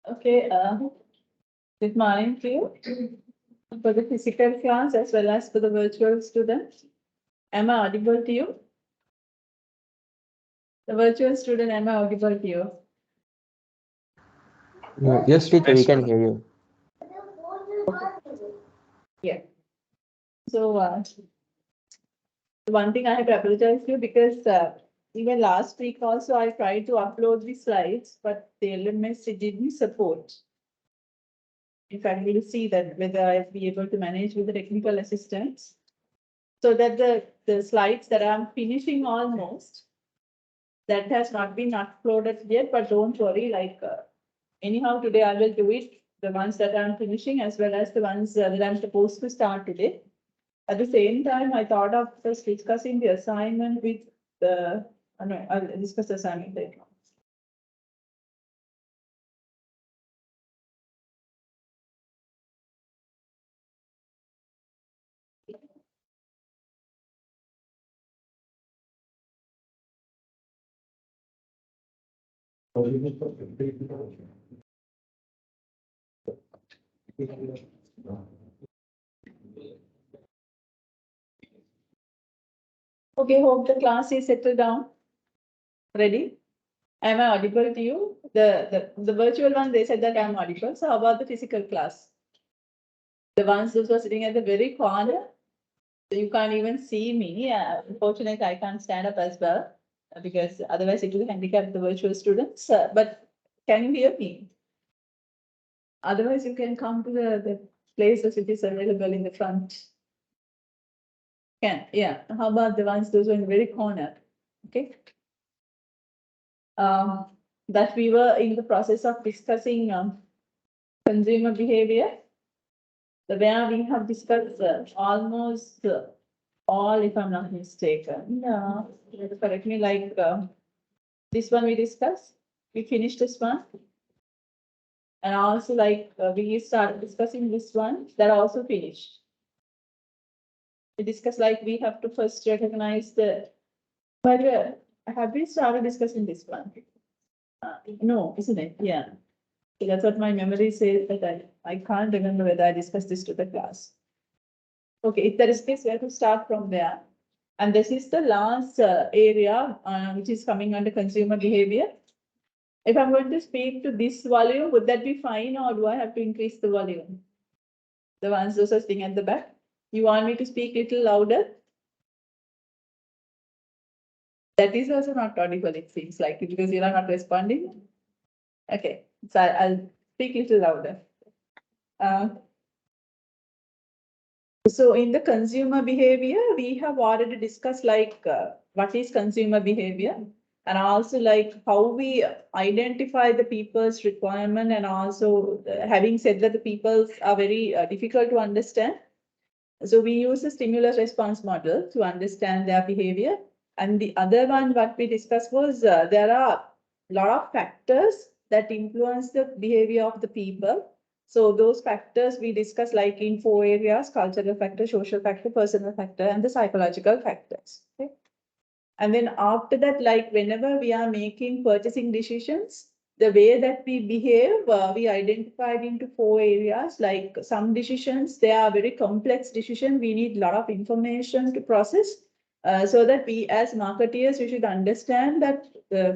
Okay, good morning to you for the physical class as well as for the virtual students. Am I audible to you? The virtual student, am I audible to you? Yes, teacher, we can hear you. Yeah. So, one thing I have to apologize to you because even last week also I tried to upload the slides, but the LMS it didn't support. In fact, we'll see that whether I'll be able to manage with the technical assistance. So that the slides that I'm finishing almost, that has not been uploaded yet, but don't worry, like anyhow, today I will do it, the ones that I'm finishing as well as the ones that I'm supposed to start today. At the same time, I thought of just discussing the assignment with the, no, I'll discuss the assignment later. Okay, hope the class is settled down. Ready? Am I audible to you? The virtual one, they said that I'm audible. So how about the physical class? The ones those who are sitting at the very corner, so you can't even see me. Unfortunately, I can't stand up as well because otherwise it will handicap the virtual students. But can you hear me? Otherwise, you can come to the places which is available in the front. Can, yeah. How about the ones those who are in the very corner? Okay. That we were in the process of discussing consumer behavior. Where we have discussed almost all, if I'm not mistaken. Correct me, like this one we discussed. We finished this one. And also like we started discussing this one, that also finished. We discussed like we have to first recognize the, but have we started discussing this one? No, isn't it? Yeah. So that's what my memory says, that I can't remember whether I discussed this to the class. Okay, if there is case, we have to start from there. And this is the last area which is coming under consumer behavior. If I'm going to speak to this volume, would that be fine, or do I have to increase the volume? The ones those are sitting at the back. You want me to speak a little louder? That is also not audible, it seems like, because you are not responding. Okay, so I'll speak a little louder. So in the consumer behavior, we have already discussed like what is consumer behavior, and also like how we identify the people's requirement, and also having said that the peoples are very difficult to understand. So we use the stimulus response model to understand their behavior. And the other one what we discussed was there are a lot of factors that influence the behavior of the people. So those factors we discuss like in 4 areas: cultural factor, social factor, personal factor, and the psychological factors. Okay. And then after that, like whenever we are making purchasing decisions, the way that we behave, we identified into 4 areas. Like some decisions, they are very complex decisions. We need a lot of information to process. So that we as marketeers, we should understand that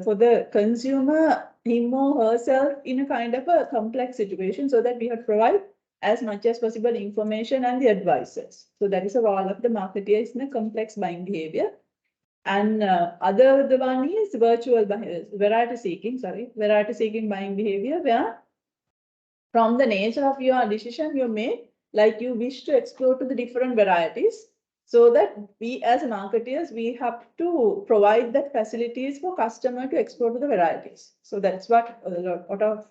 for the consumer, him or herself in a kind of a complex situation, so that we have to provide as much as possible information and the advices. So that is a role of the marketeers in a complex buying behavior. And the one is virtual variety seeking, variety seeking buying behavior, where from the nature of your decision you make, like you wish to explore to the different varieties, so that we as marketeers, we have to provide that facilities for customer to explore to the varieties. So that's what a lot of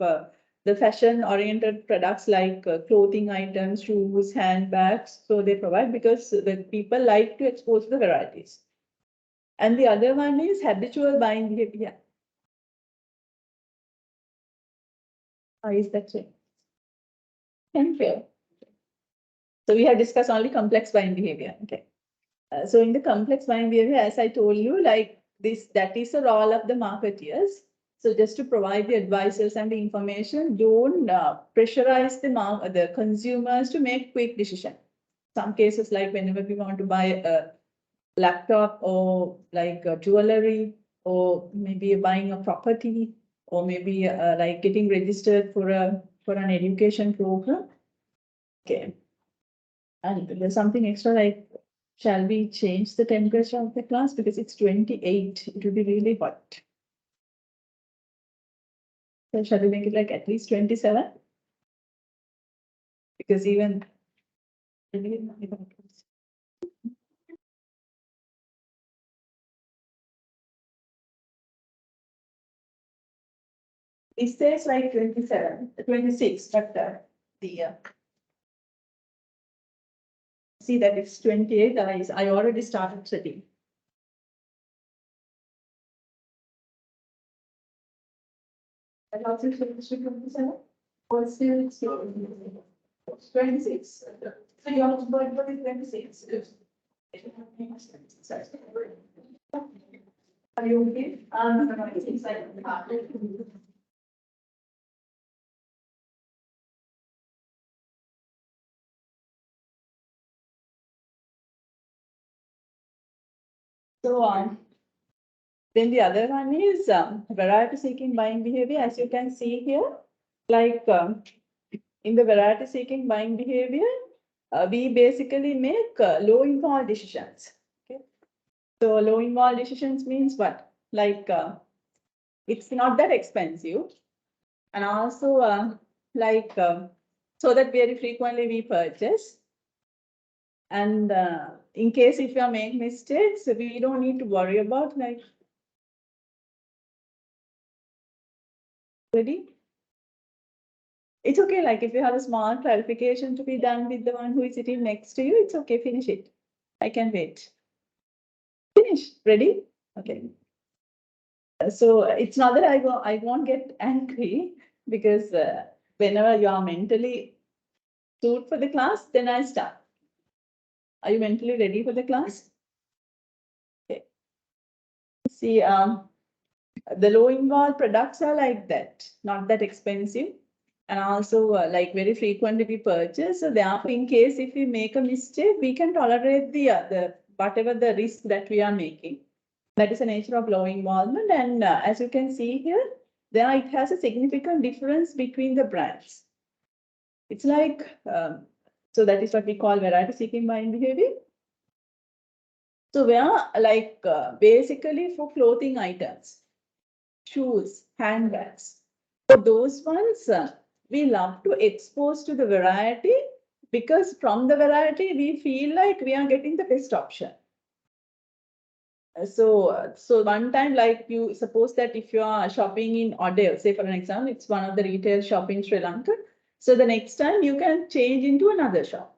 the fashion oriented products like clothing items, shoes, handbags, so they provide because the people like to expose the varieties. And the other one is habitual buying behavior. How is that so? Thank you. So we have discussed only complex buying behavior. Okay. So in the complex buying behavior, as I told you, like this, that is the role of the marketeers. So just to provide the advices and the information, don't pressurize the consumers to make quick decision. Some cases, like whenever we want to buy a laptop or like jewelry, or maybe buying a property, or maybe like getting registered for an education program. Okay. And there's something extra like, shall we change the temperature of the class because it's 28? It will be really hot. So shall we make it like at least 27? Because even it says like 27, 26, but see that it's 28. I already started setting. And also change to 27, or still it's 26. So you have to put 26. Are you okay? No, it's like so then the other one is variety seeking buying behavior. As you can see here, like in the variety seeking buying behavior, we basically make low involved decisions. Okay. So low involved decisions means what? Like it's not that expensive, and also like so that very frequently we purchase. And in case if you are making mistakes, we don't need to worry about like. Ready? It's okay, like if you have a small clarification to be done with the one who is sitting next to you, it's okay, finish it. I can wait. Finish. Ready? Okay. So it's not that I won't get angry because whenever you are mentally suited for the class, then I start. Are you mentally ready for the class? Okay. See, the low involved products are like that, not that expensive. And also like very frequently we purchase. So therefore, in case if we make a mistake, we can tolerate the whatever the risk that we are making. That is the nature of low involvement. And as you can see here, there it has a significant difference between the brands. It's like, so that is what we call variety seeking buying behavior. So we are like basically for clothing items, shoes, handbags. For those ones, we love to expose to the variety because from the variety, we feel like we are getting the best option. So one time, like you suppose that if you are shopping in Odell, say for an example, it's one of the retail shop in Sri Lanka. So the next time you can change into another shop,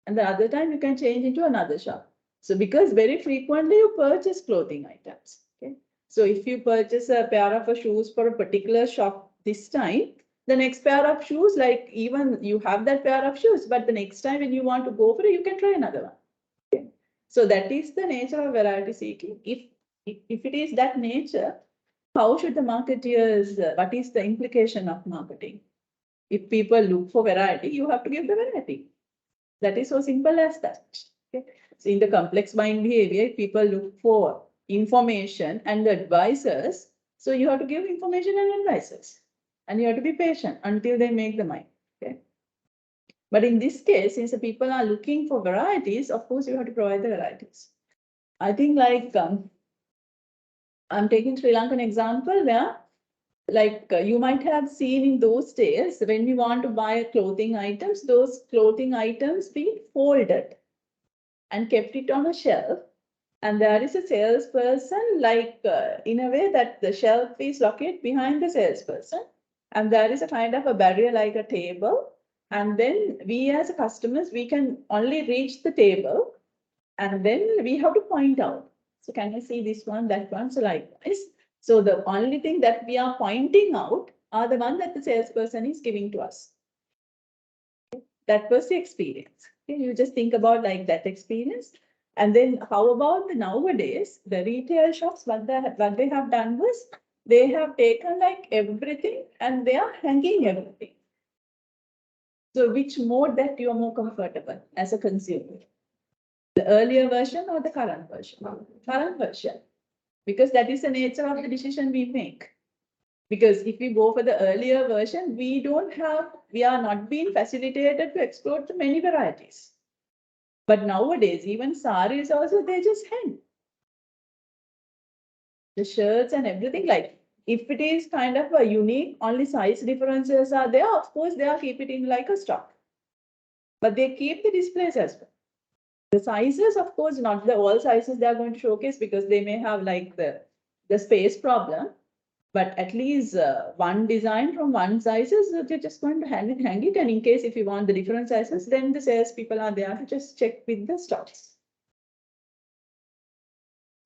and the other time you can change into another shop. So because very frequently you purchase clothing items. Okay. So if you purchase a pair of shoes for a particular shop this time, the next pair of shoes, like even you have that pair of shoes, but the next time when you want to go for it, you can try another one. Okay. So that is the nature of variety seeking. If it is that nature, how should the marketeers, what is the implication of marketing? If people look for variety, you have to give the variety. That is so simple as that. Okay. So in the complex buying behavior, people look for information and the advisors. So you have to give information and advisors. And you have to be patient until they make the mind. Okay. But in this case, since the people are looking for varieties, of course, you have to provide the varieties. I think like I'm taking Sri Lankan example where like you might have seen in those days when we want to buy clothing items, those clothing items being folded and kept it on a shelf. And there is a salesperson, like in a way that the shelf is located behind the salesperson. And there is a kind of a barrier like a table. And then we as customers, we can only reach the table and then we have to point out. So can I see this one, that one? So like this. So the only thing that we are pointing out are the one that the salesperson is giving to us. That was the experience. Okay, you just think about like that experience. And then how about the nowadays, the retail shops, what they have done was they have taken like everything and they are hanging everything. So which mode that you are more comfortable as a consumer? The earlier version or the current version? Current version. Because that is the nature of the decision we make. Because if we go for the earlier version, we are not being facilitated to explore the many varieties. But nowadays, even saris also, they just hang. The shirts and everything, like if it is kind of a unique, only size differences are there, of course, they are keep it in like a stock. But they keep the displays as well. The sizes, of course, not the all sizes they are going to showcase because they may have like the space problem. But at least one design from one sizes, they're just going to hang it. And in case if you want the different sizes, then the sales people are there to just check with the stocks.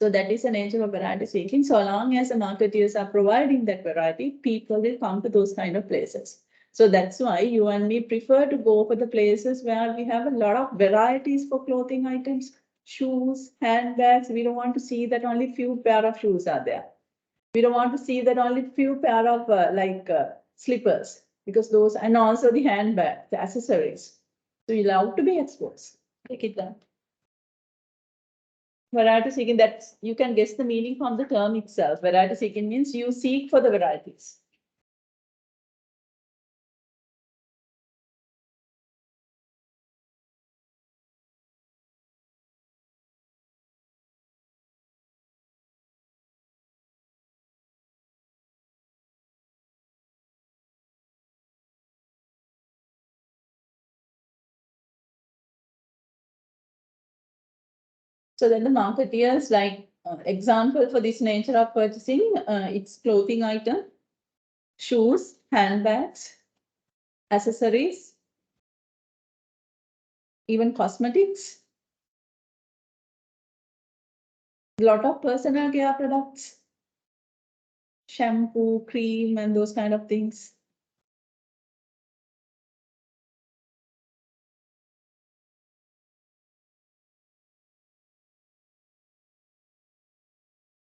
So that is the nature of variety seeking. So long as the marketeers are providing that variety, people will come to those kind of places. So that's why you and me prefer to go for the places where we have a lot of varieties for clothing items, shoes, handbags. We don't want to see that only few pair of shoes are there. We don't want to see that only few pair of slippers because those, and also the handbag, the accessories. So you love to be exposed. Take it down. Variety seeking, that's, you can guess the meaning from the term itself. Variety seeking means you seek for the varieties. So then the marketeers, like example for this nature of purchasing, it's clothing item, shoes, handbags, accessories, even cosmetics, a lot of personal care products, shampoo, cream, and those kind of things.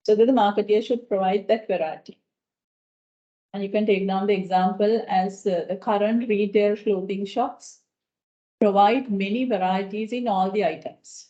So that the marketeer should provide that variety. And you can take down the example as the current retail clothing shops provide many varieties in all the items.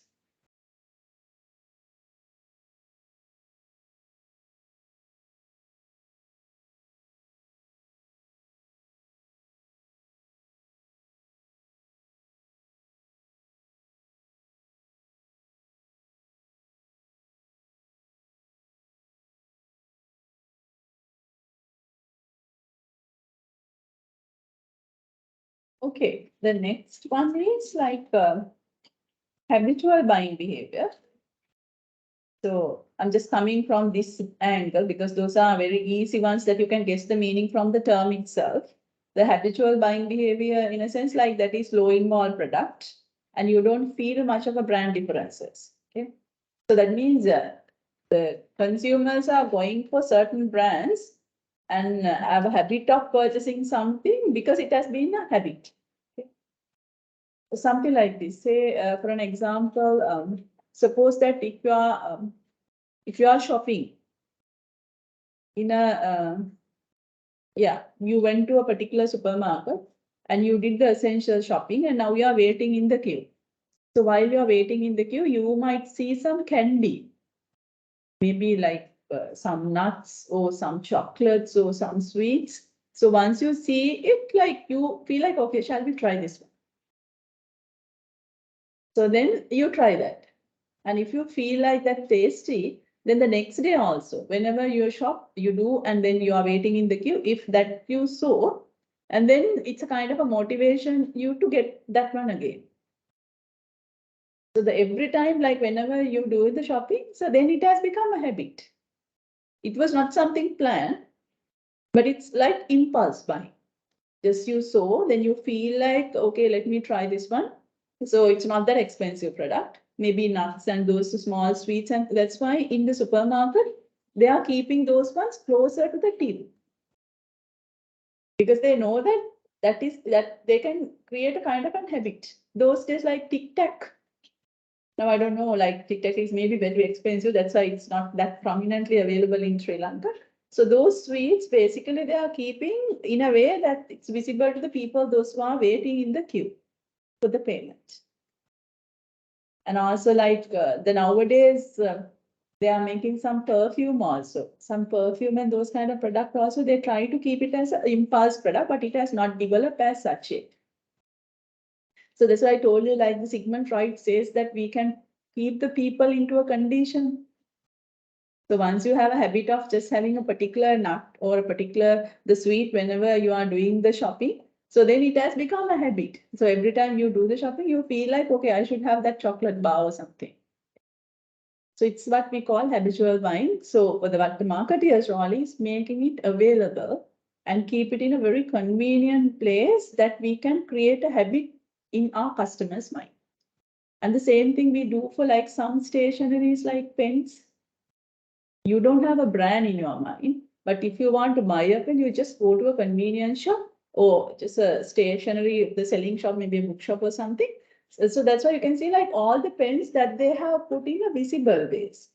Okay, the next one is like habitual buying behavior. So I'm just coming from this angle because those are very easy ones that you can guess the meaning from the term itself. The habitual buying behavior, in a sense, like that is low in mall product, and you don't feel much of a brand differences. Okay, so that means the consumers are going for certain brands and have a habit of purchasing something because it has been a habit. Okay? Something like this. Say, for an example, suppose that if you are shopping in you went to a particular supermarket and you did the essential shopping and now you are waiting in the queue. So while you are waiting in the queue, you might see some candy, maybe like some nuts or some chocolates or some sweets. So once you see it, like you feel like, okay, shall we try this one? So then you try that. And if you feel like that tasty, then the next day also, whenever you shop, you do, and then you are waiting in the queue, if that queue so, and then it's a kind of a motivation you to get that one again. So the every time, like whenever you do the shopping, so then it has become a habit. It was not something planned, but it's like impulse buying. Just you saw, then you feel like, okay, let me try this one. So it's not that expensive product, maybe nuts and those small sweets. And that's why in the supermarket, they are keeping those ones closer to the TV. Because they know that they can create a kind of a habit. Those days like Tic Tac. Now I don't know, like Tic Tac is maybe very expensive. That's why it's not that prominently available in Sri Lanka. So those sweets, basically, they are keeping in a way that it's visible to the people, those who are waiting in the queue for the payment. And also like the nowadays, they are making some perfume also, some perfume and those kind of product also, they try to keep it as an impulse product, but it has not developed as such yet. So that's why I told you, like the Sigmund Freud says that we can keep the people into a condition. So once you have a habit of just having a particular nut or a particular the sweet whenever you are doing the shopping, so then it has become a habit. So every time you do the shopping, you feel like, okay, I should have that chocolate bar or something. So it's what we call habitual buying. So what the marketeers role is making it available and keep it in a very convenient place that we can create a habit in our customers' mind. And the same thing we do for like some stationeries like pens. You don't have a brand in your mind, but if you want to buy a pen, you just go to a convenience shop or just a stationery, the selling shop, maybe a bookshop or something. So that's why you can see like all the pens that they have put in a visible ways.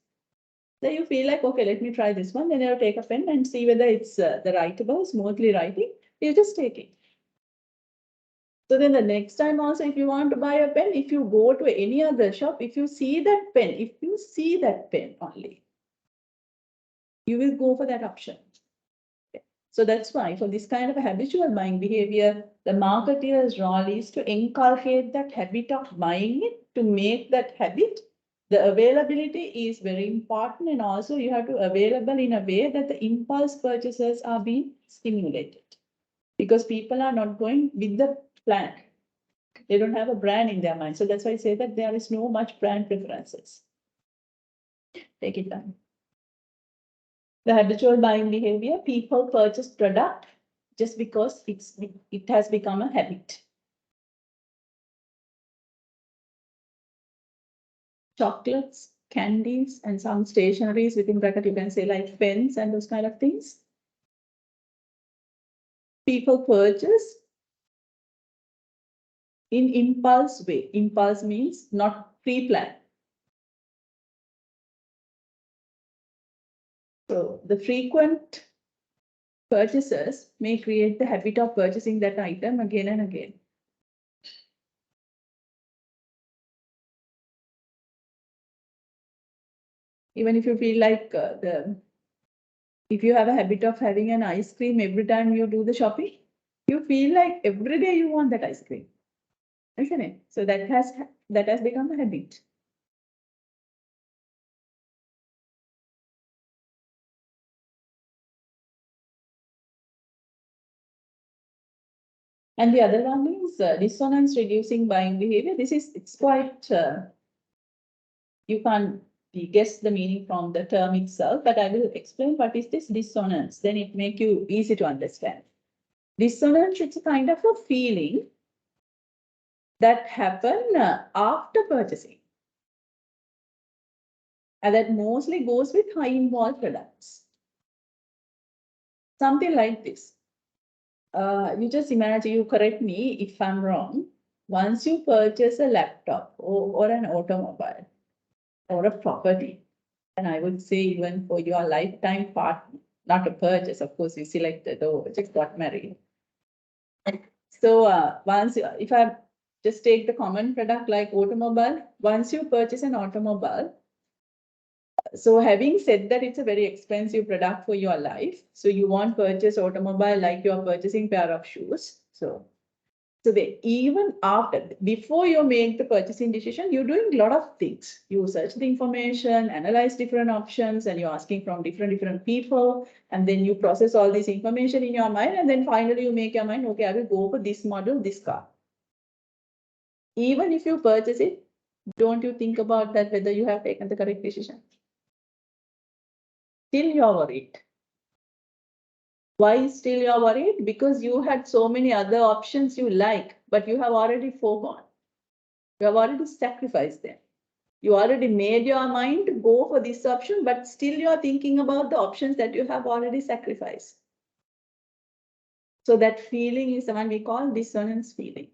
Then you feel like, okay, let me try this one. Then you take a pen and see whether it's the writable, smoothly writing. You just take it. So then the next time also, if you want to buy a pen, if you go to any other shop, if you see that pen only, you will go for that option. So that's why for this kind of a habitual buying behavior, the marketeer's role is to inculcate that habit of buying it, to make that habit. The availability is very important, and also you have to available in a way that the impulse purchases are being stimulated. Because people are not going with the plan. They don't have a brand in their mind. So that's why I say that there is no much brand preferences. Take it down. The habitual buying behavior, people purchase product just because it has become a habit. Chocolates, candies, and some stationeries within bracket, you can say like pens and those kind of things. People purchase in impulse way. Impulse means not pre-planned. So the frequent purchasers may create the habit of purchasing that item again and again. Even if you feel like if you have a habit of having an ice cream every time you do the shopping, you feel like every day you want that ice cream, isn't it? So that has become a habit. And the other one is dissonance reducing buying behavior. It's quite, you can't guess the meaning from the term itself, but I will explain what is this dissonance. Then it make you easy to understand. Dissonance, it's a kind of a feeling that happen after purchasing. And that mostly goes with high involved products. Something like this. You just imagine, you correct me if I'm wrong. Once you purchase a laptop or an automobile or a property, and I would say even for your lifetime partner, not a purchase, of course, you selected or just got married. So if I just take the common product like automobile, once you purchase an automobile, so having said that it's a very expensive product for your life, so you won't purchase automobile like you're purchasing pair of shoes. So So even after, before you make the purchasing decision, you're doing a lot of things. You search the information, analyze different options, and you're asking from different people. And then you process all this information in your mind. And then finally you make your mind, okay, I will go for this model, this car. Even if you purchase it, don't you think about that, whether you have taken the correct decision? Still you're worried. Why still you're worried? Because you had so many other options you like, but you have already foregone. You have already sacrificed them. You already made your mind to go for this option, but still you're thinking about the options that you have already sacrificed. So that feeling is the one we call dissonance feeling.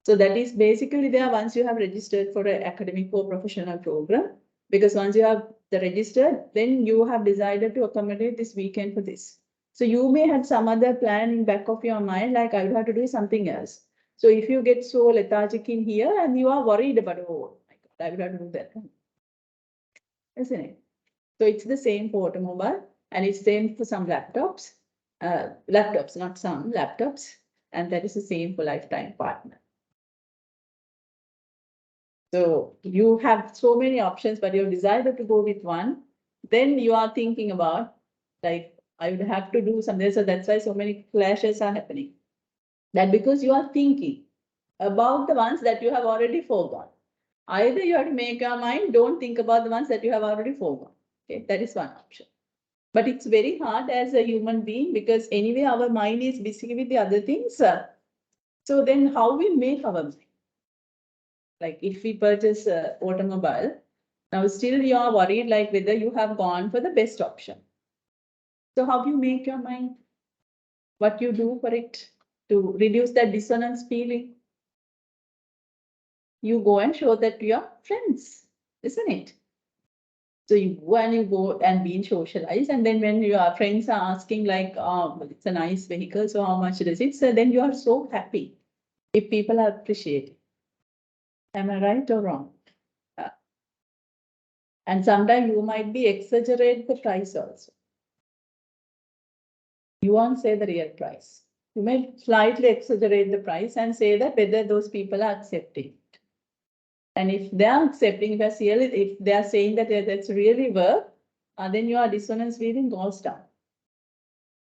So that is basically there once you have registered for an academic or professional program, because once you have the registered, then you have decided to accommodate this weekend for this. So you may have some other plan in back of your mind, like I would have to do something else. So if you get so lethargic in here and you are worried about, oh my God, I would have to do that, isn't it? So it's the same for automobile and it's same for some laptops, not some laptops, and that is the same for lifetime partner. So you have so many options, but you've decided to go with one. Then you are thinking about, like, I would have to do something. So that's why so many clashes are happening. That because you are thinking about the ones that you have already forgone. Either you have to make your mind, don't think about the ones that you have already forgone. Okay, that is one option. But it's very hard as a human being because anyway, our mind is busy with the other things. So then how we make our mind? Like if we purchase an automobile, now still you are worried like whether you have gone for the best option. So how do you make your mind? What you do for it to reduce that dissonance feeling? You go and show that to your friends, isn't it? So you go and be socialized, and then when your friends are asking like, oh, it's a nice vehicle, so how much does it? So then you are so happy if people appreciate it. Am I right or wrong? And sometimes you might be exaggerate the price also. You won't say the real price. You may slightly exaggerate the price and say that whether those people are accepting. And if they are accepting, if they are saying that that's really worth, then your dissonance feeling goes down.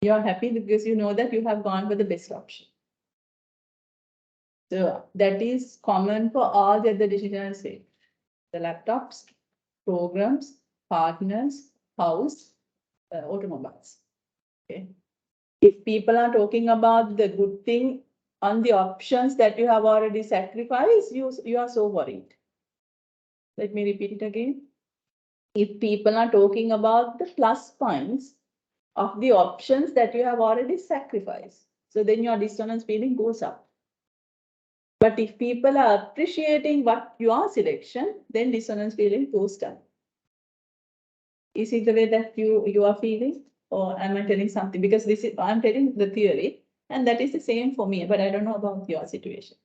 You are happy because you know that you have gone for the best option. So that is common for all the other decisions. The laptops, programs, partners, house, automobiles. Okay. If people are talking about the good thing on the options that you have already sacrificed, you are so worried. Let me repeat it again. If people are talking about the plus points of the options that you have already sacrificed, so then your dissonance feeling goes up. But if people are appreciating what your selection, then dissonance feeling goes down. Is it the way that you are feeling? Or am I telling something? Because this is I'm telling the theory, and that is the same for me, but I don't know about your situation.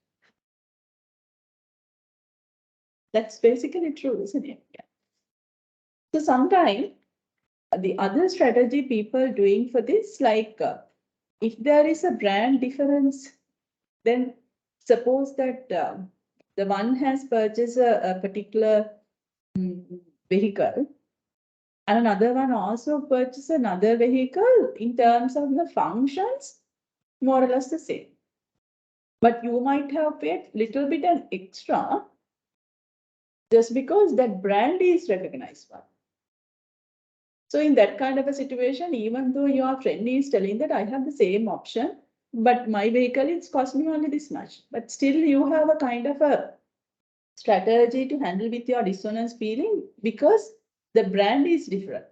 That's basically true, isn't it? Yeah. So sometimes the other strategy people doing for this, like if there is a brand difference, then suppose that the one has purchased a particular vehicle and another one also purchased another vehicle in terms of the functions, more or less the same. But you might have paid little bit an extra just because that brand is recognized one. So in that kind of a situation, even though your friend is telling that I have the same option, but my vehicle it's cost me only this much, but still you have a kind of a strategy to handle with your dissonance feeling because the brand is different.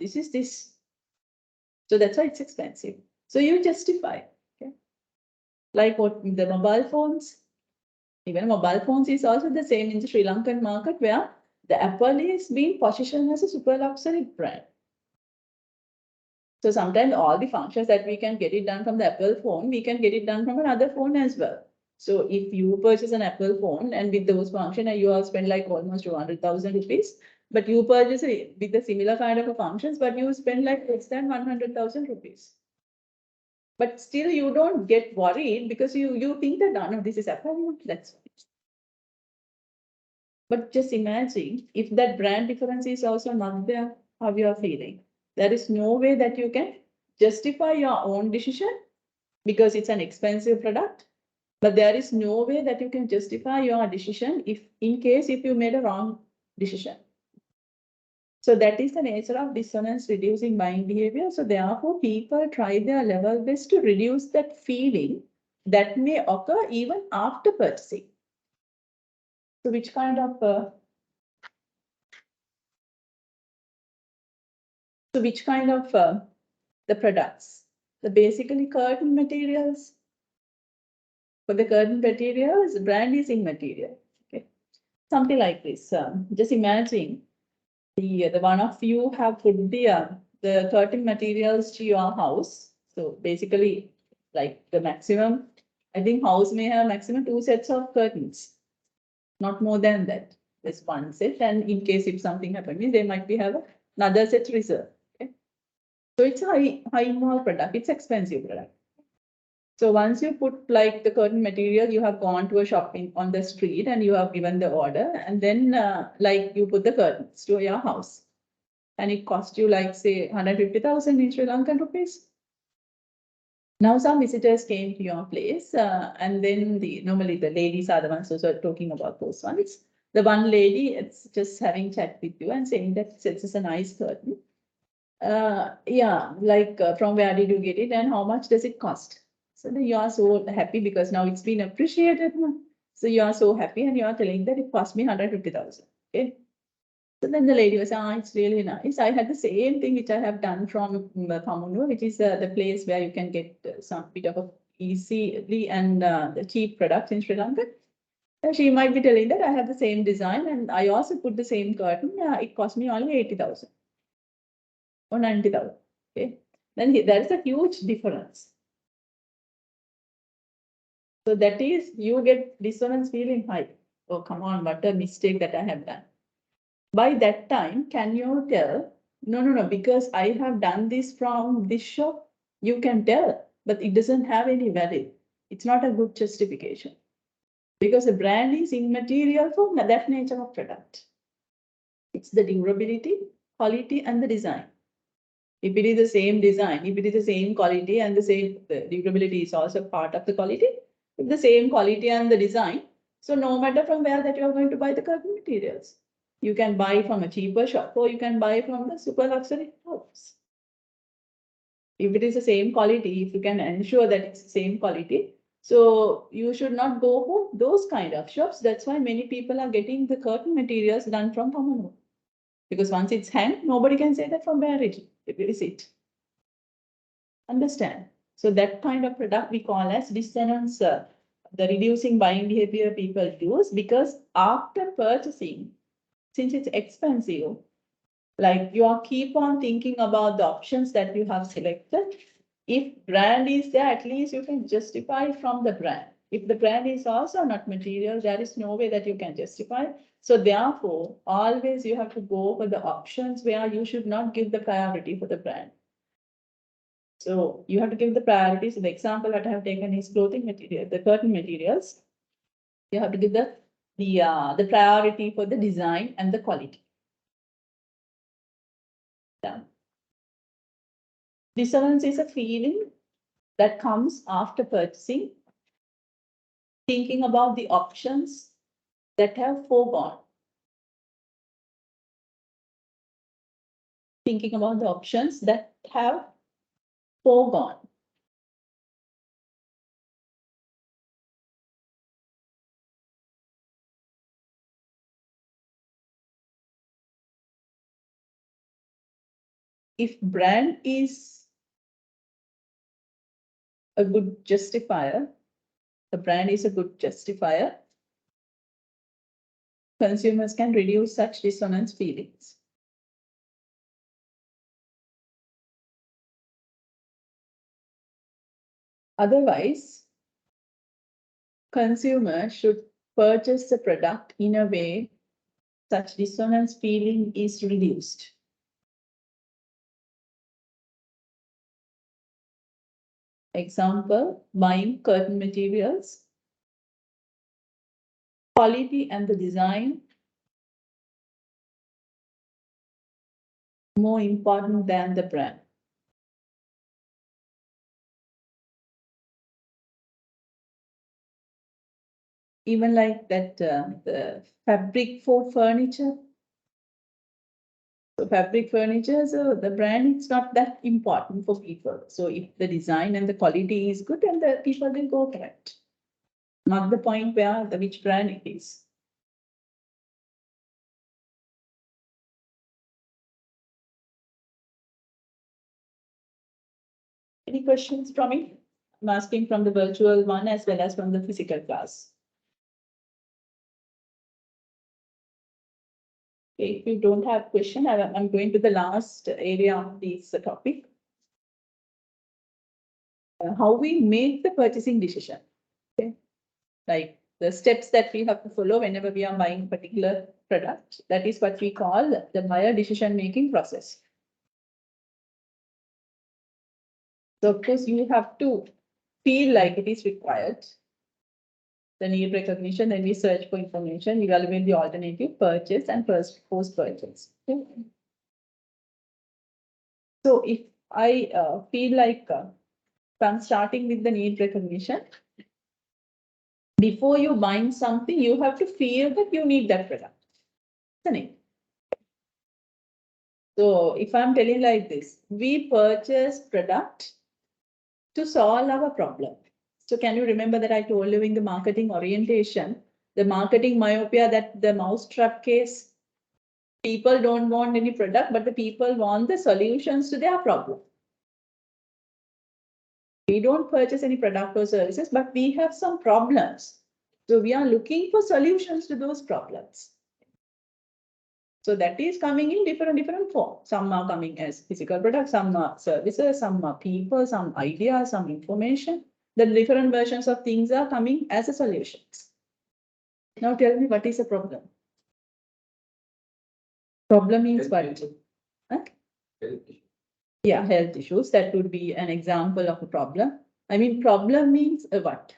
This is this. So that's why it's expensive. So you justify. Okay? Like what the mobile phones, even mobile phones is also the same in the Sri Lankan market where the Apple is being positioned as a super luxury brand. So sometimes all the functions that we can get it done from the Apple phone, we can get it done from another phone as well. So if you purchase an Apple phone and with those functions, you all spend like almost 200,000 rupees, but you purchase it with the similar kind of a functions, but you spend like less than 100,000 rupees. But still you don't get worried because you think that no, this is apparent, that's fine. But just imagine if that brand difference is also not there, how you are feeling. There is no way that you can justify your own decision because it's an expensive product. But there is no way that you can justify your decision if in case if you made a wrong decision. So that is the nature of dissonance reducing buying behavior. So therefore, people try their level best to reduce that feeling that may occur even after purchasing. So which kind of the products? The basically curtain materials. For the curtain materials, brand is immaterial. Okay, something like this. Just imagine the one of you have put the curtain materials to your house. So basically, like the maximum, I think house may have maximum 2 sets of curtains, not more than that. There's one set, and in case if something happens, they might be have another set reserved. Okay? So it's a high involved product. It's expensive product. So once you put like the curtain material, you have gone to a shop on the street and you have given the order, and then like you put the curtains to your house, and it cost you like say 150,000 in Sri Lankan rupees. Now some visitors came to your place, and then normally the ladies are the ones who are talking about those ones. The one lady, it's just having chat with you and saying that this is a nice curtain. Yeah, like from where did you get it and how much does it cost? So then you are so happy because now it's been appreciated. No? So you are so happy and you are telling that it cost me 150,000. Okay. So then the lady was, it's really nice. I had the same thing which I have done from Pamunur, which is the place where you can get some bit of a easily and the cheap products in Sri Lanka. She might be telling that I have the same design and I also put the same curtain. It cost me only 80,000 or 90,000. Okay. Then there is a huge difference. So that is, you get dissonance feeling high. Oh, come on, what a mistake that I have done. By that time, can you tell, no, because I have done this from this shop, you can tell, but it doesn't have any value. It's not a good justification because the brand is immaterial for that nature of product. It's the durability, quality, and the design. If it is the same design, if it is the same quality and the durability is also part of the quality, if the same quality and the design, so no matter from where that you are going to buy the curtain materials, you can buy from a cheaper shop or you can buy from the super luxury house. If it is the same quality, if you can ensure that it's the same quality, so you should not go for those kind of shops. That's why many people are getting the curtain materials done from Tamanu. Because once it's hanged, nobody can say that from where it is it. Understand? So that kind of product we call as dissonance, the reducing buying behavior people use because after purchasing, since it's expensive, like you are keep on thinking about the options that you have selected. If brand is there, at least you can justify from the brand. If the brand is also not material, there is no way that you can justify. So therefore, always you have to go for the options where you should not give the priority for the brand. So you have to give the priority. So the example that I have taken is clothing material, the curtain materials. You have to give the priority for the design and the quality. Yeah. Dissonance is a feeling that comes after purchasing, thinking about the options that have foregone. Thinking about the options that have foregone. If brand is a good justifier, the brand is a good justifier, consumers can reduce such dissonance feelings. Otherwise, consumers should purchase the product in a way such dissonance feeling is reduced. Example, buying curtain materials, quality and the design more important than the brand. Even like that, the fabric for furniture. So fabric furniture, so the brand is not that important for people. So if the design and the quality is good, then the people will go for it. Not the point where the which brand it is. Any questions from me? I'm asking from the virtual one as well as from the physical class. Okay, if you don't have question, I'm going to the last area of this topic. How we make the purchasing decision. Okay, like the steps that we have to follow whenever we are buying a particular product. That is what we call the buyer decision making process. So of course you have to feel like it is required. The need recognition, then we search for information, evaluate the alternative, purchase and post purchase. Okay. So if I feel like I'm starting with the need recognition, before you buying something, you have to feel that you need that product. Isn't it? So if I'm telling like this, we purchase product to solve our problem. So can you remember that I told you in the marketing orientation, the marketing myopia, that the mousetrap case, people don't want any product, but the people want the solutions to their problem. We don't purchase any product or services, but we have some problems. So we are looking for solutions to those problems. So that is coming in different forms. Some are coming as physical products, some are services, some are people, some ideas, some information. The different versions of things are coming as a solutions. Now tell me, what is a problem? Problem means what? Huh? Yeah, health issues. That would be an example of a problem. I mean, problem means what?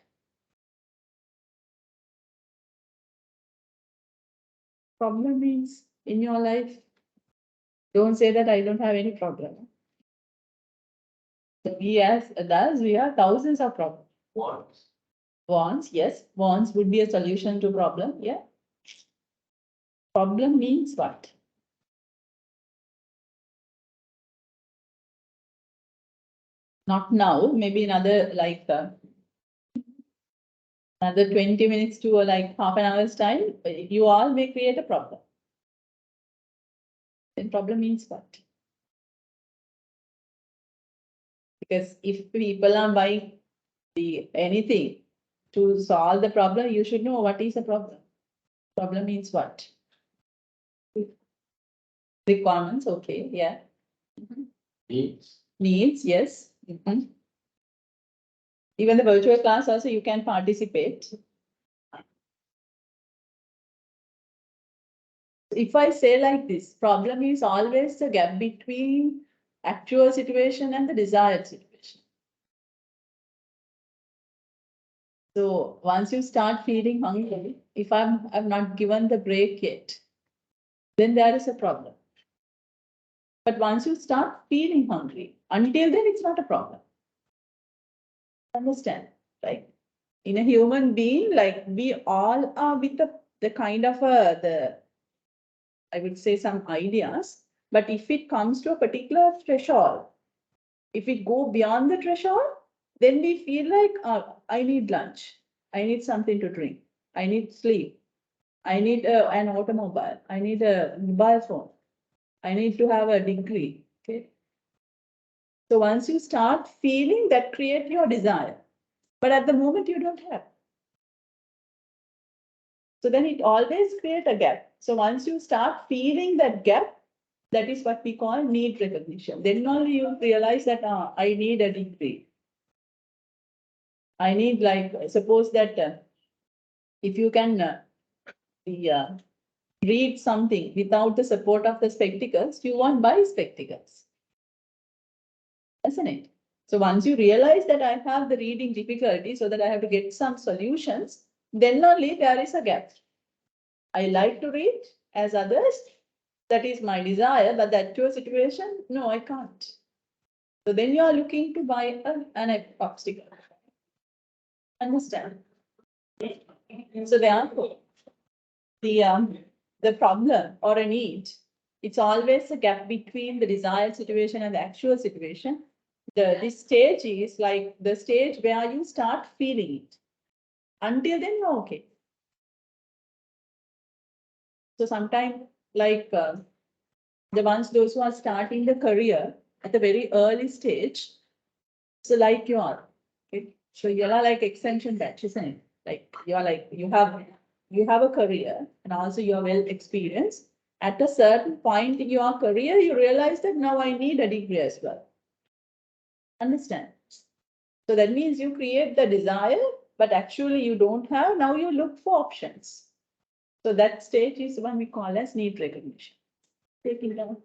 Problem means in your life, don't say that I don't have any problem. So we as adults, we have thousands of problems. Wants, yes. Wants would be a solution to problem, yeah. Problem means what? Not now, maybe another another 20 minutes to like half an hour's time, you all may create a problem. Then problem means what? Because if people are buying anything to solve the problem, you should know what is the problem. Problem means what? Requirements, okay, yeah. Needs, yes. Mhm. Even the virtual class also you can participate. If I say like this, problem is always the gap between actual situation and the desired situation. So once you start feeling hungry, if I'm not given the break yet, then there is a problem. But once you start feeling hungry, until then it's not a problem. Understand, right? In a human being, like we all are with the kind of I would say some ideas, but if it comes to a particular threshold, if we go beyond the threshold, then we feel like I need lunch, I need something to drink, I need sleep, I need an automobile, I need a mobile phone, I need to have a degree. Okay. So once you start feeling that, create your desire, but at the moment you don't have. So then it always create a gap. So once you start feeling that gap, that is what we call need recognition. Then only you realize that I need a degree. I need suppose that if you can read something without the support of the spectacles, you won't buy spectacles. Isn't it? So once you realize that I have the reading difficulty, so that I have to get some solutions, then only there is a gap. I like to read as others. That is my desire, but the actual situation, no, I can't. So then you are looking to buy an obstacle. Understand? So therefore, the problem or a need, it's always a gap between the desired situation and the actual situation. This stage is like the stage where you start feeling it. Until then, you're okay. So sometimes, like the ones those who are starting the career at a very early stage, so like you are, okay. So you are like extension batch, isn't it? Like you are like you have a career and also you are well experienced. At a certain point in your career, you realize that now I need a degree as well. Understand? So that means you create the desire, but actually you don't have. Now you look for options. So that stage is one we call as need recognition. Take it down.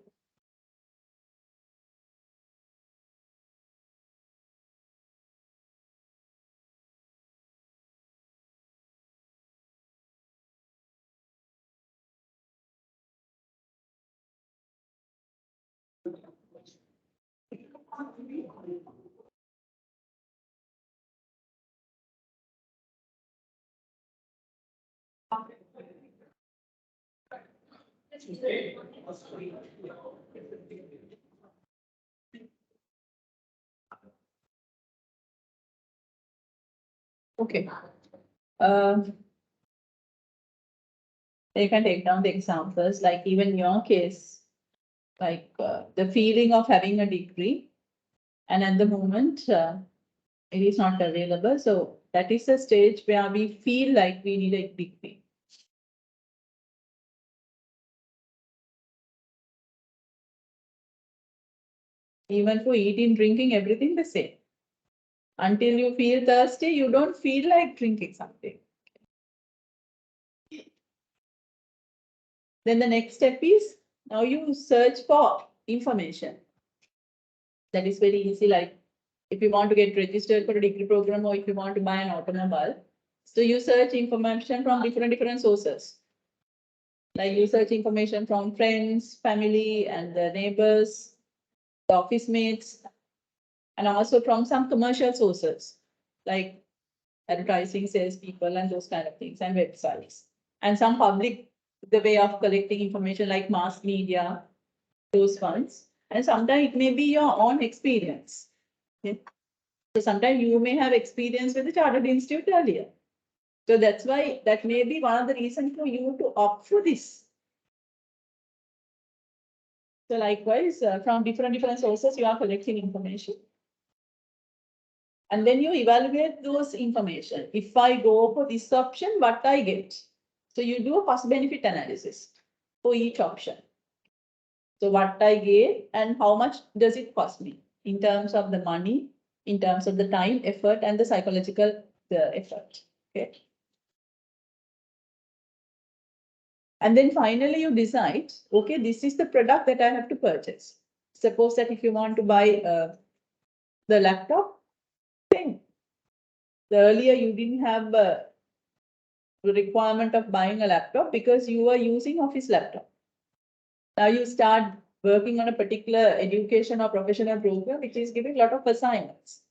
Okay. You can take down the examples, like even in your case, like the feeling of having a degree, and at the moment it is not available. So that is the stage where we feel like we need a degree. Even for eating, drinking, everything the same. Until you feel thirsty, you don't feel like drinking something. Then the next step is now you search for information. That is very easy. Like if you want to get registered for a degree program or if you want to buy an automobile, so you search information from different sources. Like you search information from friends, family, and the neighbors, the office mates, and also from some commercial sources like advertising, salespeople, and those kind of things, and websites, and some public, the way of collecting information like mass media, those ones. And sometimes it may be your own experience. Okay? So sometimes you may have experience with the Chartered Institute earlier. So that's why that may be one of the reasons for you to opt for this. So likewise, from different sources, you are collecting information. And then you evaluate those information. If I go for this option, what I get? So you do a cost benefit analysis for each option. So what I get and how much does it cost me in terms of the money, in terms of the time, effort, and the psychological effort. Okay. And then finally you decide, okay, this is the product that I have to purchase. Suppose that if you want to buy the laptop, then the earlier you didn't have a requirement of buying a laptop because you were using office laptop. Now you start working on a particular education or professional program, which is giving a lot of assignments.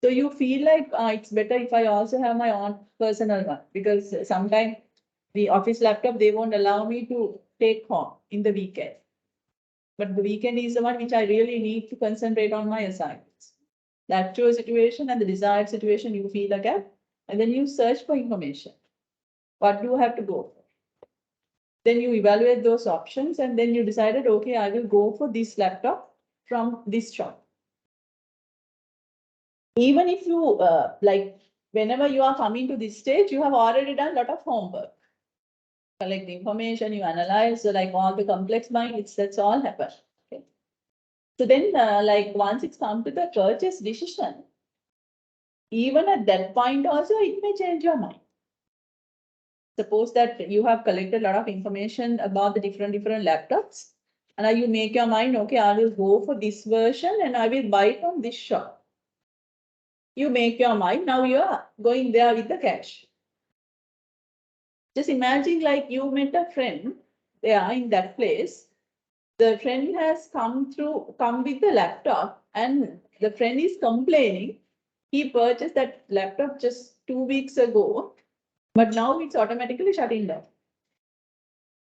So you feel like it's better if I also have my own personal one, because sometimes the office laptop, they won't allow me to take home in the weekend. But the weekend is the one which I really need to concentrate on my assignments. The actual situation and the desired situation, you feel a gap, and then you search for information. What do you have to go for? Then you evaluate those options, and then you decided, okay, I will go for this laptop from this shop. Even if you like, whenever you are coming to this stage, you have already done a lot of homework. Collect the information, you analyze, so like all the complex mind, that's all happened. Okay. So then, like once it's come to the purchase decision, even at that point also, it may change your mind. Suppose that you have collected a lot of information about the different laptops, And now you make your mind, okay, I will go for this version and I will buy from this shop. You make your mind, now you are going there with the cash. Just imagine like you met a friend there in that place. The friend has come with the laptop and the friend is complaining. He purchased that laptop just 2 weeks ago, but now it's automatically shutting down.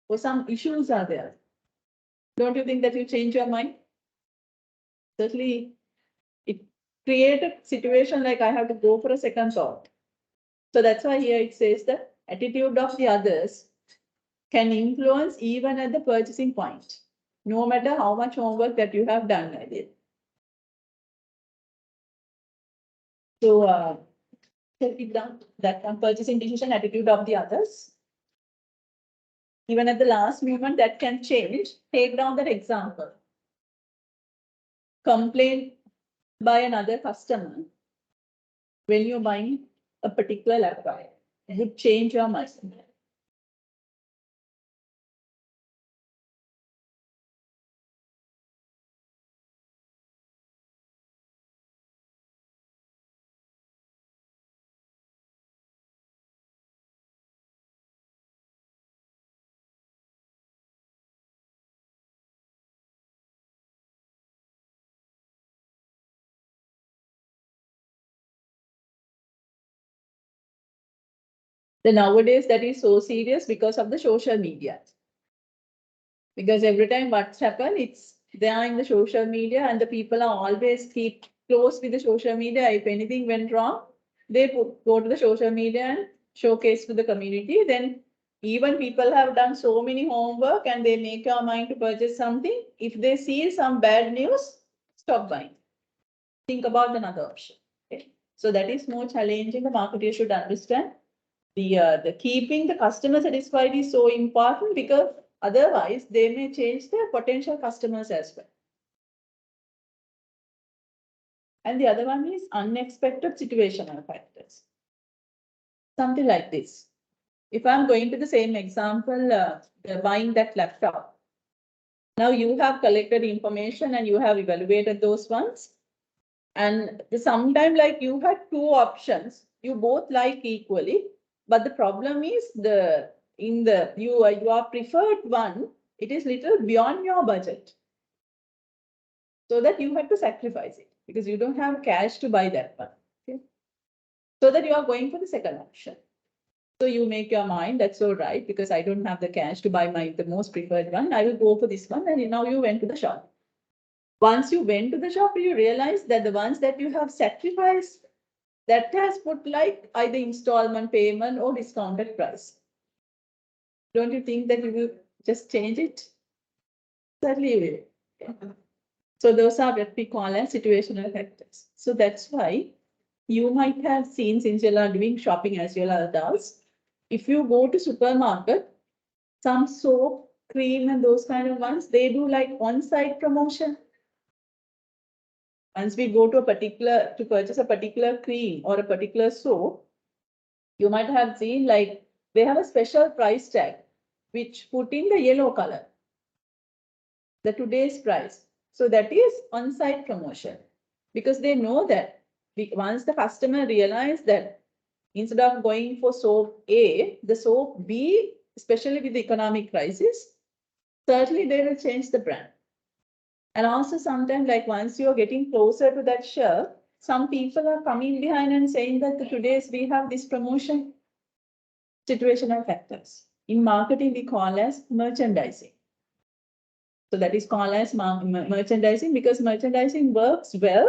Or some issues are there. Don't you think that you change your mind? Certainly, it create a situation like I have to go for a second thought. So that's why here it says the attitude of the others can influence even at the purchasing point, no matter how much homework that you have done with it. So take it down, that one, purchasing decision attitude of the others. Even at the last moment that can change. Take down that example. Complaint by another customer when you're buying a particular laptop would change your mind. The nowadays that is so serious because of the social media. Because every time what's happened, it's there in the social media and the people are always keep close with the social media. If anything went wrong, they go to the social media and showcase to the community. Then even people have done so many homework and they make your mind to purchase something. If they see some bad news, stop buying. Think about another option. Okay? So that is more challenging. The marketer should understand the keeping the customer satisfied is so important because otherwise they may change their potential customers as well. And the other one is unexpected situational factors. Something like this. If I'm going to the same example, buying that laptop. Now you have collected information and you have evaluated those ones. And sometime like you had two options, you both like equally, but the problem is your preferred one, it is little beyond your budget. So that you have to sacrifice it because you don't have cash to buy that one. Okay? So that you are going for the second option. So you make your mind, that's all right, because I don't have the cash to buy the most preferred one. I will go for this one. And now you went to the shop. Once you went to the shop, you realize that the ones that you have sacrificed, that has put like either installment payment or discounted price. Don't you think that you will just change it? Certainly you will. Okay. So those are what we call as situational factors. So that's why you might have seen, since you are doing shopping as well as adults, if you go to supermarket, some soap, cream and those kind of ones, they do like on-site promotion. Once we go to purchase a particular cream or a particular soap, you might have seen like they have a special price tag which put in the yellow color, the today's price. So that is on-site promotion because they know that once the customer realize that instead of going for soap A, the soap B, especially with the economic crisis, certainly they will change the brand. And also sometimes like once you're getting closer to that shelf, some people are coming behind and saying that today's we have this promotion. Situational factors. In marketing, we call as merchandising. So that is called as merchandising because merchandising works well,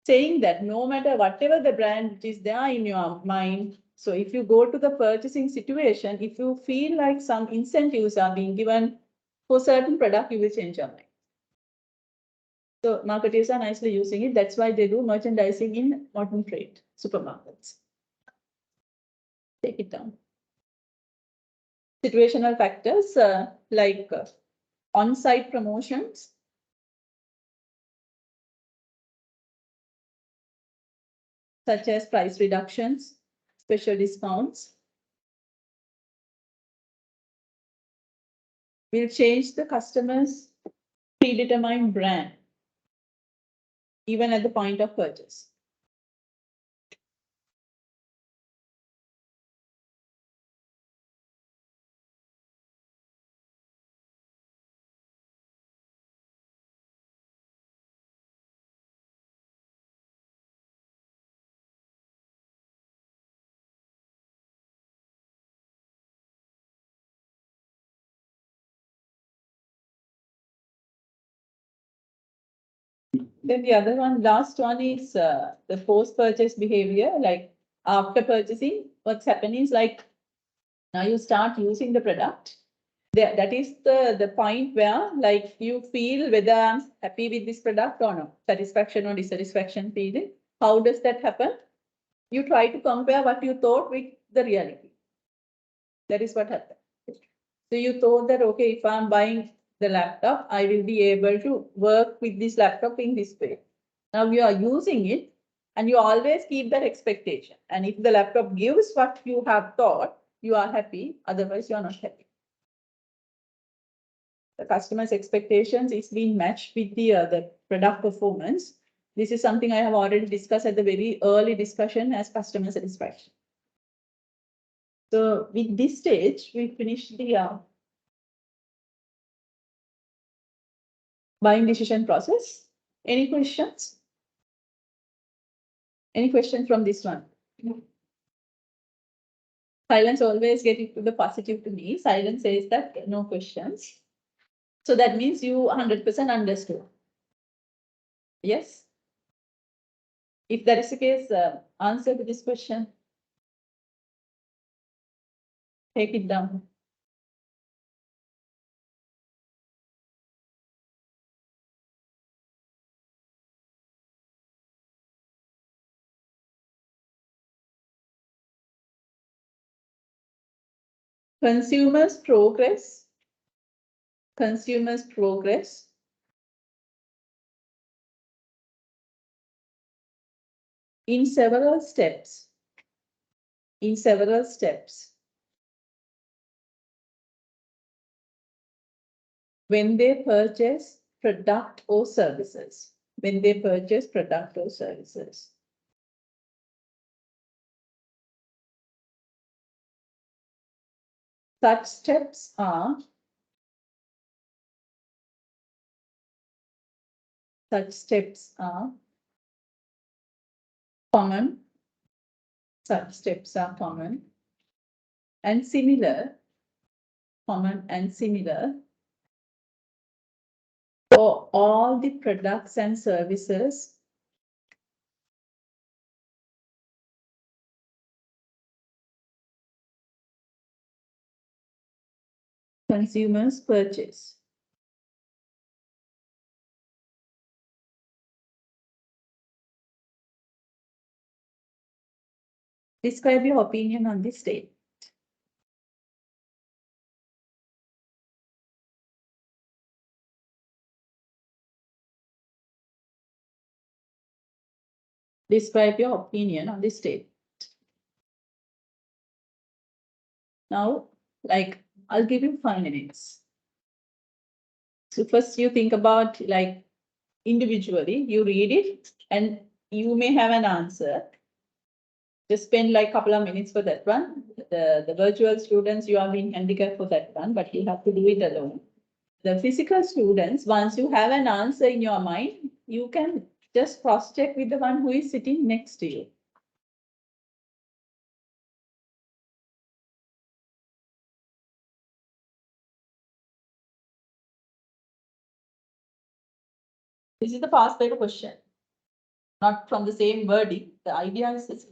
saying that no matter whatever the brand which is there in your mind, so if you go to the purchasing situation, if you feel like some incentives are being given for certain product, you will change your mind. So marketers are nicely using it. That's why they do merchandising in modern trade, supermarkets. Take it down. Situational factors like on-site promotions, such as price reductions, special discounts, will change the customers' predetermined brand, even at the point of purchase. Then the other one, last one is the post-purchase behavior. Like after purchasing, what's happening is like now you start using the product. That is the point where like you feel whether I'm happy with this product or not, satisfaction or dissatisfaction feeling. How does that happen? You try to compare what you thought with the reality. That is what happened. So you thought that, okay, if I'm buying the laptop, I will be able to work with this laptop in this way. Now you are using it and you always keep that expectation. And if the laptop gives what you have thought, you are happy. Otherwise, you are not happy. The customer's expectations is being matched with the product performance. This is something I have already discussed at the very early discussion as customer satisfaction. So with this stage, we finished the buying decision process. Any questions? Any questions from this one? Silence always get it to the positive to me. Silence says that no questions. So that means you 100% understood. Yes? If that is the case, answer to this question. Take it down. Consumers progress in several steps. When they purchase product or services. Such steps are common. Such steps are common and similar for all the products and services consumers purchase. Describe your opinion on this statement. Describe your opinion on this statement. Now, like, I'll give you 5 minutes. So first you think about like individually, you read it and you may have an answer. Just spend like a couple of minutes for that one. The virtual students, you are being handicapped for that one, but you have to do it alone. The physical students, once you have an answer in your mind, you can just cross-check with the one who is sitting next to you. This is the past paper question, not from the same wording. The idea is this.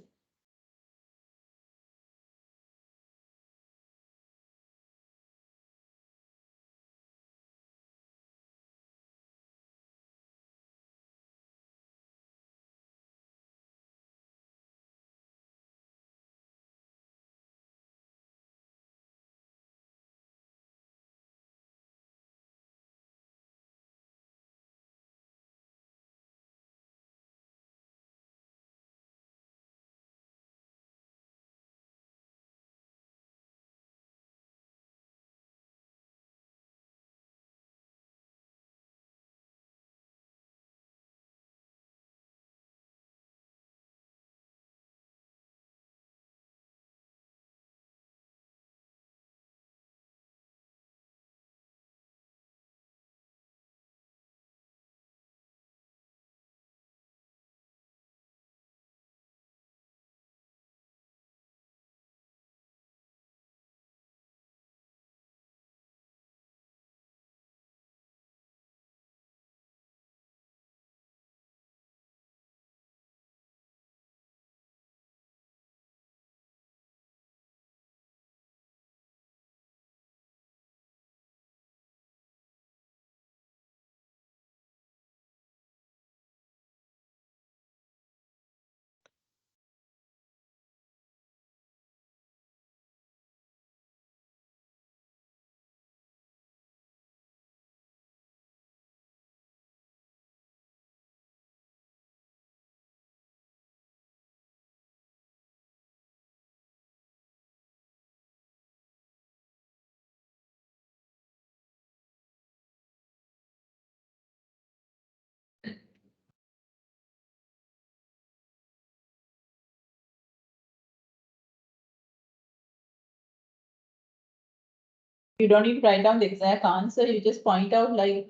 You don't need to write down the exact answer. You just point out like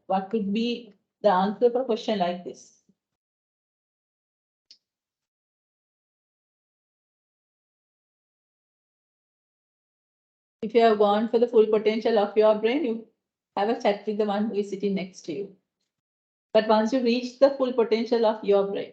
what could be the answer for a question like this. If you have gone for the full potential of your brain, you have a chat with the one who is sitting next to you. But once you reach the full potential of your brain,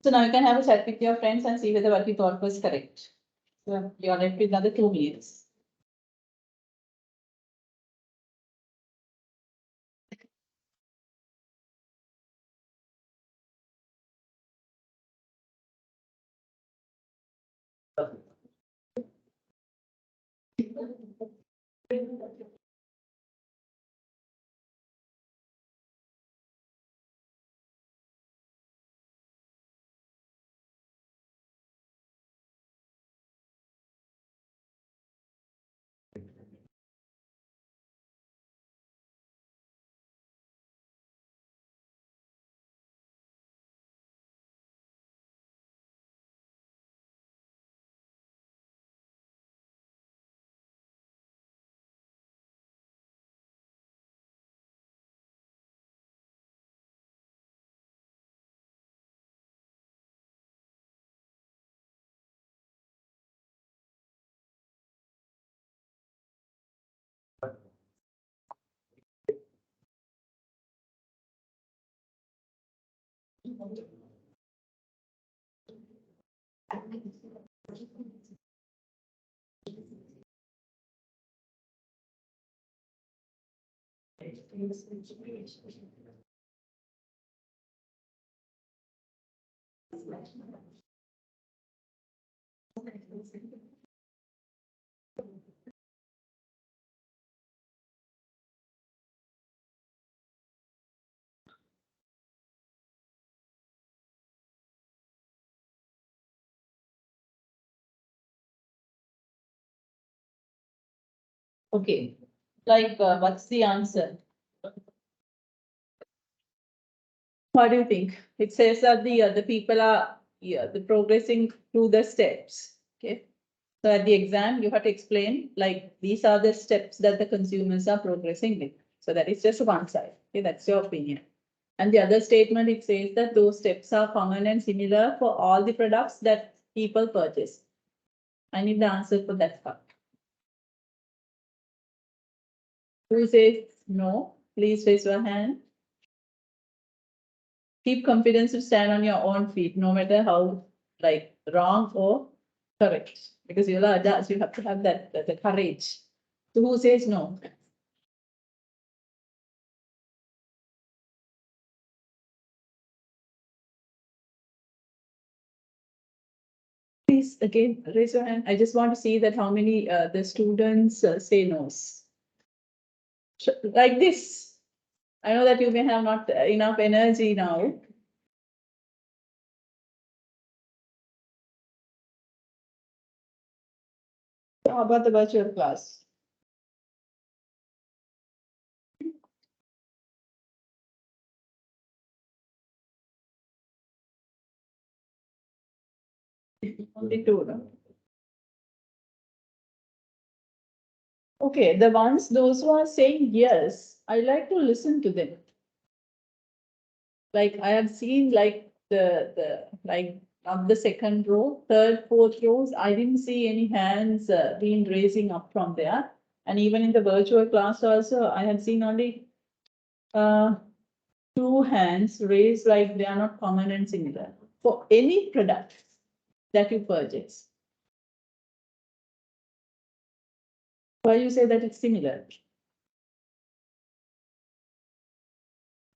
so now you can have a chat with your friends and see whether what you thought was correct. So you are left with another 2 minutes. Okay, like what's the answer? What do you think? It says that the people are, yeah, the progressing through the steps. Okay, So at the exam, you have to explain like these are the steps that the consumers are progressing with. So that is just one side. Okay, that's your opinion. And the other statement, it says that those steps are common and similar for all the products that people purchase. I need the answer for that part. Who says no? Please raise your hand. Keep confidence to stand on your own feet, no matter how like wrong or correct. Because you're adults, you have to have that the courage. So who says no? Please again raise your hand. I just want to see that how many the students say no's. Like this. I know that you may have not enough energy now. How about the virtual class? Only two, no? Okay, those who are saying yes, I like to listen to them. Like I have seen like the like of the second row, third, fourth rows, I didn't see any hands being raising up from there. And even in the virtual class also, I had seen only uh, two hands raised like they are not common and similar for any product that you purchase. Why you say that it's similar?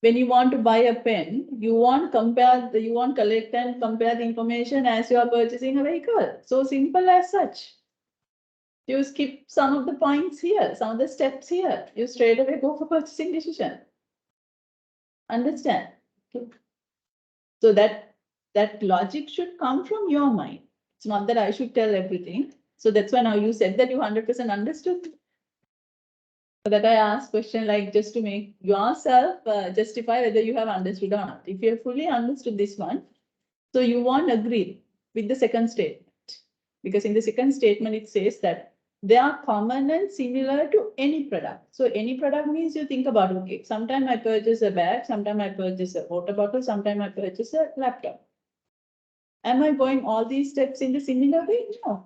When you want to buy a pen, you won't collect and compare the information as you are purchasing a vehicle. So simple as such. You skip some of the points here, some of the steps here. You straight away go for purchasing decision. Understand? Okay. So that logic should come from your mind. It's not that I should tell everything. So that's why now you said that you 100% understood. So that I asked question like just to make yourself justify whether you have understood or not. If you have fully understood this one, so you won't agree with the second statement. Because in the second statement, it says that they are common and similar to any product. So any product means you think about, okay, sometime I purchase a bag, sometime I purchase a water bottle, sometime I purchase a laptop. Am I going all these steps in the similar way? No.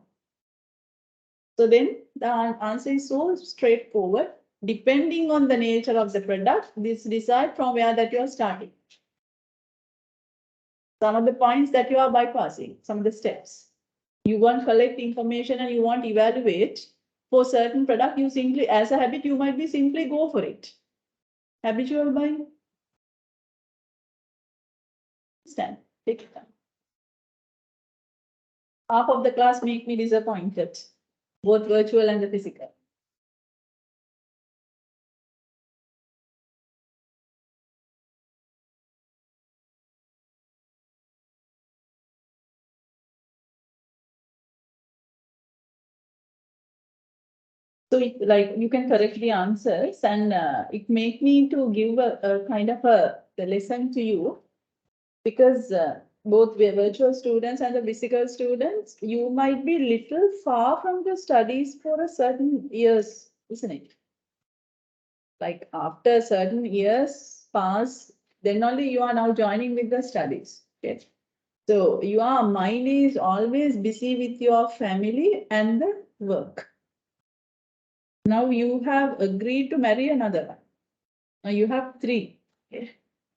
So then the answer is so straightforward. Depending on the nature of the product, this decide from where that you are starting. Some of the points that you are bypassing, some of the steps. You want collect information and you want evaluate for certain product, you simply, as a habit, you might be simply go for it. Habitual buying. Stand, take it down. Half of the class make me disappointed, both virtual and the physical. So it, like you can correct the answers and it make me to give a kind of the lesson to you because both the virtual students and the physical students, you might be little far from the studies for a certain years, isn't it? Like after certain years pass, then only you are now joining with the studies. Okay. So your mind is always busy with your family and the work. Now you have agreed to marry another one. Now you have three. Okay.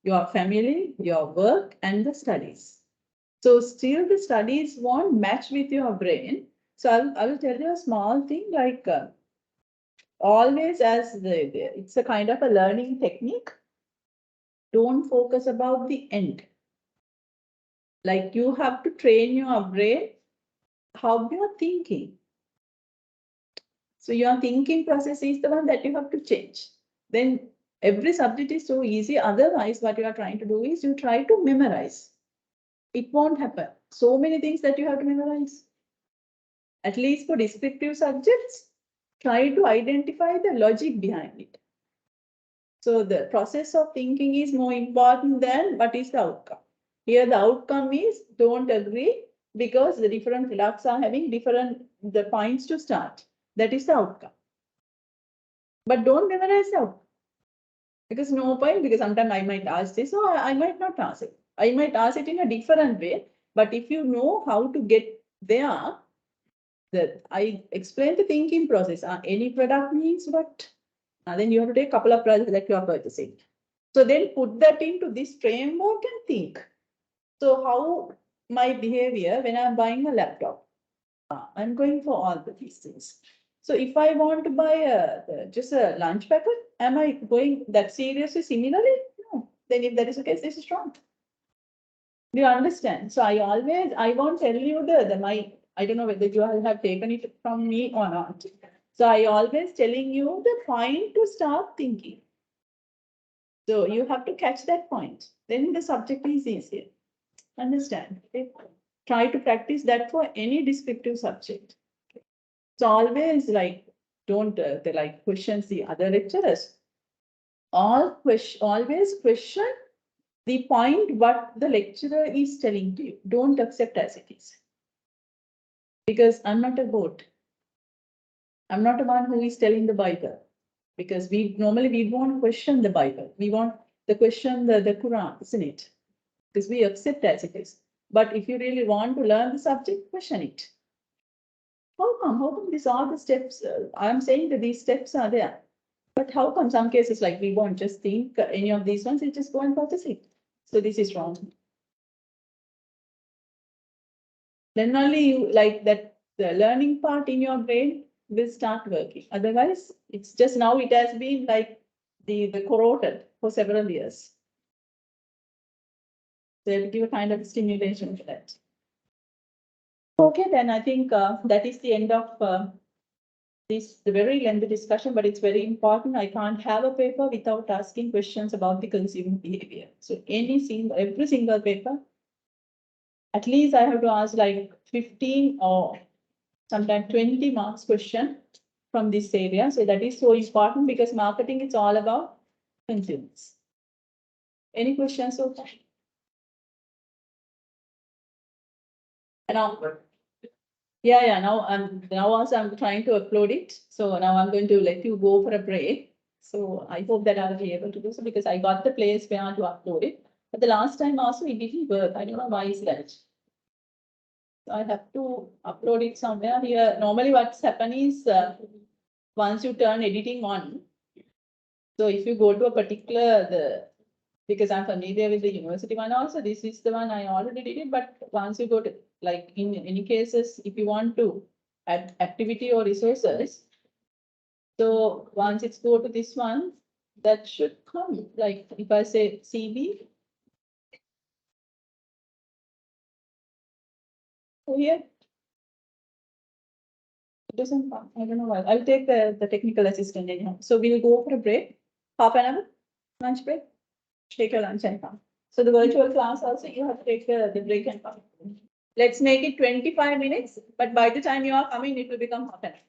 Your family, your work, and the studies. So still the studies won't match with your brain. So I will tell you a small thing like always as it's a kind of a learning technique. Don't focus about the end. Like you have to train your brain how you're thinking. So your thinking process is the one that you have to change. Then every subject is so easy. Otherwise, what you are trying to do is you try to memorize. It won't happen. So many things that you have to memorize. At least for descriptive subjects, try to identify the logic behind it. So the process of thinking is more important than what is the outcome. Here the outcome is don't agree, because the different products are having different the points to start. That is the outcome. But don't memorize the outcome. Because no point, because sometimes I might ask this or I might not ask it. I might ask it in a different way. But if you know how to get there, that I explain the thinking process. Any product means what? Then you have to take a couple of products that you are purchasing. So then put that into this framework and think. So how my behavior when I'm buying a laptop? I'm going for all these things. So if I want to buy just a lunch packet, am I going that seriously similarly? No. Then if that is the case, this is wrong. Do you understand? So I won't tell you I don't know whether you all have taken it from me or not. So I always telling you the point to start thinking. So you have to catch that point. Then the subject is easier. Understand? Okay? Try to practice that for any descriptive subject. So always don't questions the other lecturers. Always question the point what the lecturer is telling to you. Don't accept as it is. Because I'm not a goat. I'm not the one who is telling the Bible. Because we won't question the Bible. We want the question the Quran, isn't it? Because we accept as it is. But if you really want to learn the subject, question it. How come? How come these are the steps? I'm saying that these steps are there. But how come some cases like we won't just think any of these ones, we just go and purchase it. So this is wrong. Then only you like that the learning part in your brain will start working. Otherwise, it's just now it has been like the corroded for several years. So it'll give a kind of stimulation for that. Okay, then I think that is the end of this very lengthy discussion, but it's very important. I can't have a paper without asking questions about the consumer behavior. So every single paper, at least I have to ask like 15 or sometimes 20 marks question from this area. So that is so important because marketing is all about consumers. Any questions so far? Now, yeah. Now also I'm trying to upload it. So now I'm going to let you go for a break. So I hope that I'll be able to do so because I got the place where to upload it. But the last time also it didn't work. I don't know why is that. So I have to upload it somewhere here. Normally what's happened is once you turn editing on, so if you go to a particular, because I'm familiar with the university one also, this is the one I already did it, but once you go to, like in any cases, if you want to add activity or resources, so once it's go to this one, that should come, like if I say CB, so here, it doesn't come, I don't know why. I'll take the technical assistant anyhow. So we'll go for a break, half an hour, lunch break, take your lunch and come. So the virtual class also, you have to take the break and come. Let's make it 25 minutes, but by the time you are coming, it will become half an hour.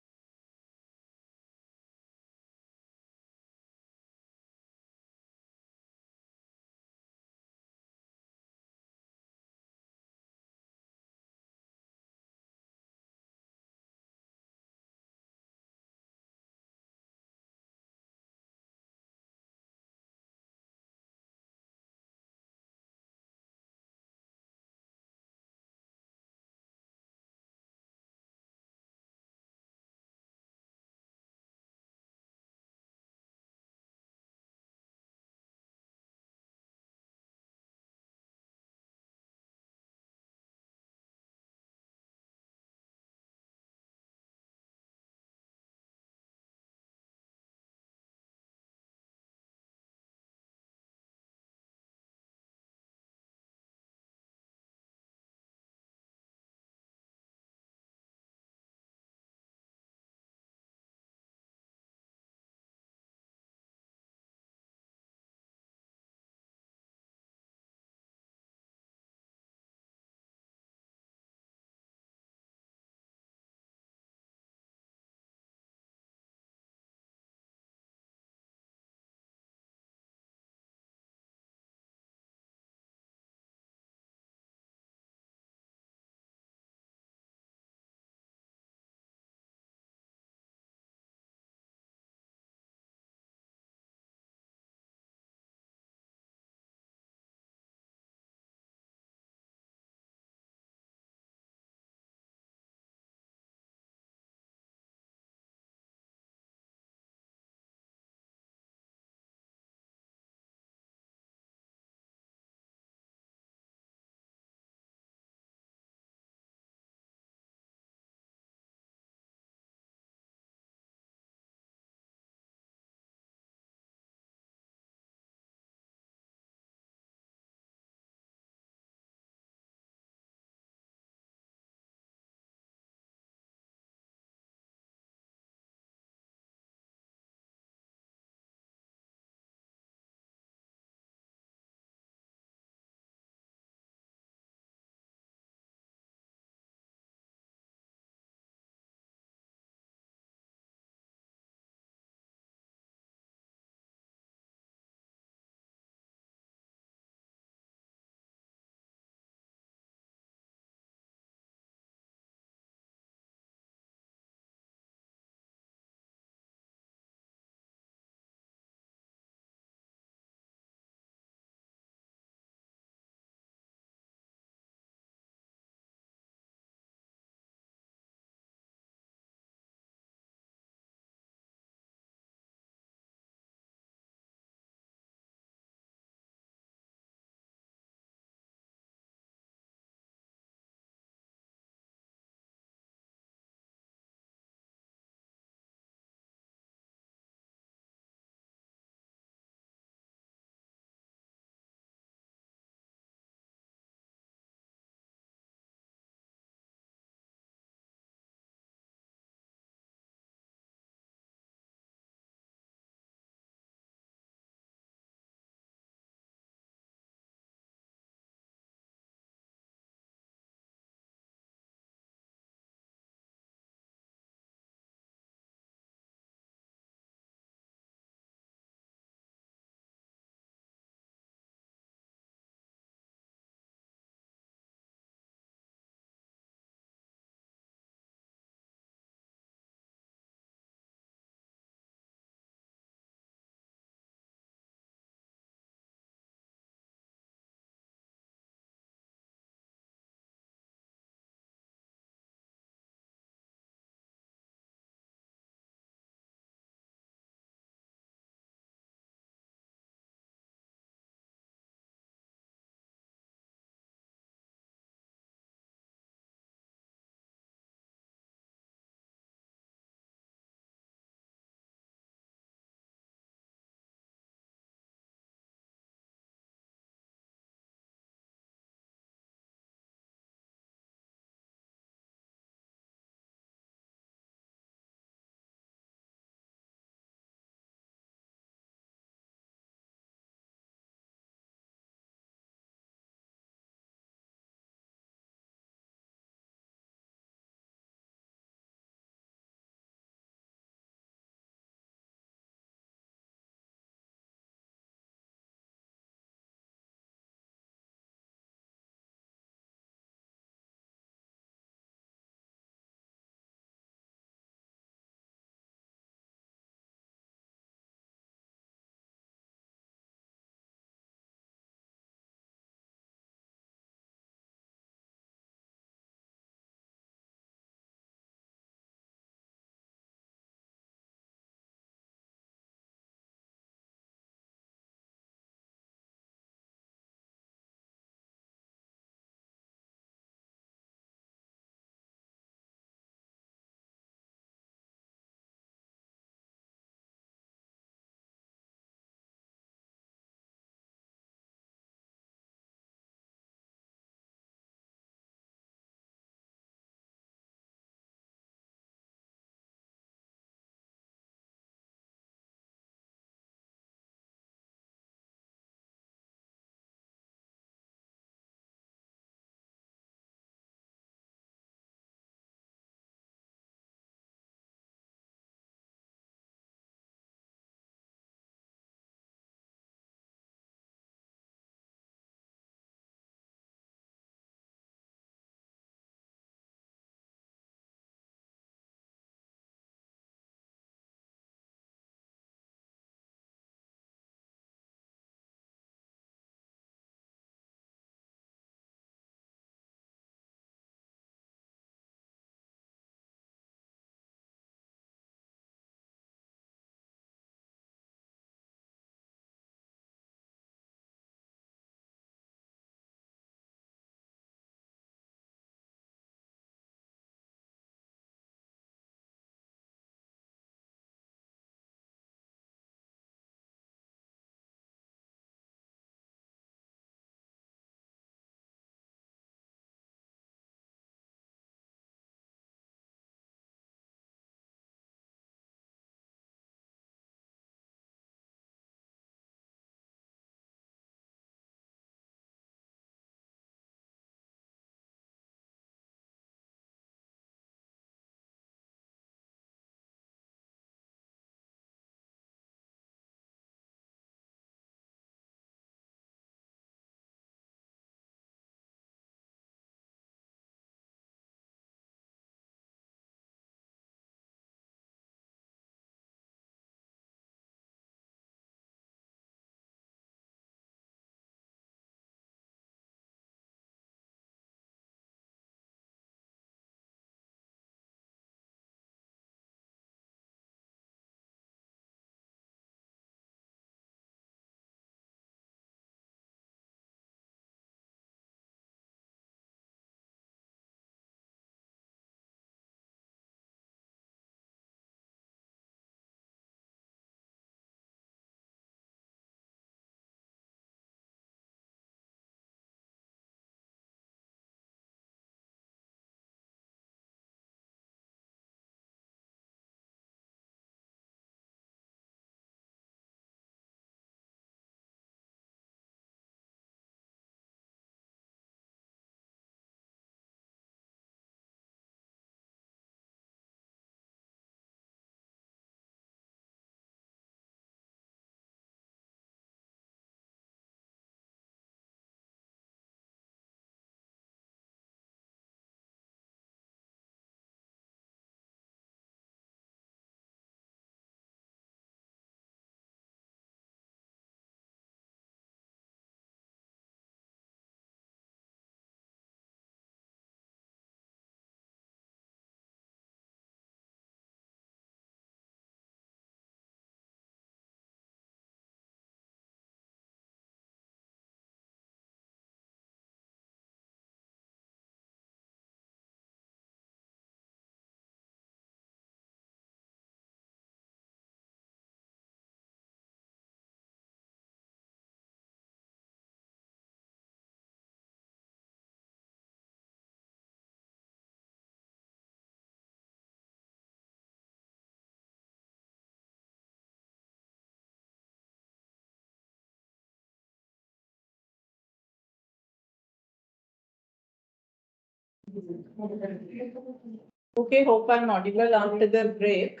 Okay, hope I'm audible after the break.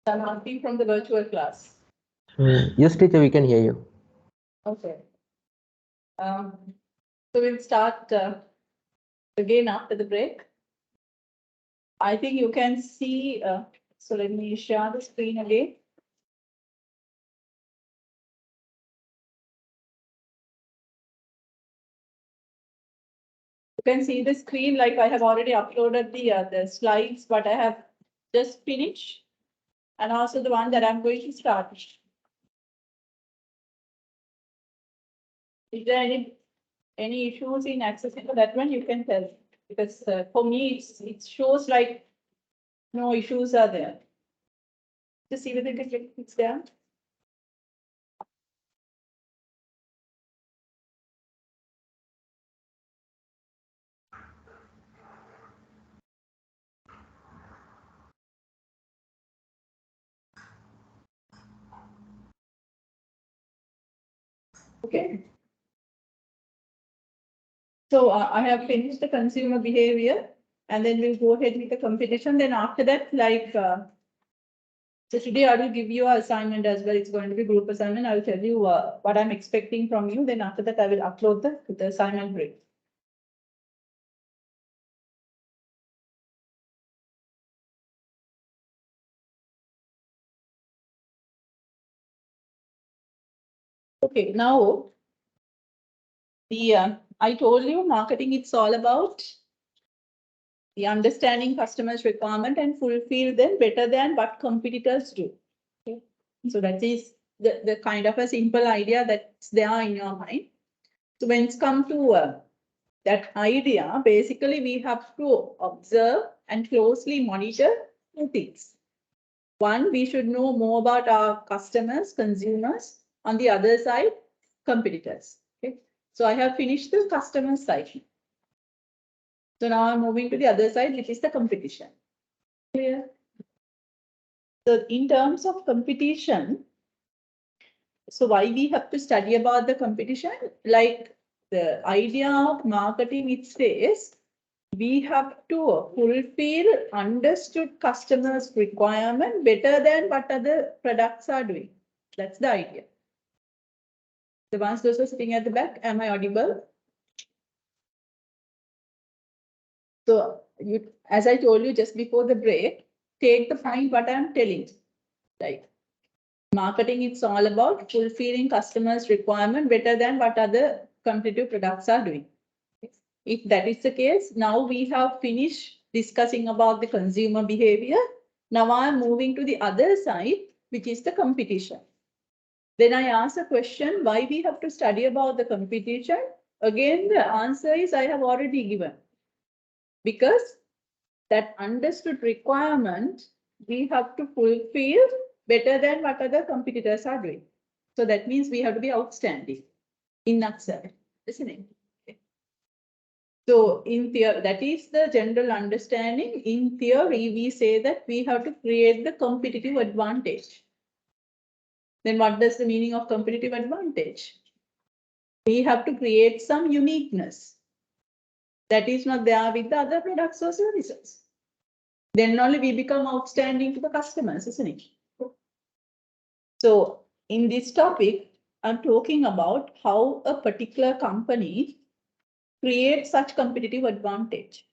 I'm asking from the virtual class. Yes, teacher, we can hear you. Okay. Um, so we'll start again after the break. I think you can see, so let me share the screen again. You can see the screen like I have already uploaded the slides, but I have just finished, and also the one that I'm going to start. Is there any issues in accessing to that one? You can tell, because for me it shows like no issues are there. Just see whether it's there. Okay. So I have finished the consumer behavior, and then we'll go ahead with the competition. Then after that, so today I will give you an assignment as well. It's going to be group assignment. I will tell you what I'm expecting from you. Then after that, I will upload the assignment brief. Okay, now I told you marketing. It's all about the understanding customers' requirement and fulfill them better than what competitors do. Okay. So that is the kind of a simple idea that's there in your mind. So when it's come to that idea, basically we have to observe and closely monitor two things. One, we should know more about our customers, consumers. On the other side, competitors. Okay. So I have finished the customer side. So now I'm moving to the other side, which is the competition. Clear? So in terms of competition, so why we have to study about the competition? Like the idea of marketing, it says we have to fulfill understood customers' requirement better than what other products are doing. That's the idea. The ones those are sitting at the back, am I audible? So you, as I told you just before the break, take the point what I'm telling. Right. Marketing, it's all about fulfilling customers' requirement better than what other competitive products are doing. If that is the case, now we have finished discussing about the consumer behavior. Now I'm moving to the other side, which is the competition. Then I ask a question, why we have to study about the competition? Again, the answer is I have already given. Because that understood requirement, we have to fulfill better than what other competitors are doing. So that means we have to be outstanding in nutshell, isn't it? Okay. So in theory, that is the general understanding. In theory, we say that we have to create the competitive advantage. Then what does the meaning of competitive advantage? We have to create some uniqueness that is not there with the other products or services. Then only we become outstanding to the customers, isn't it? So in this topic, I'm talking about how a particular company creates such competitive advantage.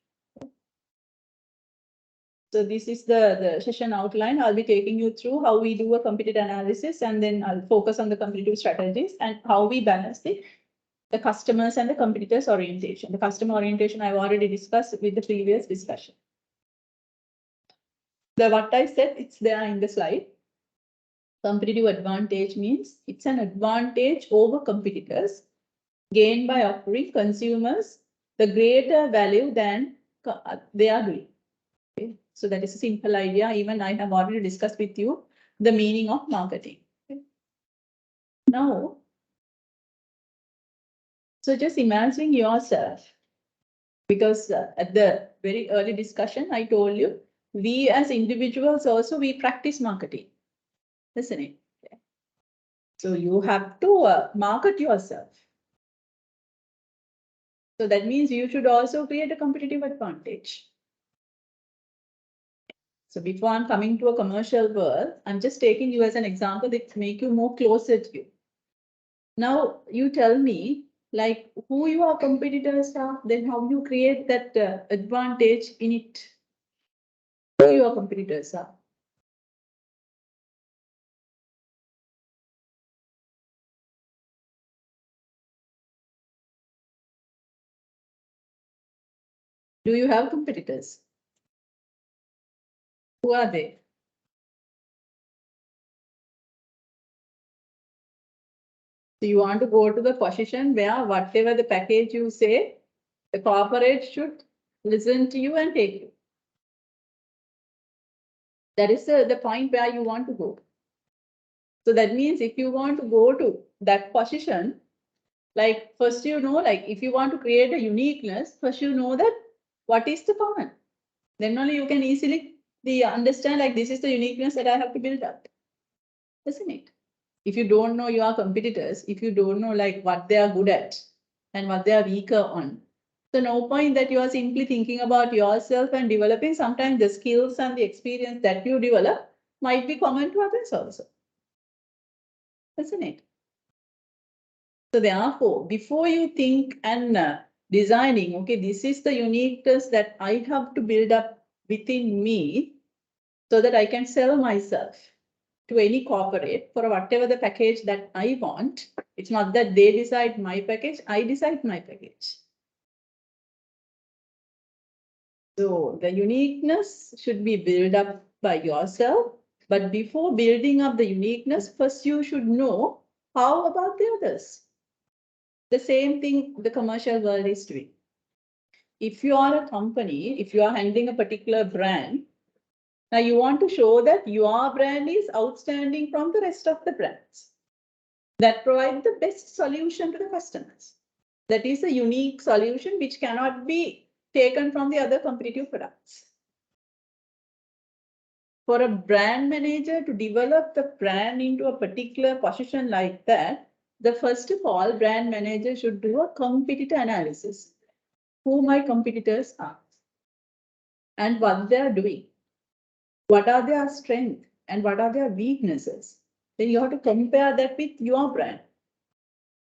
So this is the session outline. I'll be taking you through how we do a competitive analysis, and then I'll focus on the competitive strategies and how we balance the customers and the competitors orientation. The customer orientation I've already discussed with the previous discussion. What I said, it's there in the slide. Competitive advantage means it's an advantage over competitors gained by offering consumers the greater value than they are doing. Okay. So that is a simple idea. Even I have already discussed with you the meaning of marketing. Okay. Now, so just imagine yourself, because at the very early discussion, I told you, we as individuals also, we practice marketing, isn't it? Okay. So you have to market yourself. So that means you should also create a competitive advantage. So before I'm coming to a commercial world, I'm just taking you as an example that make you more closer to you. Now you tell me like who your competitors are, then how you create that advantage in it. Who your competitors are. Do you have competitors? Who are they? So you want to go to the position where whatever the package you say, the corporate should listen to you and take you. That is the point where you want to go. So that means if you want to go to that position, like first like if you want to create a uniqueness, first that what is the common. Then only you can easily understand like this is the uniqueness that I have to build up. Isn't it? If you don't know your competitors, if you don't know like what they are good at and what they are weaker on, so no point that you are simply thinking about yourself and developing. Sometimes the skills and the experience that you develop might be common to others also. Isn't it? So therefore, before you think and designing, okay, this is the uniqueness that I have to build up within me so that I can sell myself to any corporate for whatever the package that I want. It's not that they decide my package, I decide my package. So the uniqueness should be built up by yourself. But before building up the uniqueness, first you should know how about the others. The same thing the commercial world is doing. If you are a company, if you are handling a particular brand, now you want to show that your brand is outstanding from the rest of the brands that provide the best solution to the customers. That is a unique solution which cannot be taken from the other competitive products. For a brand manager to develop the brand into a particular position like that, the first of all, brand manager should do a competitor analysis. Who my competitors are and what they are doing. What are their strengths and what are their weaknesses? Then you have to compare that with your brand.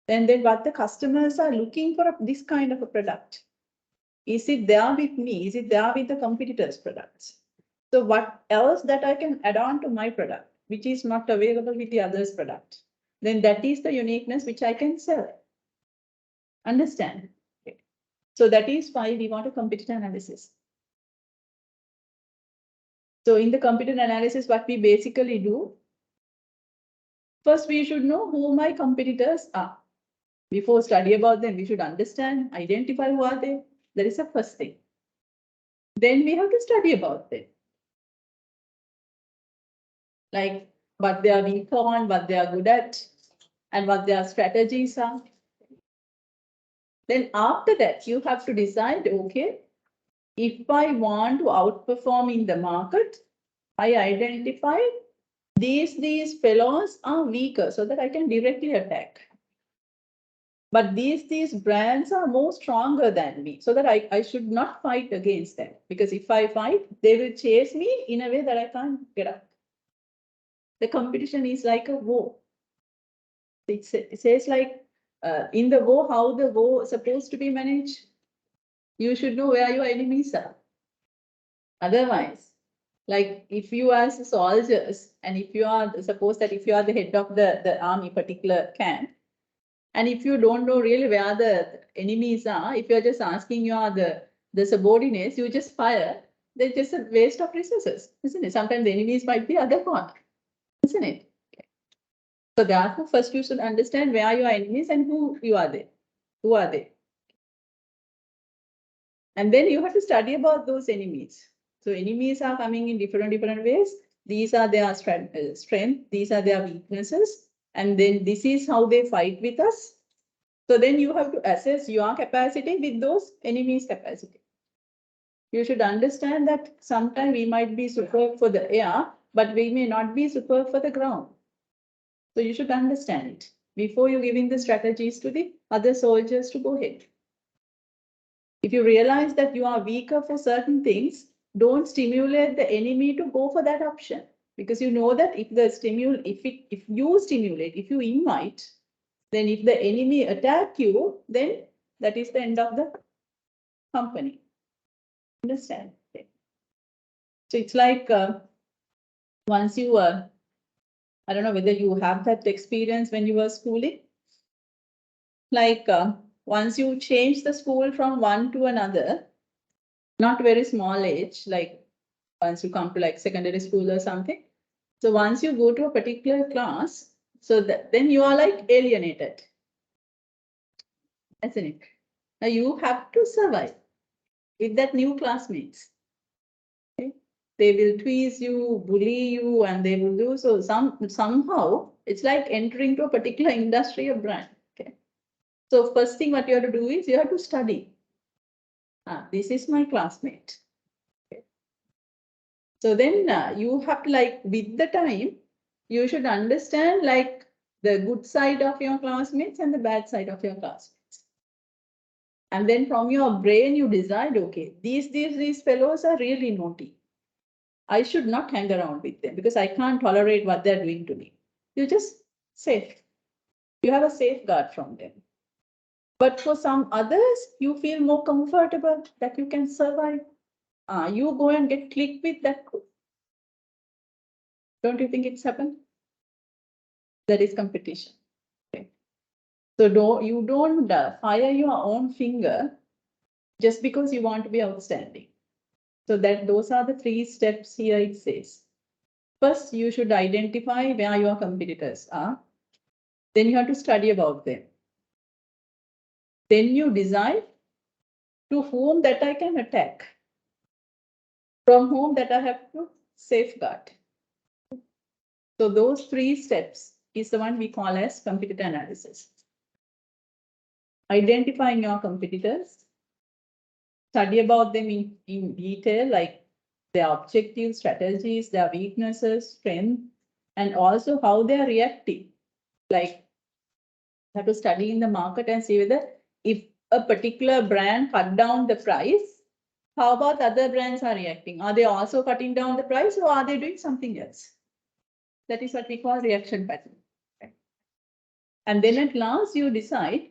And then what the customers are looking for this kind of a product. Is it there with me? Is it there with the competitors' products? So what else that I can add on to my product, which is not available with the others' product? Then that is the uniqueness which I can sell. Understand? Okay. So that is why we want a competitor analysis. So in the competitor analysis, what we basically do, first we should know who my competitors are. Before study about them, we should understand, identify who are they. That is the first thing. Then we have to study about them. Like what they are weak on, what they are good at, and what their strategies are. Then after that, you have to decide, okay, if I want to outperform in the market, I identify these fellows are weaker so that I can directly attack. But these brands are more stronger than me, so that I should not fight against them. Because if I fight, they will chase me in a way that I can't get up. The competition is like a war. It says like in the war, how the war is supposed to be managed. You should know where your enemies are. Otherwise, like if you are soldiers and if you are, suppose that if you are the head of the army, particular camp, and if you don't know really where the enemies are, if you're just asking your the subordinates, you just fire, they're just a waste of resources, isn't it? Sometimes the enemies might be other corner, isn't it? So therefore, first you should understand where your enemies and who you are they. Who are they? And then you have to study about those enemies. So enemies are coming in different ways. These are their strength, these are their weaknesses, and then this is how they fight with us. So then you have to assess your capacity with those enemies' capacity. You should understand that sometimes we might be superb for the air, but we may not be superb for the ground. So you should understand it before you giving the strategies to the other soldiers to go ahead. If you realize that you are weaker for certain things, don't stimulate the enemy to go for that option. Because you know that if you stimulate, if you invite, then if the enemy attack you, then that is the end of the company. Understand? Okay. So it's like once you, I don't know whether you have that experience when you were schooling. Like once you change the school from one to another, not very small age, like once you come to like secondary school or something. So once you go to a particular class, so that then you are like alienated, isn't it? Now you have to survive with that new classmates. Okay? They will tease you, bully you, and they will do so. Somehow it's like entering to a particular industry or brand. Okay. So first thing what you have to do is you have to study. This is my classmate. Okay. So then you have to like with the time, you should understand like the good side of your classmates and the bad side of your classmates. And then from your brain, you decide, okay, these fellows are really naughty. I should not hang around with them because I can't tolerate what they're doing to me. You just safe. You have a safeguard from them. But for some others, you feel more comfortable that you can survive. You go and get clicked with that group. Don't you think it's happened? That is competition. Okay. So don't fire your own finger just because you want to be outstanding. So that those are the 3 steps here it says. First, you should identify where your competitors are. Then you have to study about them. Then you decide to whom that I can attack, from whom that I have to safeguard. So those 3 steps is the one we call as competitor analysis. Identifying your competitors, study about them in detail, like their objectives, strategies, their weaknesses, strength, and also how they are reacting. Like, have to study in the market and see whether if a particular brand cut down the price, how about other brands are reacting? Are they also cutting down the price or are they doing something else? That is what we call reaction pattern. Okay. And then at last you decide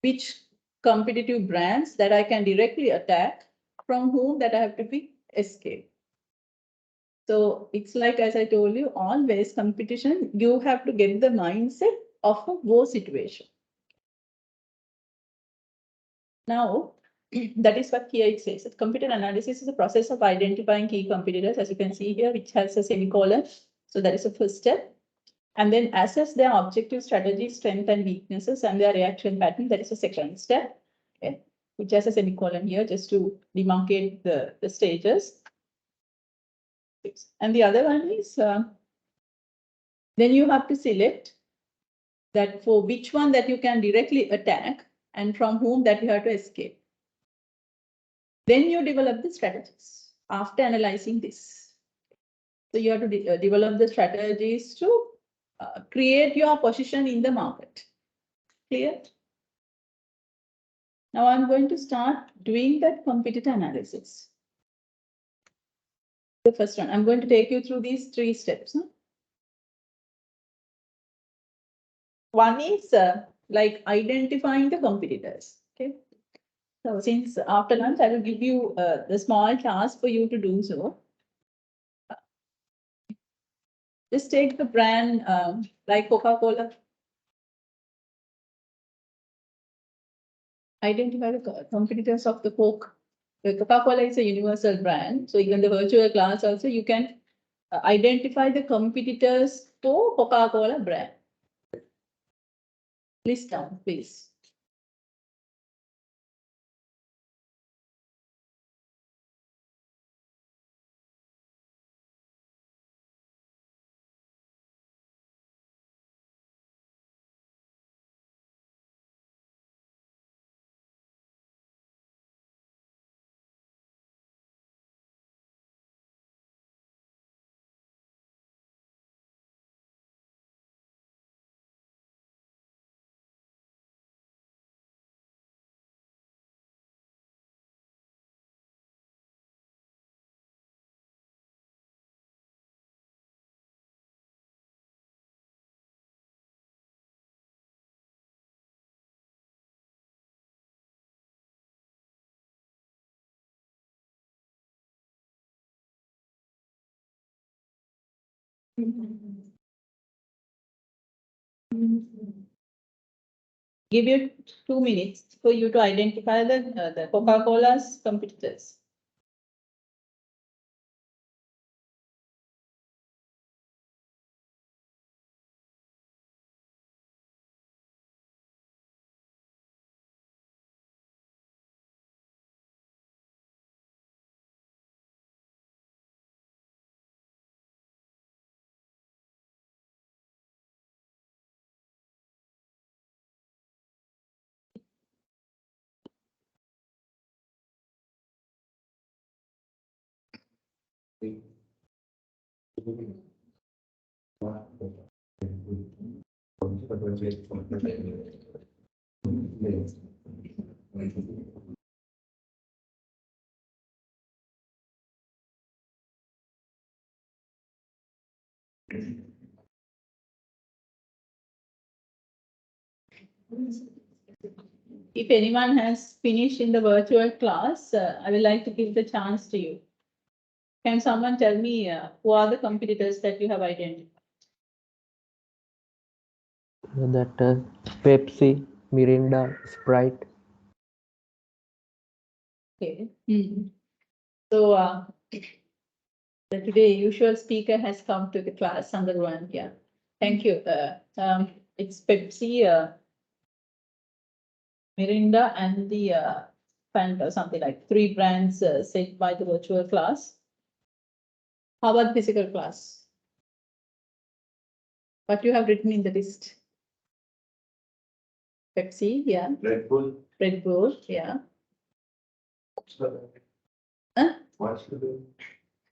which competitive brands that I can directly attack, from whom that I have to be escape. So it's like, as I told you, always competition, you have to get the mindset of a war situation. Now, that is what here it says. Competitor analysis is a process of identifying key competitors, as you can see here, which has a semicolon. So that is the first step. And then assess their objective strategy, strength and weaknesses, and their reaction pattern. That is the second step, okay, which has a semicolon here just to demarcate the stages. And the other one is, then you have to select that for which one that you can directly attack and from whom that you have to escape. Then you develop the strategies after analyzing this. So you have to develop the strategies to create your position in the market. Clear? Now I'm going to start doing that competitor analysis. The first one, I'm going to take you through these 3 steps. Huh? One is like identifying the competitors. Okay. So since after lunch, I will give you the small task for you to do so. Just take the brand like Coca-Cola. Identify the competitors of the Coke. The Coca-Cola is a universal brand. So even the virtual class also, you can identify the competitors for Coca-Cola brand. List down, please. Give you 2 minutes for you to identify the Coca-Cola's competitors. If anyone has finished in the virtual class, I would like to give the chance to you. Can someone tell me who are the competitors that you have identified? That Pepsi, Mirinda, Sprite. Okay. So the today usual speaker has come to the class, number one. Yeah. Thank you. It's Pepsi, Mirinda, and the Fanta, something like 3 brands said by the virtual class. How about physical class? What you have written in the list? Pepsi, yeah. Red Bull. Red Bull, yeah.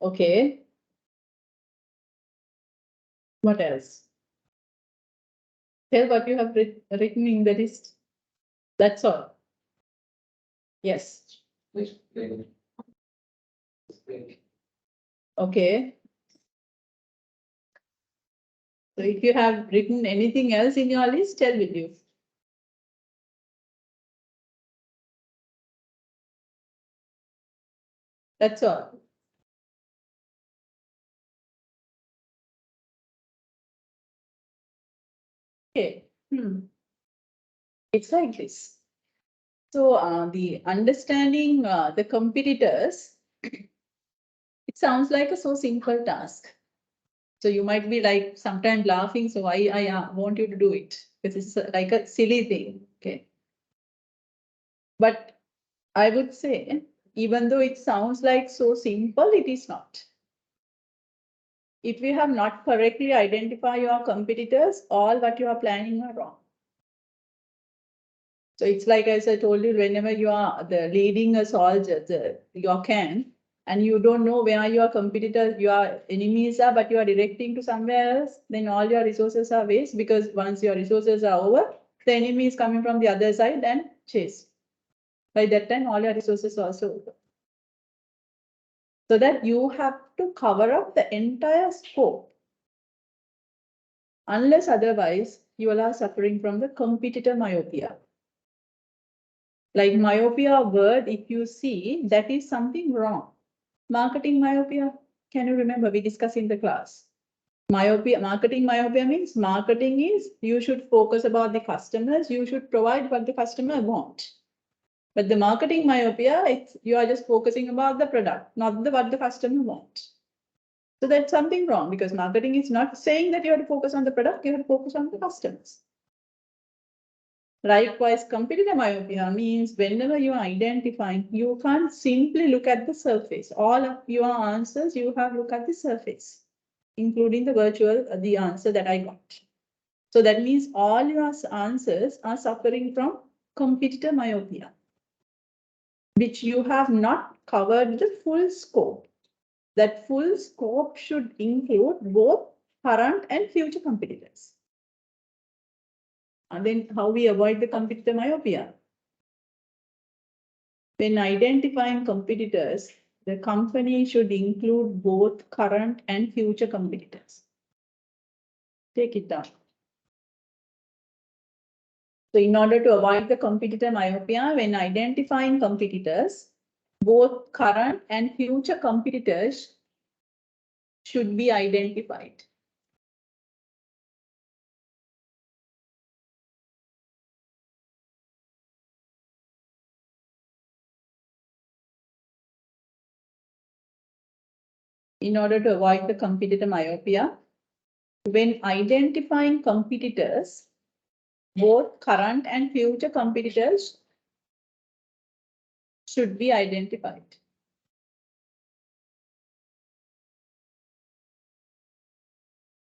Okay. What else? Tell what you have written in the list. That's all. Yes. Okay. So if you have written anything else in your list, tell with you. That's all. Okay. It's like this. So the understanding the competitors, it sounds like a so simple task. So you might be like sometimes laughing, so I want you to do it because it's like a silly thing. Okay. But I would say, even though it sounds like so simple, it is not. If you have not correctly identified your competitors, all what you are planning are wrong. So it's like, as I told you, whenever you are leading a soldier, your can, and you don't know where your competitors, your enemies are, but you are directing to somewhere else, then all your resources are waste, because once your resources are over, the enemy is coming from the other side and chase. By that time, all your resources are also over. So that you have to cover up the entire scope. Unless otherwise, you are suffering from the competitor myopia. Like myopia word, if you see, that is something wrong. Marketing myopia, can you remember we discussed in the class? Myopia, marketing myopia means marketing is you should focus about the customers, you should provide what the customer want. But the marketing myopia, it's you are just focusing about the product, not what the customer wants. So that's something wrong, because marketing is not saying that you have to focus on the product, you have to focus on the customers. Likewise, competitor myopia means whenever you are identifying, you can't simply look at the surface. All of your answers, you have to look at the surface, including the the answer that I got. So that means all your answers are suffering from competitor myopia, which you have not covered the full scope. That full scope should include both current and future competitors. And then how we avoid the competitor myopia? When identifying competitors, the company should include both current and future competitors. Take it down. So in order to avoid the competitor myopia, when identifying competitors, both current and future competitors should be identified. in order to avoid the competitor myopia, when identifying competitors, both current and future competitors should be identified.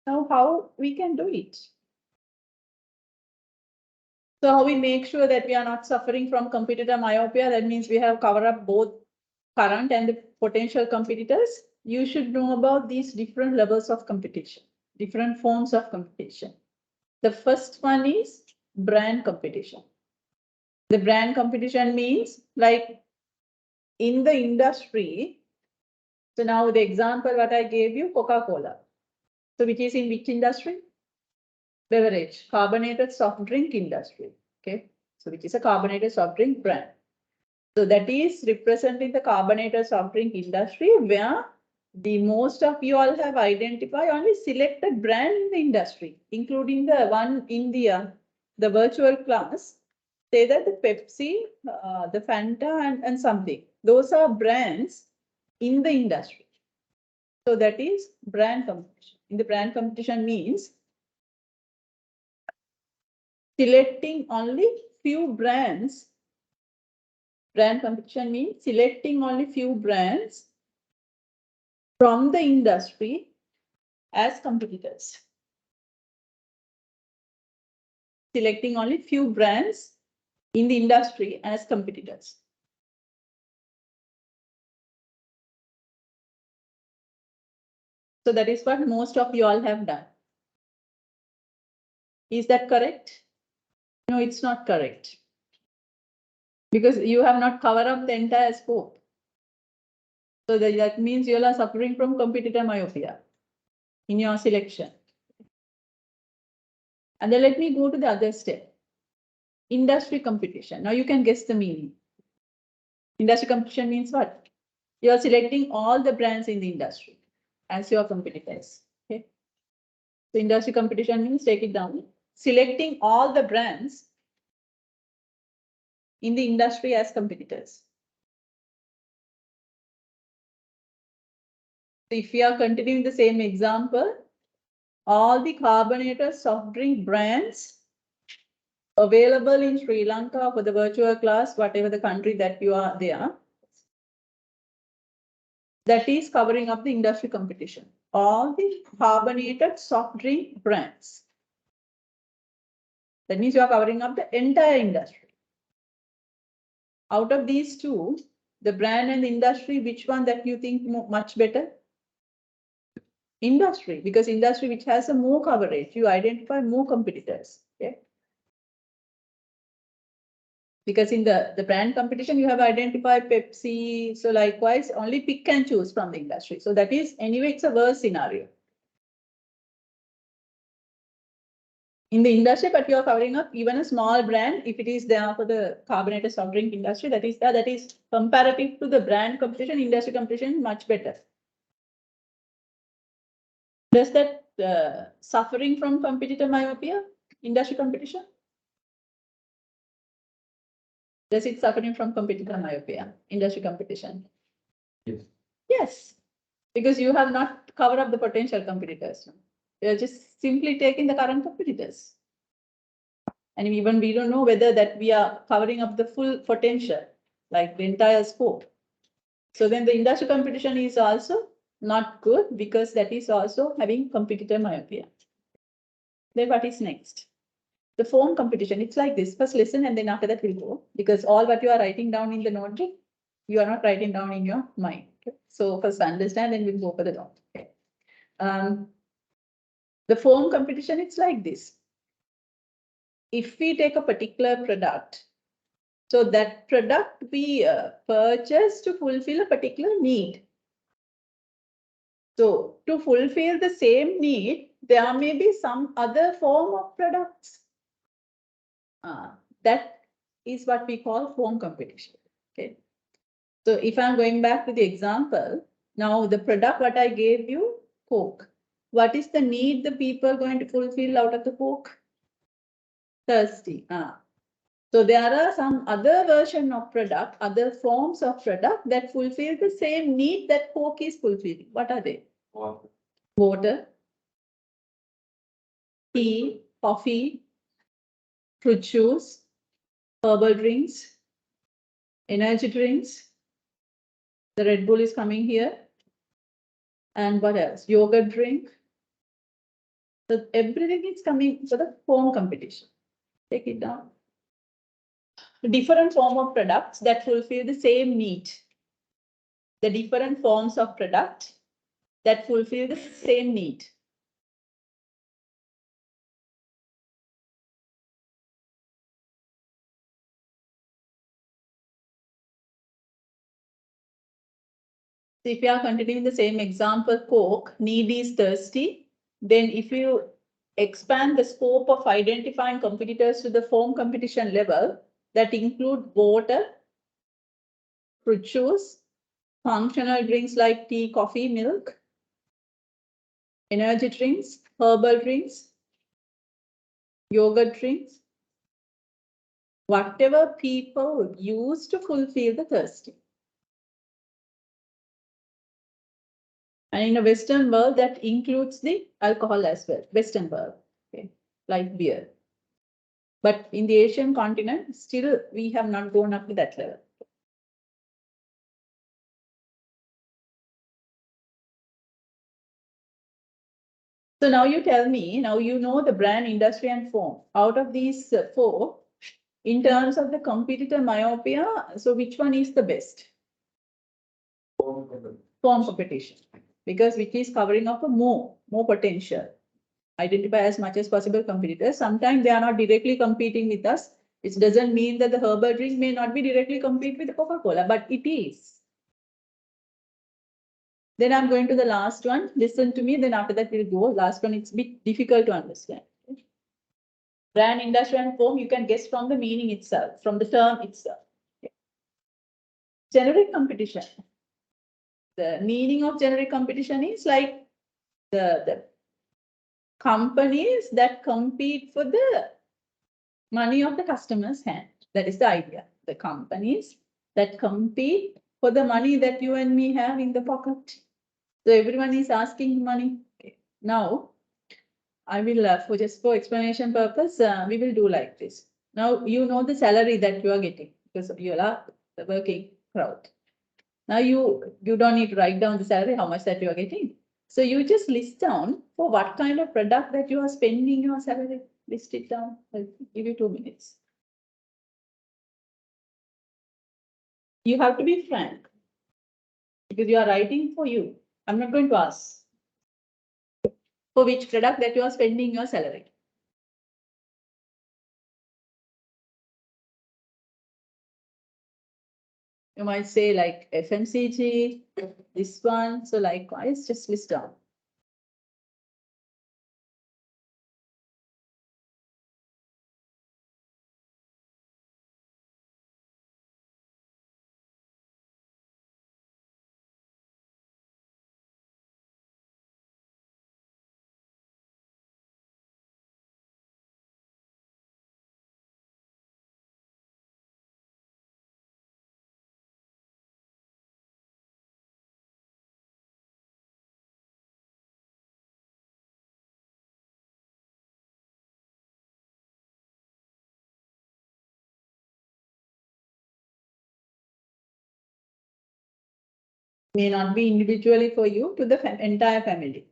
Now, how we can do it? So how we make sure that we are not suffering from competitor myopia? That means we have covered up both current and the potential competitors. You should know about these different levels of competition, different forms of competition. The first one is brand competition. The brand competition means like in the industry. So now the example what I gave you, Coca-Cola. So which is in which industry? Beverage, carbonated soft drink industry. Okay. So which is a carbonated soft drink brand. So that is representing the carbonated soft drink industry where the most of you all have identified only selected brand in the industry, including the one in the virtual class. Say that the Pepsi, the Fanta and something. Those are brands in the industry. So that is brand competition. In the brand competition means selecting only few brands. Brand competition means selecting only few brands from the industry as competitors. Selecting only few brands in the industry as competitors. So that is what most of you all have done. Is that correct? No, it's not correct. Because you have not covered up the entire scope. So that means you all are suffering from competitor myopia in your selection. And then let me go to the other step. Industry competition. Now you can guess the meaning. Industry competition means what? You are selecting all the brands in the industry as your competitors. Okay. So industry competition means, take it down, selecting all the brands in the industry as competitors. So if we are continuing the same example, all the carbonated soft drink brands available in Sri Lanka for the virtual class, whatever the country that you are there, that is covering up the industry competition. All the carbonated soft drink brands. That means you are covering up the entire industry. Out of these two, the brand and the industry, which one that you think much better? Industry, because industry which has a more coverage, you identify more competitors. Okay. Because in the brand competition, you have identified Pepsi. So likewise, only pick and choose from the industry. So that is, anyway, it's a worse scenario. In the industry, but you are covering up even a small brand, if it is there for the carbonated soft drink industry, that is comparative to the brand competition, industry competition, much better. Does that suffering from competitor myopia, industry competition? Does it suffering from competitor myopia, industry competition? Yes. Yes, because you have not covered up the potential competitors. You are just simply taking the current competitors. And even we don't know whether that we are covering up the full potential, like the entire scope. So then the industry competition is also not good because that is also having competitor myopia. Then what is next? The form competition. It's like this. First listen and then after that we'll go. Because all what you are writing down in the notebook, you are not writing down in your mind. Okay? So first understand, then we'll go for the note. Okay. The form competition, it's like this. If we take a particular product, so that product we purchase to fulfill a particular need. So to fulfill the same need, there may be some other form of products. That is what we call form competition. Okay. So if I'm going back to the example, now the product what I gave you, Coke. What is the need the people going to fulfill out of the Coke? Thirsty. So there are some other version of product, other forms of product that fulfill the same need that Coke is fulfilling. What are they? Water, tea, coffee, fruit juice, herbal drinks, energy drinks. The Red Bull is coming here. And what else? Yogurt drink. So everything is coming for the foam competition. Take it down. Different form of products that fulfill the same need. The different forms of product that fulfill the same need. So if you are continuing the same example, Coke, need is thirsty. Then if you expand the scope of identifying competitors to the foam competition level, that include water, fruit juice, functional drinks like tea, coffee, milk, energy drinks, herbal drinks, yogurt drinks, whatever people use to fulfill the thirsty. And in a Western world, that includes the alcohol as well, Western world, okay, like beer. But in the Asian continent, still we have not gone up to that level. So now you tell me, now you know the brand, industry, and form. Out of these four, in terms of the competitor myopia, so which one is the best? Form competition, because which is covering up a more potential. Identify as much as possible competitors. Sometimes they are not directly competing with us, which doesn't mean that the herbal drink may not be directly compete with Coca-Cola, but it is. Then I'm going to the last one. Listen to me. Then after that we'll go. Last one, it's a bit difficult to understand. Brand, industry, and form, you can guess from the meaning itself, from the term itself. Generic competition. The meaning of generic competition is like the companies that compete for the money of the customer's hand. That is the idea. The companies that compete for the money that you and me have in the pocket. So everyone is asking money. Okay. Now, I will, for just for explanation purpose, we will do like this. Now, you know the salary that you are getting because you are the working crowd. Now, you don't need to write down the salary, how much that you are getting. So you just list down for what kind of product that you are spending your salary. List it down. I'll give you 2 minutes. You have to be frank because you are writing for you. I'm not going to ask for which product that you are spending your salary. You might say like FMCG, this one. So likewise, just list down. May not be individually for you, to the entire family.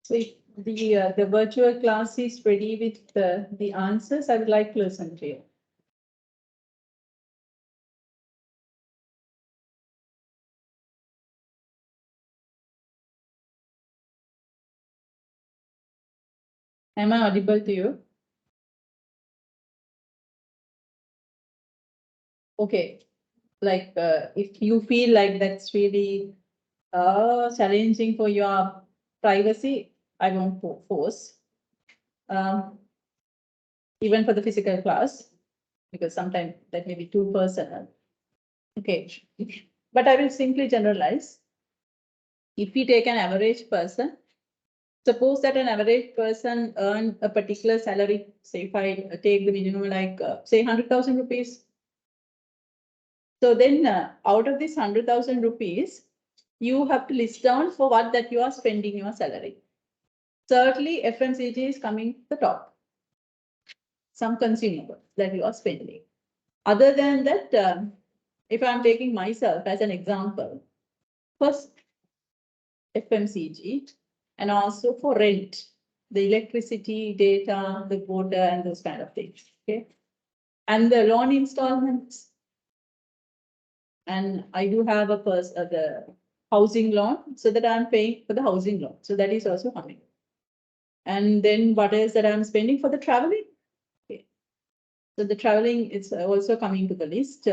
So the virtual class is ready with the answers. I would like to listen to you. Am I audible to you? Okay. Like if you feel like that's really challenging for your privacy, I won't force. Even for the physical class, because sometimes that may be too personal. Okay. But I will simply generalize. If we take an average person, suppose that an average person earn a particular salary, say if I take the minimum like say 100,000 rupees. So then out of this 100,000 rupees, you have to list down for what that you are spending your salary. Certainly FMCG is coming to the top. Some consumables that you are spending. Other than that, if I'm taking myself as an example, first FMCG and also for rent, the electricity, data, the water, and those kind of things. Okay. And the loan installments. And I do have the housing loan, so that I'm paying for the housing loan. So that is also coming. And then what else that I'm spending for the traveling? Okay. So the traveling is also coming to the list.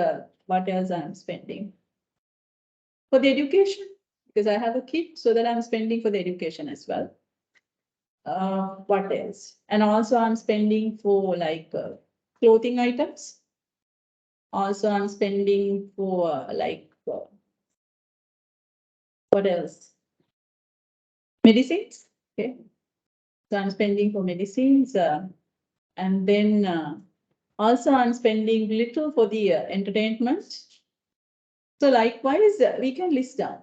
What else I'm spending? For the education, because I have a kid, so that I'm spending for the education as well. What else? And also I'm spending for like clothing items. Also I'm spending for what else? Medicines. Okay. So I'm spending for medicines. And then also I'm spending little for the entertainment. So likewise, we can list down.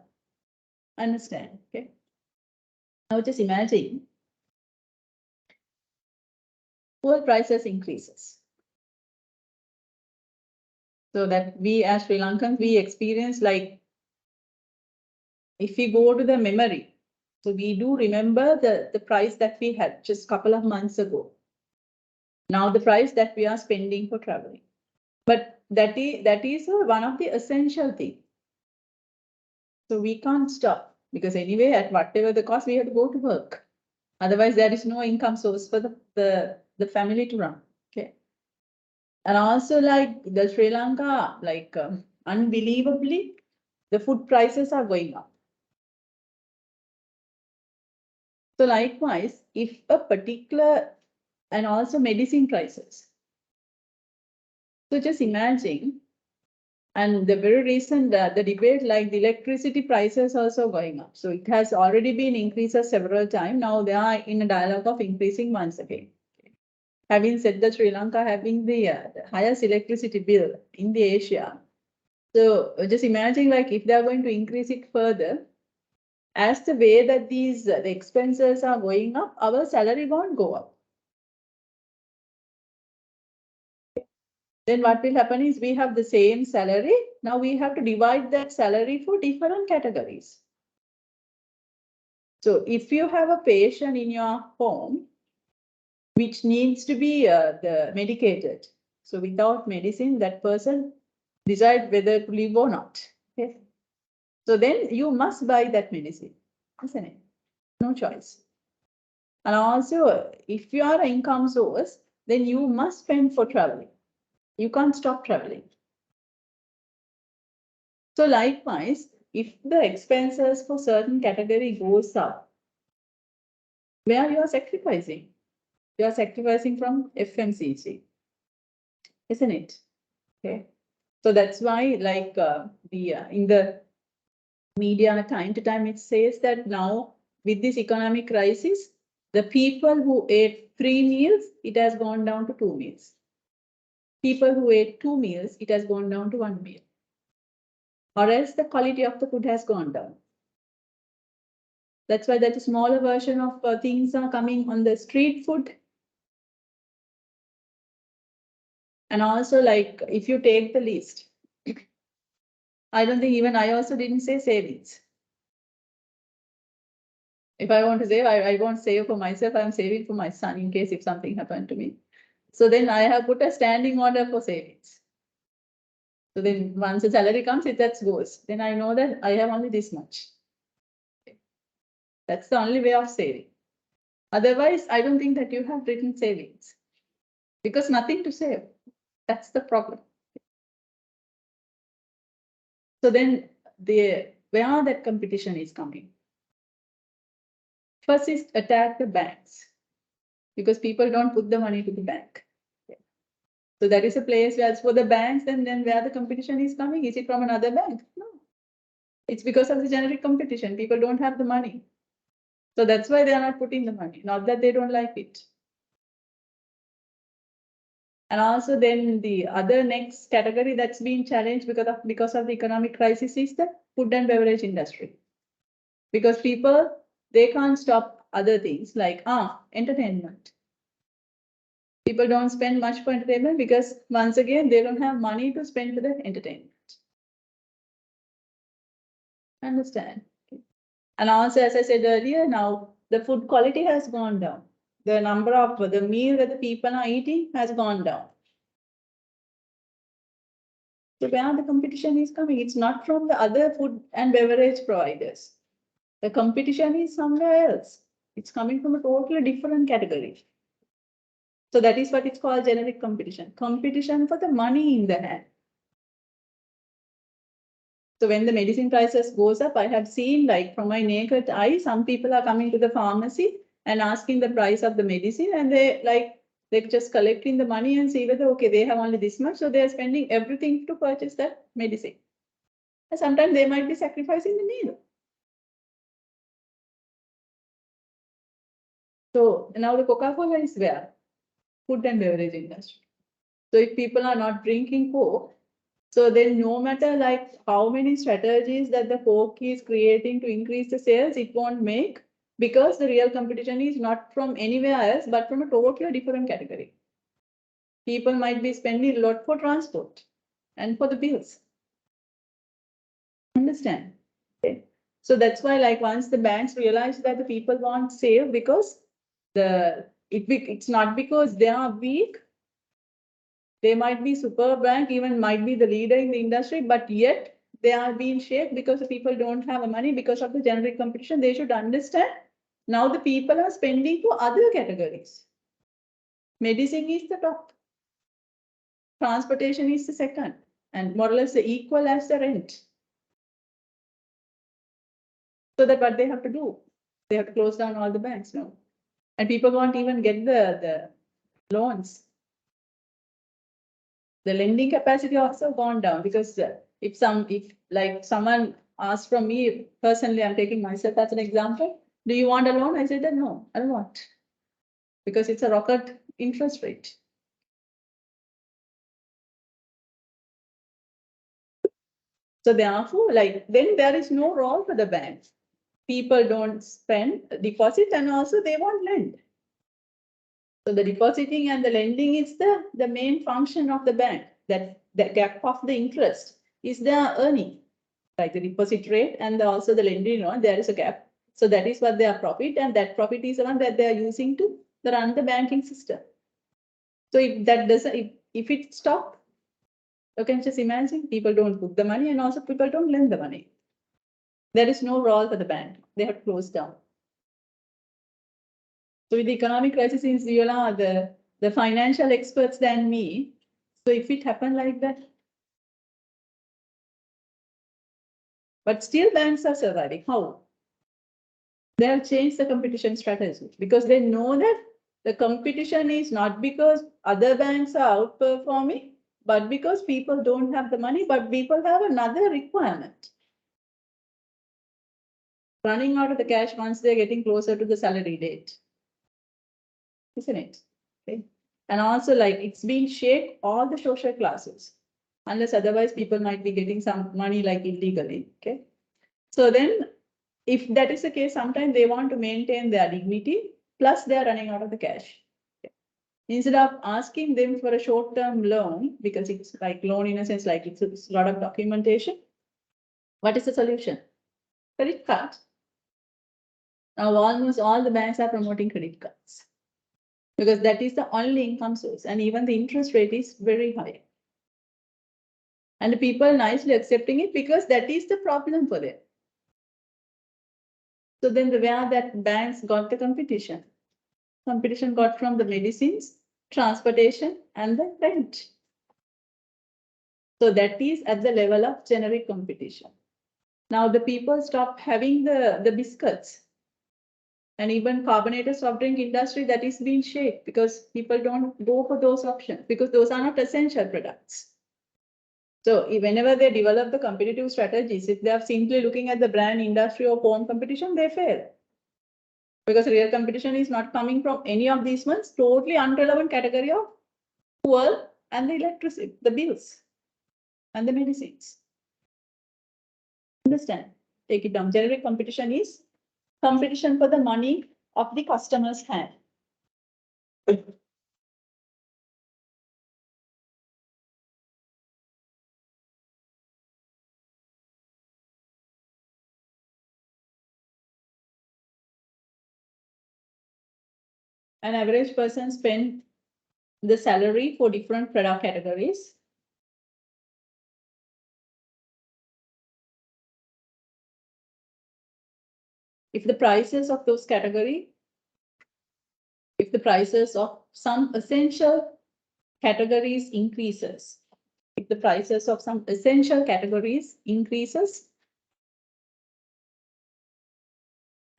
Understand? Okay. Now just imagine fuel prices increases. So that we as Sri Lankans, we experience like, if we go to the memory, so we do remember the price that we had just a couple of months ago. Now the price that we are spending for traveling. But that is one of the essential things. So we can't stop, because anyway, at whatever the cost, we have to go to work. Otherwise, there is no income source for the family to run. Okay. And also like the Sri Lanka, like unbelievably, the food prices are going up. So likewise, if a particular, and also medicine prices. So just imagine, and the very recent, the debate like the electricity prices also going up. So it has already been increased several times. Now they are in a dialogue of increasing once again. Having said that, Sri Lanka having the highest electricity bill in the Asia. So just imagine like if they are going to increase it further, as the way that these the expenses are going up, our salary won't go up. Then what will happen is we have the same salary. Now we have to divide that salary for different categories. So if you have a patient in your home, which needs to be the medicated. So without medicine, that person decide whether to live or not. Okay. So then you must buy that medicine, isn't it? No choice. And also, if you are an income source, then you must spend for traveling. You can't stop traveling. So likewise, if the expenses for certain category goes up, where you are sacrificing? You are sacrificing from FMCG, isn't it? Okay. So that's why like in the media time to time, it says that now with this economic crisis, the people who ate 3 meals, it has gone down to 2 meals. People who ate 2 meals, it has gone down to 1 meal. Or else the quality of the food has gone down. That's why that smaller version of things are coming on the street food. And also like if you take the list, I don't think even I also didn't say savings. If I want to save, I won't save for myself. I'm saving for my son in case if something happened to me. So then I have put a standing order for savings. So then once the salary comes, it that goes. Then I know that I have only this much. That's the only way of saving. Otherwise, I don't think that you have written savings because nothing to save. That's the problem. So then where that competition is coming. First is attack the banks because people don't put the money to the bank. So that is a place where it's for the banks, and then where the competition is coming. Is it from another bank? No. It's because of the generic competition. People don't have the money. So that's why they are not putting the money, not that they don't like it. And also then the other next category that's been challenged because of the economic crisis is the food and beverage industry. Because people, they can't stop other things like entertainment. People don't spend much for entertainment because once again, they don't have money to spend for the entertainment. Understand? And also, as I said earlier, now the food quality has gone down. The number of the meal that the people are eating has gone down. So where the competition is coming, it's not from the other food and beverage providers. The competition is somewhere else. It's coming from a totally different category. So that is what it's called generic competition. Competition for the money in the hand. So when the medicine prices goes up, I have seen like from my naked eye, some people are coming to the pharmacy and asking the price of the medicine, and they're just collecting the money and see whether okay, they have only this much, so they are spending everything to purchase that medicine. And sometimes they might be sacrificing the meal. So now the Coca-Cola is where? Food and beverage industry. So if people are not drinking Coke, so then no matter like how many strategies that the Coke is creating to increase the sales, it won't make because the real competition is not from anywhere else, but from a totally different category. People might be spending a lot for transport and for the bills. Understand? Okay. So that's why like once the banks realize that the people want save because it's not because they are weak. They might be super bank, even might be the leader in the industry, but yet they are being shaped because the people don't have money because of the generic competition. They should understand now the people are spending for other categories. Medicine is the top. Transportation is the second, and more or less the equal as the rent. So that what they have to do? They have to close down all the banks now. And people won't even get the loans. The lending capacity also gone down because if like someone asks from me personally, I'm taking myself as an example, do you want a loan? I said that no, I don't want because it's a rocket interest rate. So therefore, like then there is no role for the bank. People don't spend deposit and also they won't lend. So the depositing and the lending is the main function of the bank. That the gap of the interest is their earning, like the deposit rate and also the lending, there is a gap. So that is what their profit, and that profit is the one that they are using to run the banking system. So if that doesn't, if it stops, you can just imagine people don't put the money and also people don't lend the money. There is no role for the bank. They have closed down. So with the economic crisis, since you are the financial experts than me, so if it happened like that, but still banks are surviving. How? They have changed the competition strategy because they know that the competition is not because other banks are outperforming, but because people don't have the money, but people have another requirement. Running out of the cash once they're getting closer to the salary date. Isn't it? Okay. And also like it's being shaped all the social classes, unless otherwise people might be getting some money like illegally. Okay. So then if that is the case, sometimes they want to maintain their dignity, plus they are running out of the cash. Okay. Instead of asking them for a short-term loan, because it's like loan in a sense, like it's a lot of documentation. What is the solution? Credit card. Now almost all the banks are promoting credit cards because that is the only income source, and even the interest rate is very high. And people nicely accepting it because that is the problem for them. So then where that banks got the competition? Competition got from the medicines, transportation, and the rent. So that is at the level of generic competition. Now the people stop having the biscuits, and even carbonated soft drink industry that is being shaped because people don't go for those options because those are not essential products. So whenever they develop the competitive strategies, if they are simply looking at the brand industry or phone competition, they fail. Because real competition is not coming from any of these ones, totally irrelevant category of fuel and the electricity, the bills and the medicines. Understand? Take it down. Generic competition is competition for the money of the customer's hand. An average person spend the salary for different product categories. If the prices of those category, if the prices of some essential categories increases, if the prices of some essential categories increases,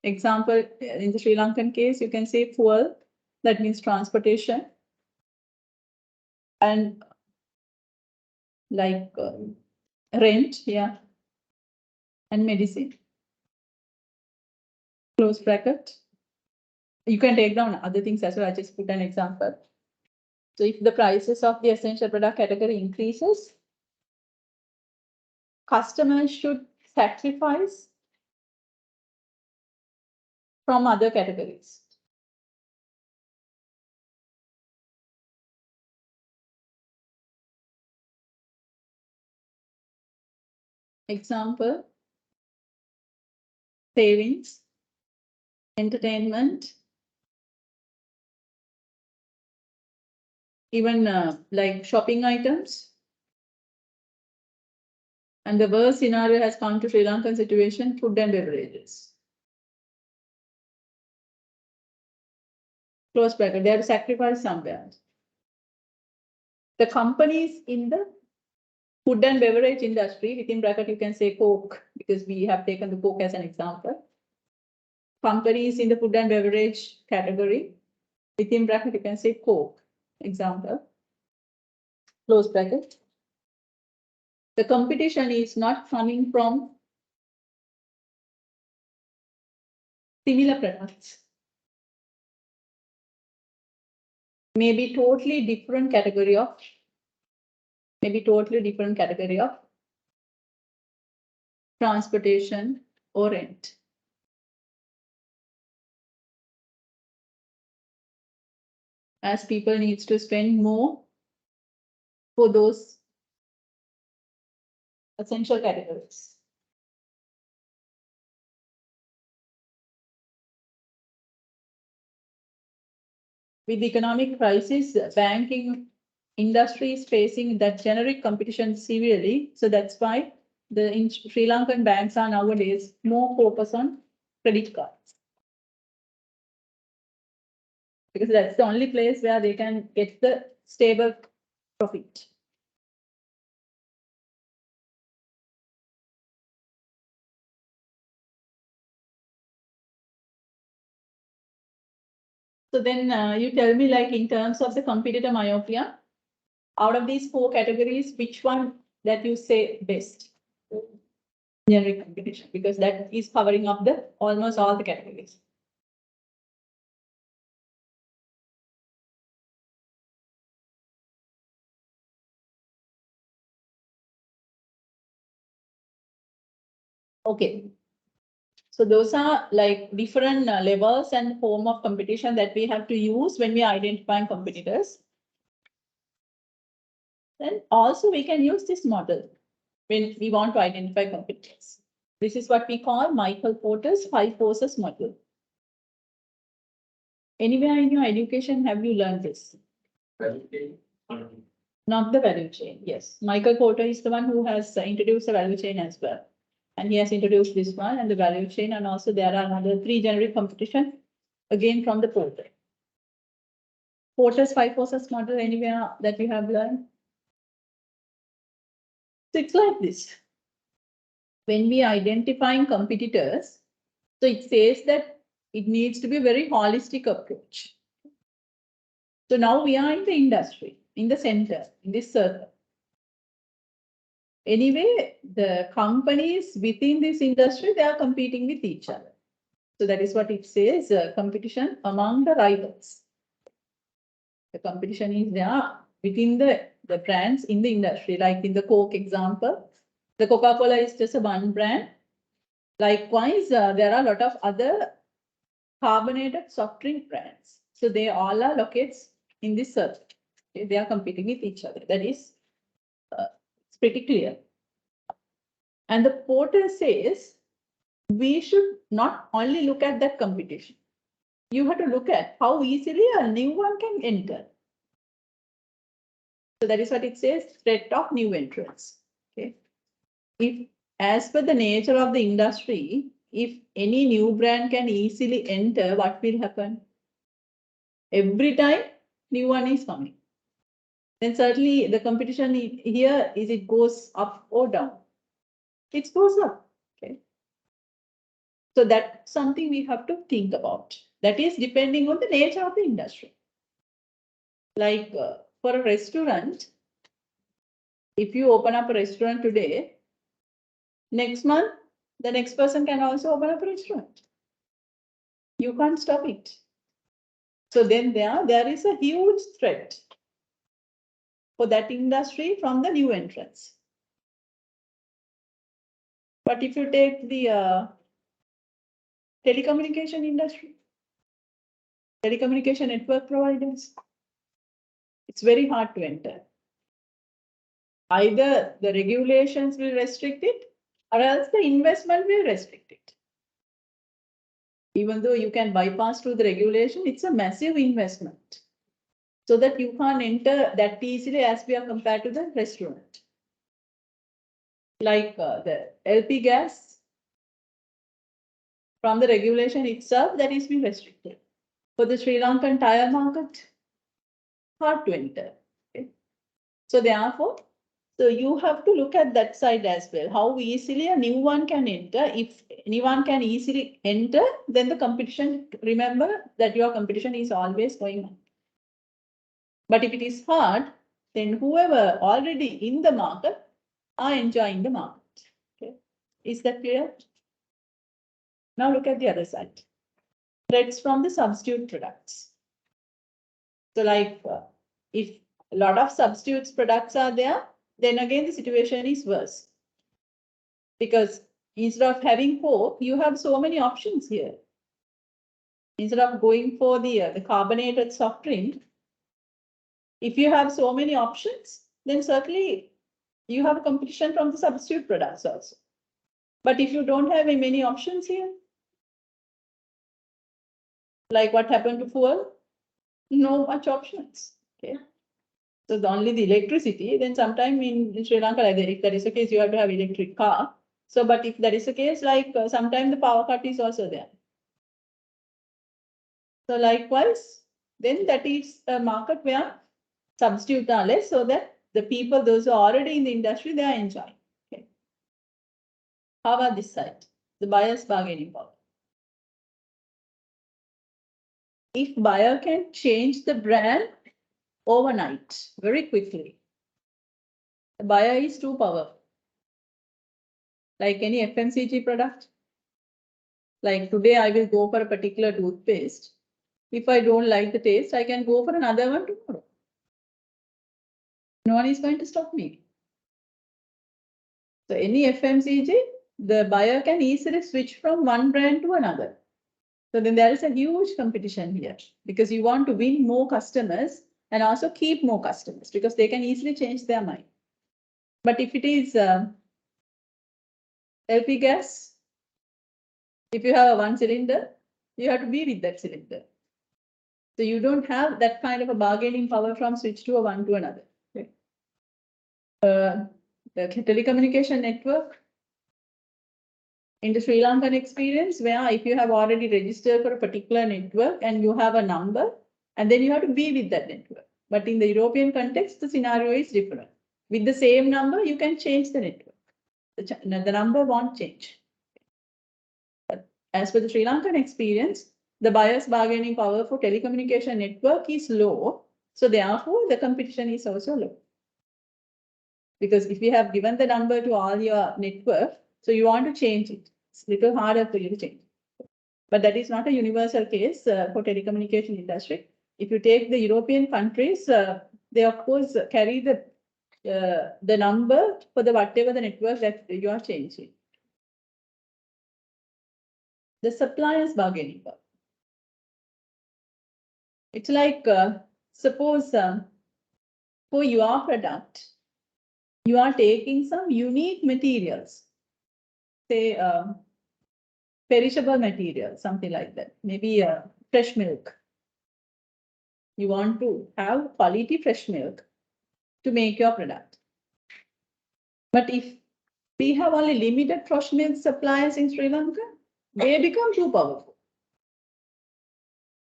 example, in the Sri Lankan case, you can say fuel, that means transportation, and like rent, yeah, and medicine. Close bracket. You can take down other things as well. I just put an example. So if the prices of the essential product category increases, customers should sacrifice from other categories. Example, savings, entertainment, even like shopping items. And the worst scenario has come to Sri Lankan situation, food and beverages. Close bracket, they have sacrificed somewhere. The companies in the food and beverage industry, within bracket, you can say Coke, because we have taken the Coke as an example. Companies in the food and beverage category, within bracket, you can say Coke, example. Close bracket. The competition is not coming from similar products. Maybe totally different category of transportation or rent. As people needs to spend more for those essential categories. With the economic crisis, banking industry is facing that generic competition severely. So that's why the Sri Lankan banks are nowadays more focused on credit cards. Because that's the only place where they can get the stable profit. So then you tell me, like, in terms of the competitor myopia, out of these four categories, which one that you say best? Generic competition, because that is covering up the almost all the categories. Okay. So those are like different levels and form of competition that we have to use when we identify competitors. Then also we can use this model when we want to identify competitors. This is what we call Michael Porter's 5 forces model. Anywhere in your education have you learned this? Not the value chain. Yes, Michael Porter is the one who has introduced the value chain as well. And he has introduced this one and the value chain, and also there are another 3 generic competition again from the Porter. Porter's 5 forces model anywhere that you have learned? So it's like this. When we identifying competitors, so it says that it needs to be a very holistic approach. So now we are in the industry, in the center, in this circle. Anyway, the companies within this industry, they are competing with each other. So that is what it says, competition among the rivals. The competition is there within the brands in the industry, like in the Coke example. The Coca-Cola is just a one brand. Likewise, there are a lot of other carbonated soft drink brands. So they all are located in this circle. Okay, they are competing with each other. That is it's pretty clear. And the Porter says we should not only look at that competition. You have to look at how easily a new one can enter. So that is what it says, threat of new entrants. Okay. If, as per the nature of the industry, if any new brand can easily enter, what will happen? Every time new one is coming. Then certainly the competition here is it goes up or down. It goes up. Okay. So that's something we have to think about. That is depending on the nature of the industry. Like for a restaurant, if you open up a restaurant today, next month, the next person can also open up a restaurant. You can't stop it. So then there is a huge threat for that industry from the new entrants. But if you take the telecommunication industry, telecommunication network providers, it's very hard to enter. Either the regulations will restrict it or else the investment will restrict it. Even though you can bypass through the regulation, it's a massive investment. So that you can't enter that easily as we are compared to the restaurant. Like the LP gas, from the regulation itself, that is being restricted. For the Sri Lankan tire market, hard to enter. Okay. So therefore, so you have to look at that side as well. How easily a new one can enter. If anyone can easily enter, then the competition, remember that your competition is always going on. But if it is hard, then whoever already in the market are enjoying the market. Okay. Is that clear? Now look at the other side. Threats from the substitute products. So like if a lot of substitutes products are there, then again the situation is worse. Because instead of having Coke, you have so many options here. Instead of going for the carbonated soft drink, if you have so many options, then certainly you have competition from the substitute products also. But if you don't have many options here, like what happened to fuel, no much options. Okay. So only the electricity, then sometime in Sri Lanka, like if that is the case, you have to have electric car. So, but if that is the case, like sometime the power cut is also there. So likewise, then that is a market where substitute are less, so that the people, those who are already in the industry, they are enjoying. Okay. How about this side? The buyer's bargaining power. If buyer can change the brand overnight, very quickly, the buyer is too powerful. Like any FMCG product, like today I will go for a particular toothpaste. If I don't like the taste, I can go for another one tomorrow. No one is going to stop me. So any FMCG, the buyer can easily switch from one brand to another. So then there is a huge competition here because you want to win more customers and also keep more customers because they can easily change their mind. But if it is LP gas, if you have a one cylinder, you have to be with that cylinder. So you don't have that kind of a bargaining power from switch to a one to another. Okay. The telecommunication network in the Sri Lankan experience, where if you have already registered for a particular network and you have a number, and then you have to be with that network. But in the European context, the scenario is different. With the same number, you can change the network. The number won't change. But as for the Sri Lankan experience, the buyer's bargaining power for telecommunication network is low. So therefore, the competition is also low. Because if you have given the number to all your network, so you want to change it. It's a little harder for you to change. But that is not a universal case for telecommunication industry. If you take the European countries, they of course carry the number for the whatever the network that you are changing. The supplier's bargaining power. It's like suppose for your product, you are taking some unique materials, say perishable material, something like that. Maybe fresh milk. You want to have quality fresh milk to make your product. But if we have only limited fresh milk suppliers in Sri Lanka, they become too powerful.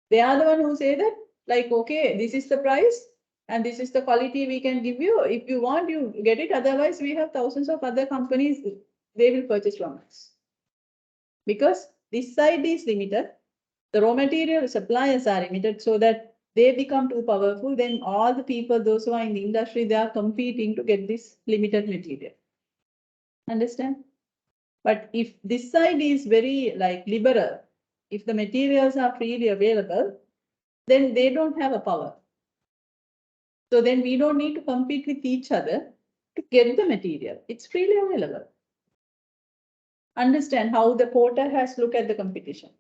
They are the one who say that, like, okay, this is the price and this is the quality we can give you. If you want, you get it. Otherwise, we have thousands of other companies, they will purchase from us. Because this side is limited, the raw material suppliers are limited, so that they become too powerful. Then all the people, those who are in the industry, they are competing to get this limited material. Understand? But if this side is very like liberal, if the materials are freely available, then they don't have a power. So then we don't need to compete with each other to get the material. It's freely available. Understand how the porter has looked at the competition.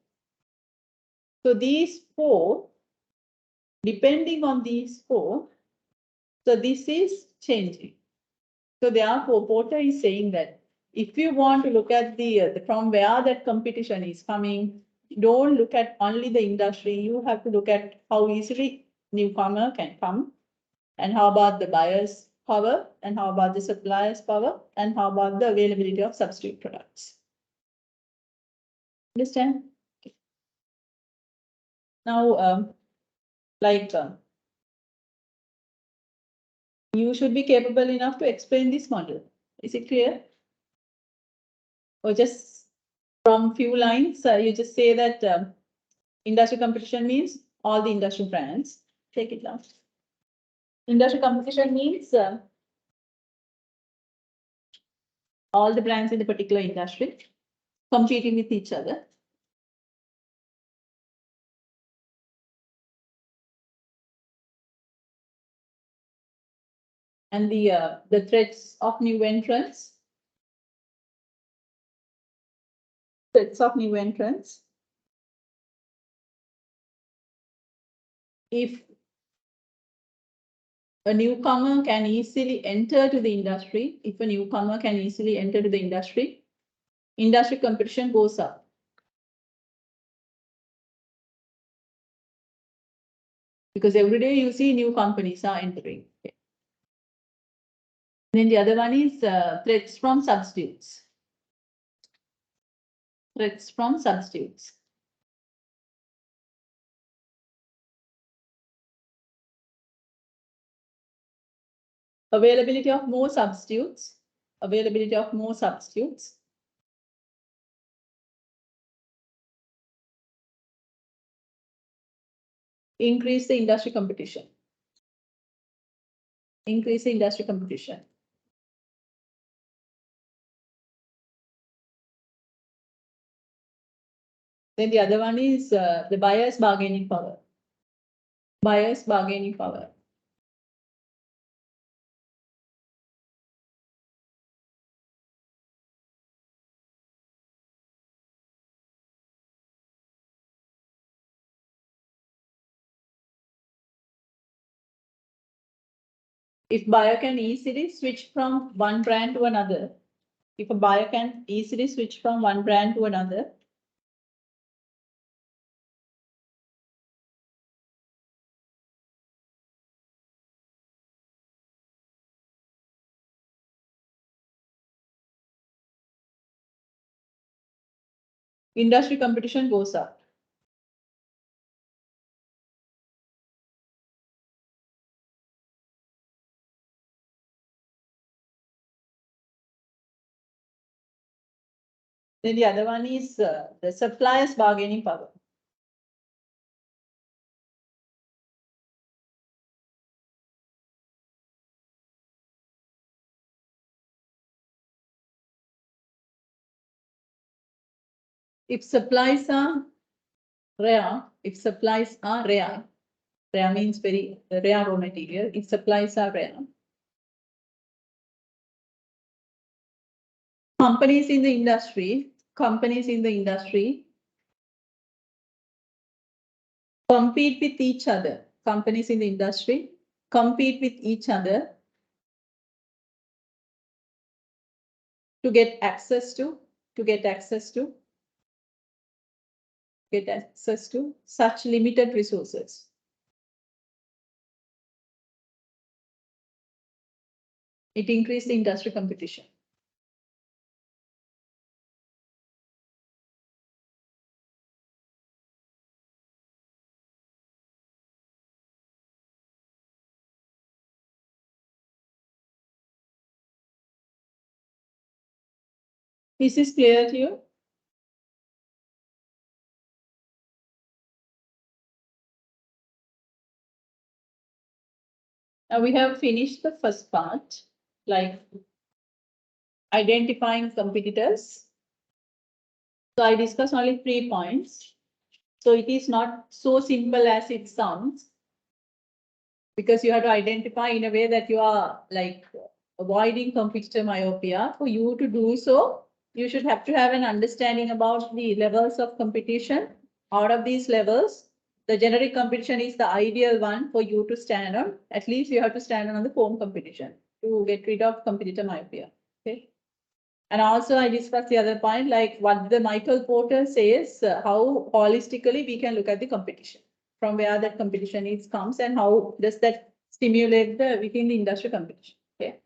So these four, depending on these four, so this is changing. So therefore, Porter is saying that if you want to look at the from where that competition is coming, don't look at only the industry. You have to look at how easily newcomer can come, and how about the buyer's power, and how about the supplier's power, and how about the availability of substitute products. Understand? Now, you should be capable enough to explain this model. Is it clear? Or just from few lines, you just say that industry competition means all the industry brands. Take it down. Industry competition means all the brands in the particular industry competing with each other. And the threats of new entrants. Threats of new entrants. If a newcomer can easily enter to the industry, industry competition goes up. Because every day you see new companies are entering. Okay. Then the other one is threats from substitutes. Threats from substitutes. Availability of more substitutes. Availability of more substitutes. Increase the industry competition. Increase the industry competition. Then the other one is the buyer's bargaining power. Buyer's bargaining power. If buyer can easily switch from one brand to another, if a buyer can easily switch from one brand to another, industry competition goes up. Then the other one is the supplier's bargaining power. If supplies are rare, rare means very rare raw material. If supplies are rare, companies in the industry compete with each other. Companies in the industry compete with each other to get access to such limited resources. It increased the industry competition. Is this clear to you? Now we have finished the first part, like identifying competitors. So I discussed only 3 points. So it is not so simple as it sounds, because you have to identify in a way that you are like avoiding competitor myopia. For you to do so, you should have to have an understanding about the levels of competition. Out of these levels, the generic competition is the ideal one for you to stand on. At least you have to stand on the foam competition to get rid of competitor myopia. Okay. And also I discussed the other point, like what the Michael Porter says, how holistically we can look at the competition, from where that competition is comes and how does that stimulate the within the industry competition. Okay.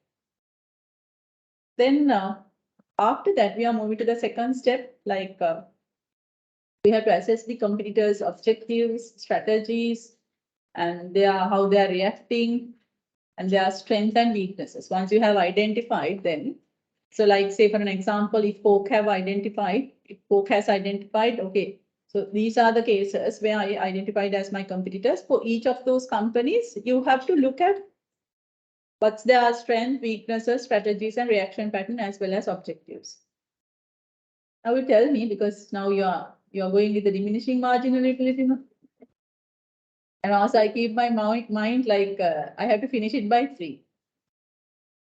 Then after that, we are moving to the second step, like we have to assess the competitors' objectives, strategies, and how they are reacting, and their strengths and weaknesses. Once you have identified them, so like say for an example, if Coke has identified, okay, so these are the cases where I identified as my competitors. For each of those companies, you have to look at what's their strength, weaknesses, strategies, and reaction pattern, as well as objectives. Now you tell me, because now you're going with the diminishing margin a little bit, and also I keep my mind like I have to finish it by 3.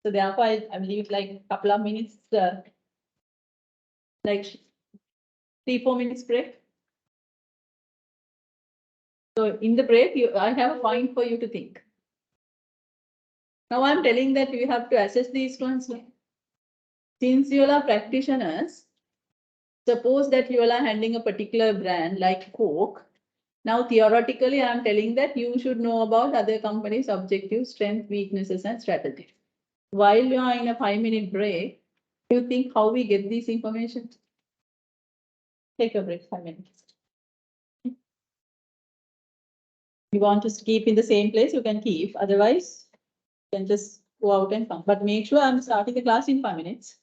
So therefore, I leave like a couple of minutes, like 3-4 minutes break. So in the break, I have a point for you to think. Now I'm telling that you have to assess these ones. Since you are practitioners, suppose that you are handling a particular brand like Coke. Now theoretically, I'm telling that you should know about other companies' objectives, strengths, weaknesses, and strategies. While you are in a 5-minute break, you think how we get this information? Take a break, 5 minutes. You want to keep in the same place, you can keep. Otherwise, you can just go out and come. But make sure I'm starting the class in 5 minutes.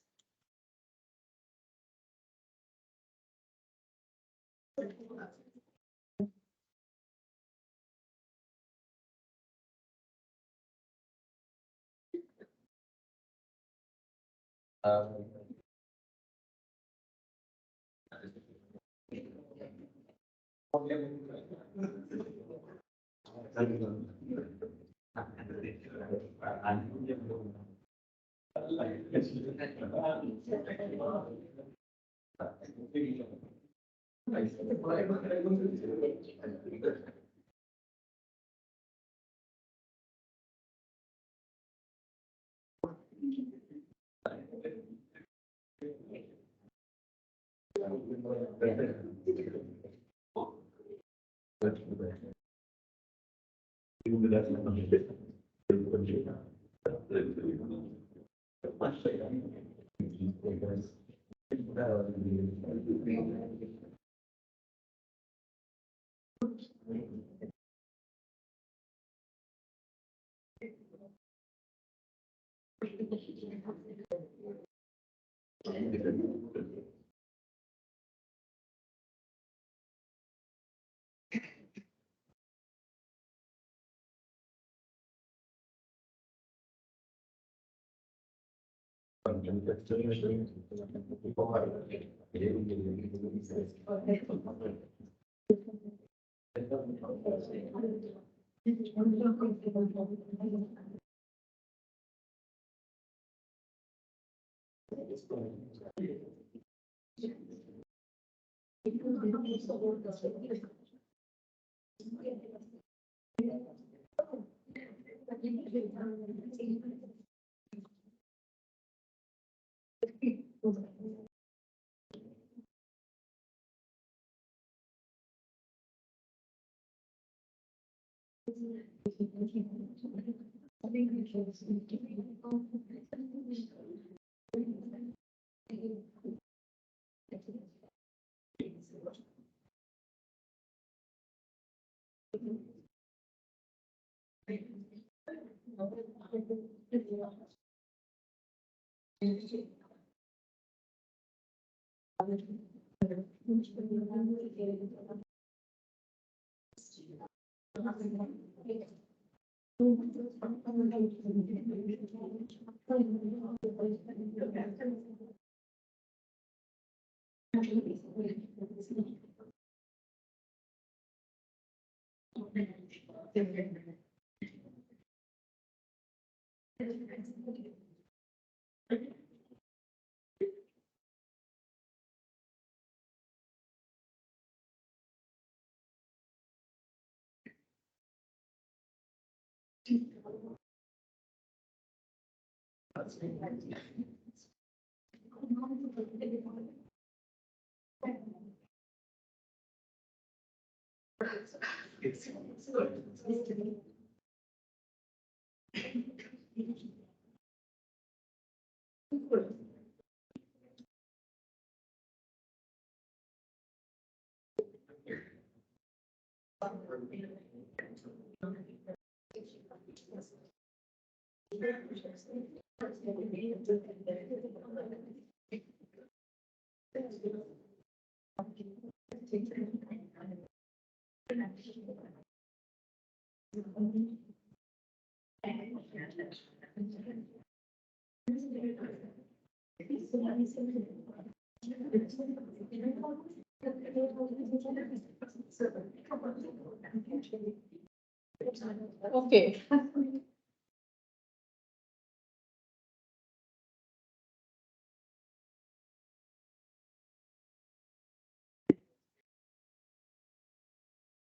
Okay.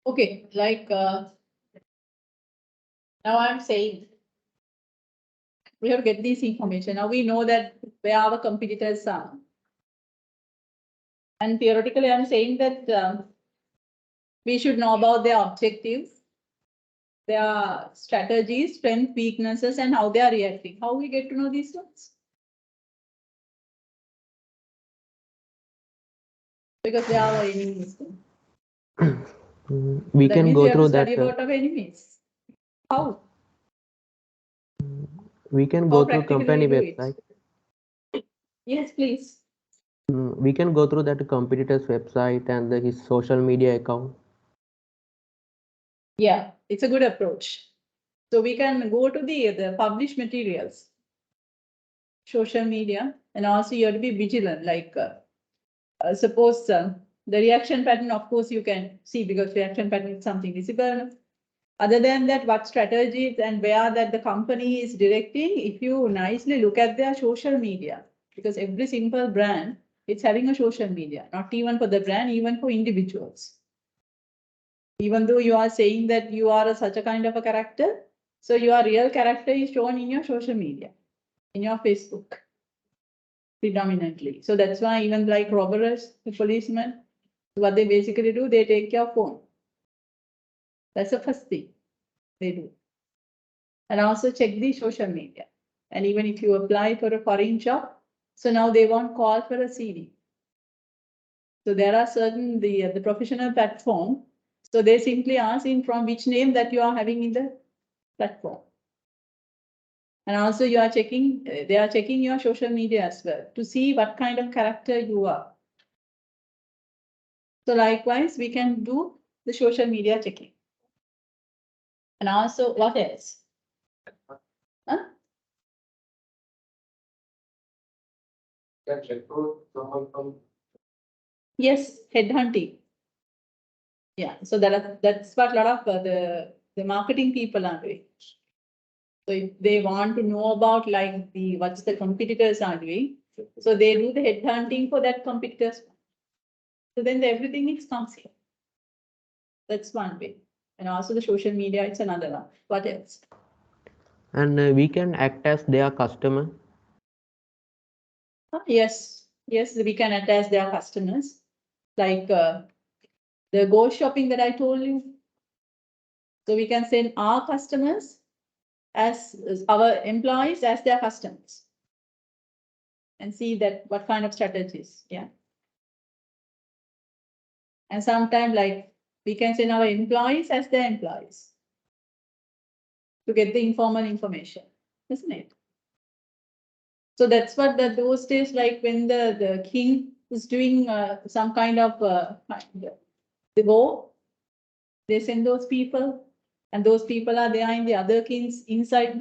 Okay, like now I'm saying we have to get this information. Now we know that where our competitors are. And theoretically, I'm saying that we should know about their objectives, their strategies, strengths, weaknesses, and how they are reacting. How we get to know these ones? Because they are our enemies. We That can means go we have to through that. study about our enemies. How? We can How go through practically we company do it? website. Yes, please. We can go through that competitor's website and his social media account. Yeah, it's a good approach. So we can go to the published materials, social media, and also you have to be vigilant. Like suppose the reaction pattern, of course, you can see because reaction pattern is something visible. Other than that, what strategies and where that the company is directing, if you nicely look at their social media, because every simple brand, it's having a social media, not even for the brand, even for individuals. Even though you are saying that you are such a kind of a character, so your real character is shown in your social media, in your Facebook, predominantly. So that's why even like robbers, the policemen, what they basically do, they take your phone. That's the first thing they do. And also check the social media. And even if you apply for a foreign job, so now they won't call for a CV. So there are certain the professional platform. So they simply ask in from which name that you are having in the platform. And also you are checking, they are checking your social media as well to see what kind of character you are. So likewise, we can do the social media checking. And also what else? Huh? Yes, headhunting. Yeah, so that's what a lot of the marketing people are doing. So if they want to know about like what's the competitors are doing, so they do the headhunting for that competitors. So then everything is comes here. That's one way. And also the social media, it's another one. What else? And we can act as their customer. Yes, we can attach their customers. Like the Go shopping that I told you. So we can send our customers as our employees as their customers. And see that what kind of strategies, yeah. And sometimes like we can send our employees as their employees to get the informal information, isn't it? So that's what those days, like when the king is doing some kind of the war, they send those people, and those people are there in the other kings inside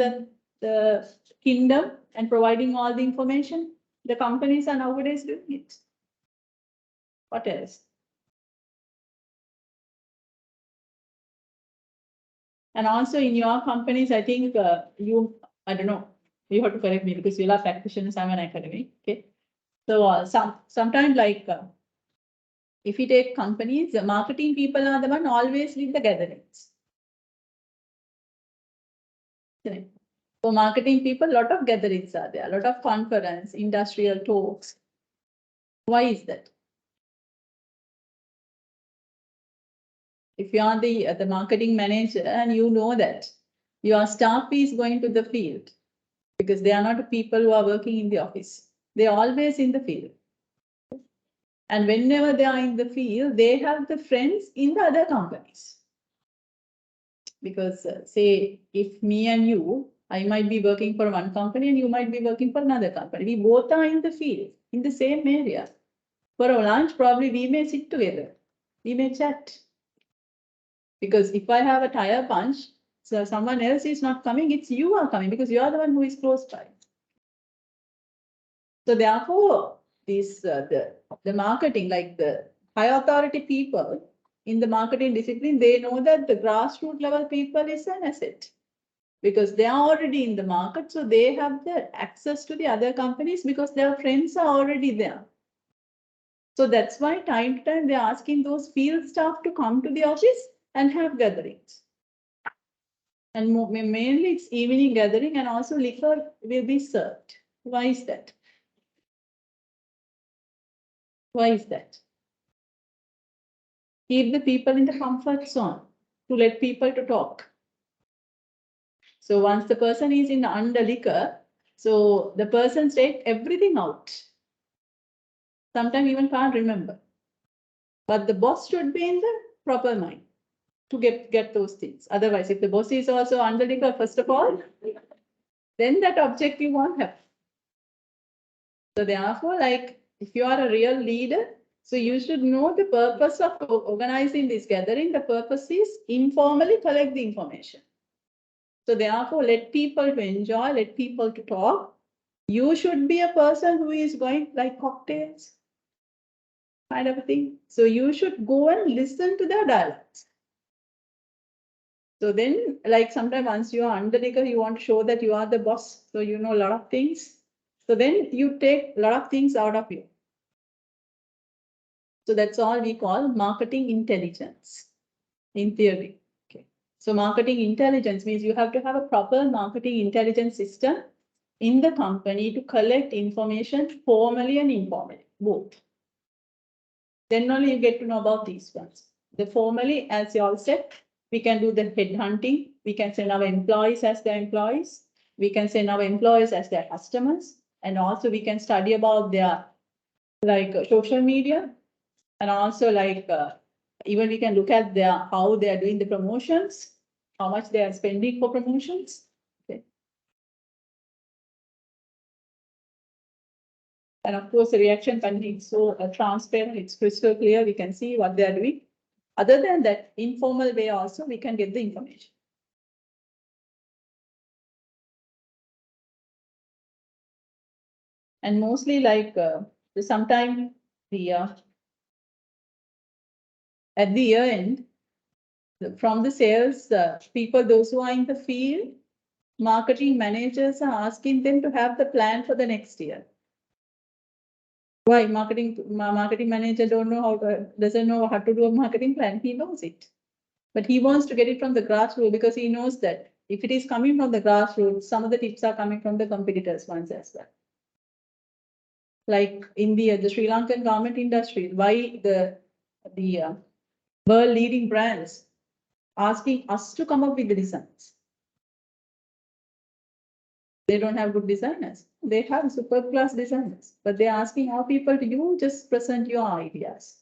the kingdom and providing all the information. The companies are nowadays doing it. What else? And also in your companies, I think I don't know, you have to correct me because you are practitioners, I'm an academic. Okay. So sometimes like if you take companies, the marketing people are the one always lead the gatherings. Correct. For marketing people, a lot of gatherings are there, a lot of conference, industrial talks. Why is that? If you are the marketing manager and you know that your staff is going to the field, because they are not people who are working in the office. They are always in the field. And whenever they are in the field, they have the friends in the other companies. Because say, if me and you, I might be working for one company and you might be working for another company. We both are in the field, in the same area. For a lunch, probably we may sit together. We may chat. Because if I have a tire punch, so someone else is not coming, it's you are coming because you are the one who is close by. So therefore, the marketing, like the high authority people in the marketing discipline, they know that the grassroots level people is an asset because they are already in the market. So they have the access to the other companies because their friends are already there. So that's why time to time they're asking those field staff to come to the office and have gatherings. And mainly it's evening gathering and also liquor will be served. Why is that? Why is that? Keep the people in the comfort zone to let people to talk. So once the person is in under liquor, so the person take everything out. Sometimes even can't remember. But the boss should be in the proper mind to get those things. Otherwise, if the boss is also under liquor, first of all, then that objective won't happen. So therefore, like if you are a real leader, so you should know the purpose of organizing this gathering. The purpose is informally collect the information. So therefore, let people to enjoy, let people to talk. You should be a person who is going like cocktails, kind of a thing. So you should go and listen to their dialogues. So then, like sometimes once you are under liquor, you want to show that you are the boss. So you know a lot of things. So then you take a lot of things out of you. So that's all we call marketing intelligence in theory. Okay. So marketing intelligence means you have to have a proper marketing intelligence system in the company to collect information formally and informally, both. Then only you get to know about these ones. The formally, as you all said, we can do the headhunting. We can send our employees as their employees. We can send our employees as their customers. And also we can study about their like social media and also like Even we can look at how they are doing the promotions, how much they are spending for promotions. Okay. And of course, the reaction content is so transparent, it's crystal clear, we can see what they are doing. Other than that, informal way also, we can get the information. And mostly like sometime the at the year end, from the sales people, those who are in the field, marketing managers are asking them to have the plan for the next year. Why? Marketing manager doesn't know how to do a marketing plan. He knows it, but he wants to get it from the grassroots because he knows that if it is coming from the grassroots, some of the tips are coming from the competitors ones as well. Like in the Sri Lankan garment industry, why the world leading brands asking us to come up with the designs? They don't have good designers. They have super class designers, but they're asking our people to you just present your ideas.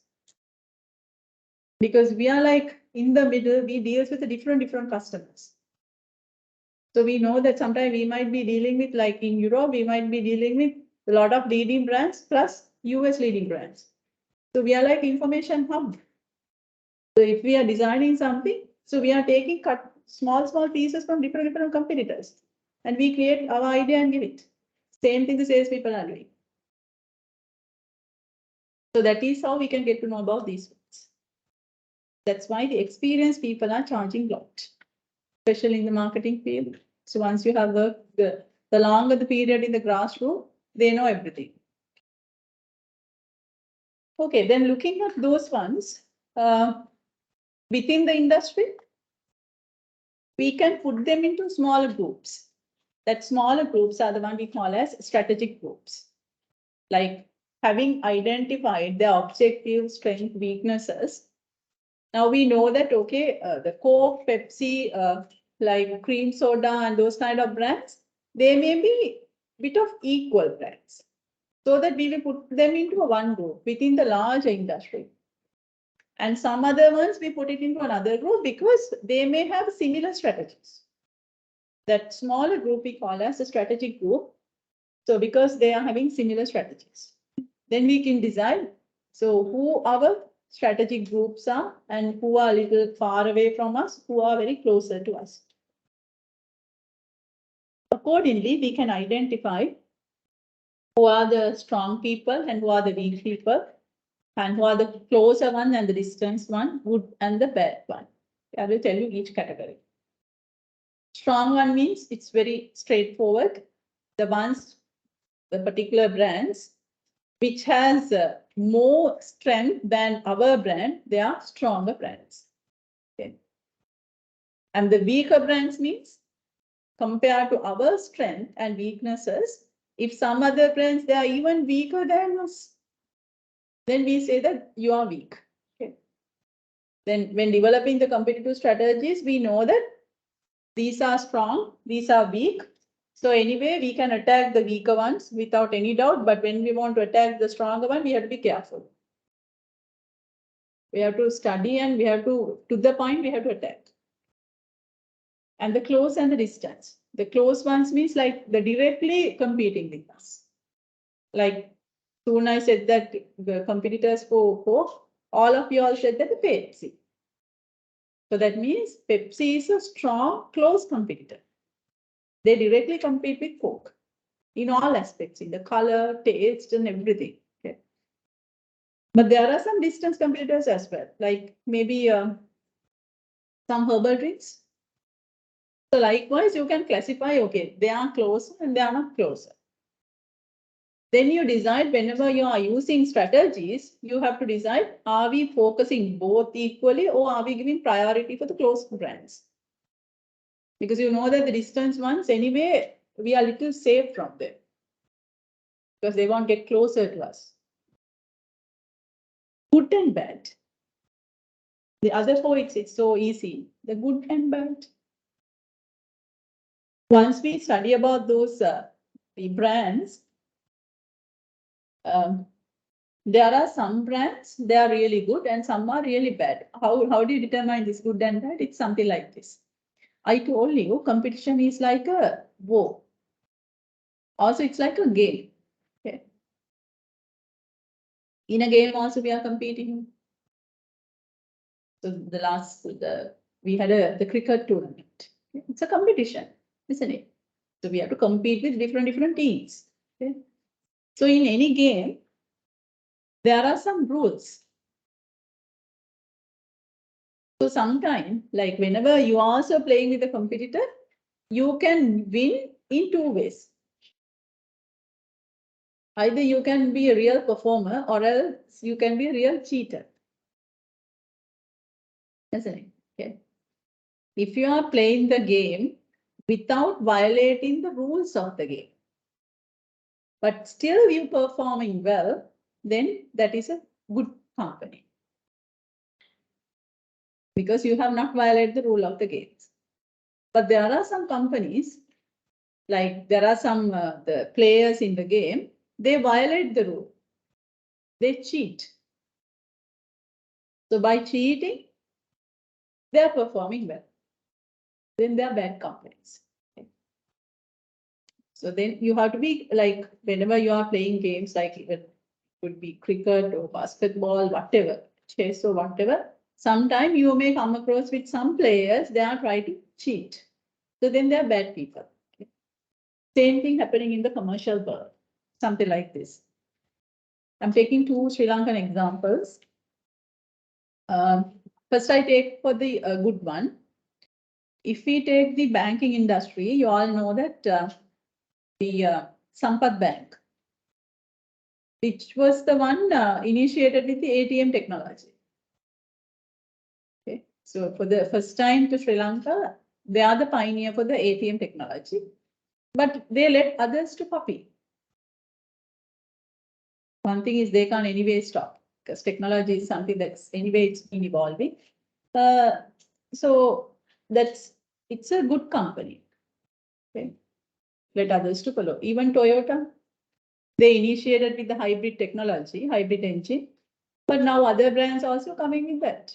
Because we are like in the middle, we deal with the different customers. So we know that sometimes we might be dealing with, like in Europe, we might be dealing with a lot of leading brands plus US leading brands. So we are like information hub. So if we are designing something, so we are taking small pieces from different competitors, and we create our idea and give it. Same thing the salespeople are doing. So that is how we can get to know about these things. That's why the experienced people are charging a lot, especially in the marketing field. So once you have the longer the period in the grassroots, they know everything. Okay, then looking at those ones within the industry, we can put them into smaller groups. That smaller groups are the one we call as strategic groups. Like having identified their objective, strength, weaknesses. Now we know that, okay, the Coke, Pepsi, like cream soda and those kind of brands, they may be bit of equal brands. So that we will put them into one group within the larger industry. And some other ones we put it into another group because they may have similar strategies. That smaller group we call as a strategic group. So because they are having similar strategies, then we can decide, so who our strategic groups are and who are a little far away from us, who are very closer to us. Accordingly, we can identify who are the strong people and who are the weak people, and who are the closer one and the distance one, good and the bad one. I will tell you each category. Strong one means it's very straightforward. The particular brands which has more strength than our brand, they are stronger brands. Okay. And the weaker brands means compared to our strength and weaknesses, if some other brands, they are even weaker than us, then we say that you are weak. Okay. Then when developing the competitive strategies, we know that these are strong, these are weak. So anyway, we can attack the weaker ones without any doubt. But when we want to attack the stronger one, we have to be careful. We have to study and we have to the point, we have to attack. And the close and the distance. The close ones means like the directly competing with us. Like soon I said that the competitors for Coke, all of you all said that the Pepsi. So that means Pepsi is a strong, close competitor. They directly compete with Coke in all aspects, in the color, taste, and everything. Okay. But there are some distance competitors as well, like maybe some herbal drinks. So likewise, you can classify, okay, they are close and they are not closer. Then you decide whenever you are using strategies, you have to decide, are we focusing both equally or are we giving priority for the close brands? Because you know that the distance ones, anyway, we are little safe from them because they won't get closer to us. Good and bad. The other four, it's so easy. The good and bad. Once we study about those the brands, there are some brands, they are really good and some are really bad. How do you determine this good and bad? It's something like this. I told you competition is like a war. Also, it's like a game. Okay. In a game also we are competing. So we had the cricket tournament. Okay. It's a competition, isn't it? So we have to compete with different teams. Okay. So in any game, there are some rules. So sometimes, like whenever you are also playing with a competitor, you can win in two ways. Either you can be a real performer or else you can be a real cheater. Isn't it? Okay. If you are playing the game without violating the rules of the game, but still you performing well, then that is a good company. Because you have not violated the rule of the games. But there are some companies, like there are some the players in the game, they violate the rule. They cheat. So by cheating, they are performing well. Then they are bad companies. Okay. So then you have to be like, whenever you are playing games, like it could be cricket or basketball, whatever, chess or whatever, sometime you may come across with some players, they are trying to cheat. So then they are bad people. Okay. Same thing happening in the commercial world, something like this. I'm taking two Sri Lankan examples. First, I take for the good one. If we take the banking industry, you all know that the Sampath Bank, which was the one initiated with the ATM technology. Okay, so for the first time to Sri Lanka, they are the pioneer for the ATM technology, but they let others to copy. One thing is they can't anyway stop because technology is something that's anyway it's been evolving. So it's a good company. Okay, let others to follow. Even Toyota, they initiated with the hybrid technology, hybrid engine, but now other brands also coming with that.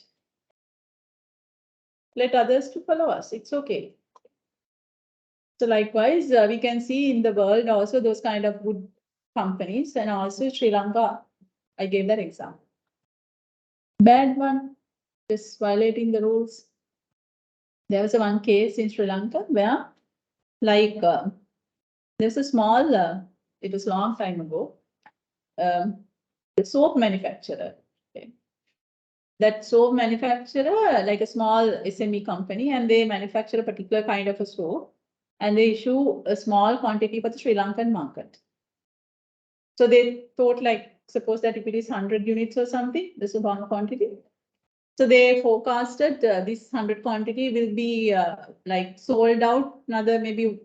Let others to follow us. It's okay. So likewise, we can see in the world also those kind of good companies, and also Sri Lanka. I gave that example. Bad one, just violating the rules. There was one case in Sri Lanka where, like, there's a small. It was long time ago. The soap manufacturer. Okay. That soap manufacturer, like a small SME company, and they manufacture a particular kind of a soap, and they issue a small quantity for the Sri Lankan market. So they thought, like, suppose that if it is 100 units or something, this is one quantity. So they forecasted this 100 quantity will be like sold out another maybe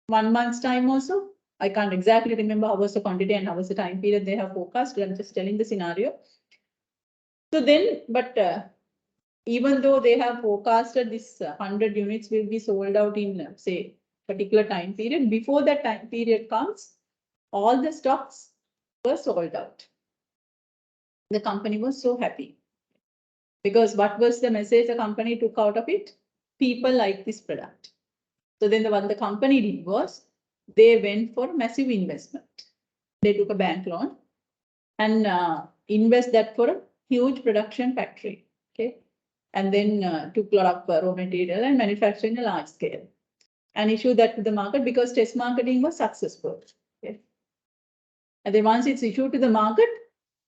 1 month's time also. I can't exactly remember how was the quantity and how was the time period they have forecast. I'm just telling the scenario. So then, but even though they have forecasted this 100 units will be sold out in, say, particular time period, before that time period comes, all the stocks were sold out. The company was so happy. Because what was the message the company took out of it? People like this product. So then what the company did was, they went for massive investment. They took a bank loan and invest that for a huge production factory. Okay. And then took a lot of raw material and manufacturing a large scale and issue that to the market because test marketing was successful. Okay. And then once it's issued to the market,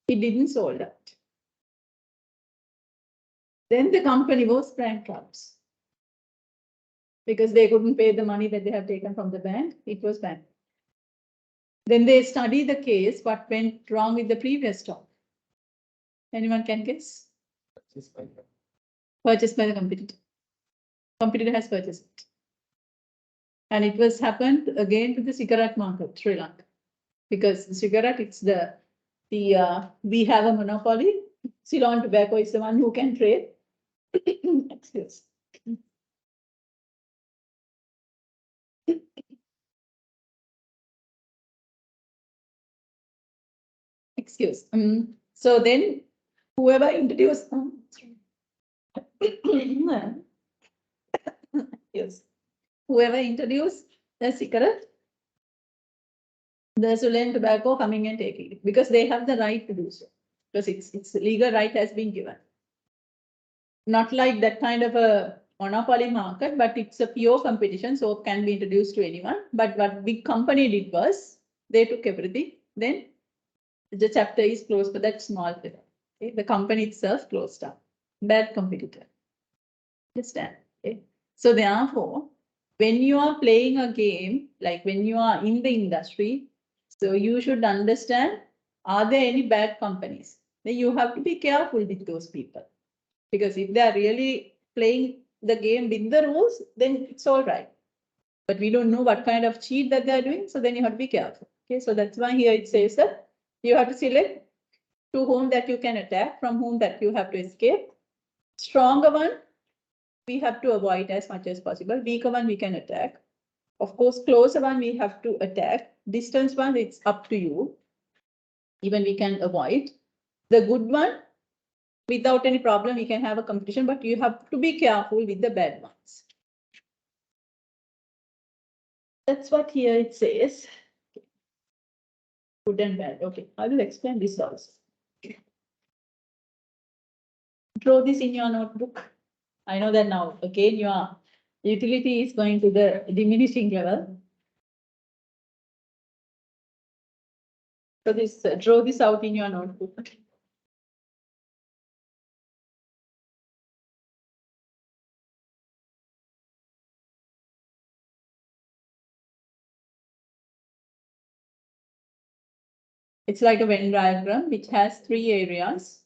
it didn't sold out. Then the company was bankrupt because they couldn't pay the money that they have taken from the bank. It was bankrupt. Then they study the case, what went wrong with the previous stock. Anyone can guess? Purchased by the competitor. Competitor has purchased it. And it was happened again to the cigarette market, Sri Lanka. Because the cigarette, it's we have a monopoly. Ceylon Tobacco is the one who can trade. Excuse. Excuse. So then whoever introduced, yes, whoever introduced the cigarette, the Sulen tobacco coming and taking it because they have the right to do so because it's legal right has been given. Not like that kind of a monopoly market, but it's a pure competition, so it can be introduced to anyone. But what big company did was they took everything, then the chapter is closed for that small player. Okay? The company itself closed down. Bad competitor. Understand? Okay. So therefore, when you are playing a game, like when you are in the industry, so you should understand, are there any bad companies? Then you have to be careful with those people. Because if they are really playing the game with the rules, then it's all right. But we don't know what kind of cheat that they're doing, so then you have to be careful. Okay, so that's why here it says that you have to select to whom that you can attack, from whom that you have to escape. Stronger one, we have to avoid as much as possible. Weaker one, we can attack. Of course, closer one, we have to attack. Distance one, it's up to you. Even we can avoid. The good one, without any problem, we can have a competition, but you have to be careful with the bad ones. That's what here it says. Good and bad. Okay, I will explain this also. Draw this in your notebook. I know that now, again, your utility is going to the diminishing level. So this, draw this out in your notebook. It's like a Venn diagram which has three areas.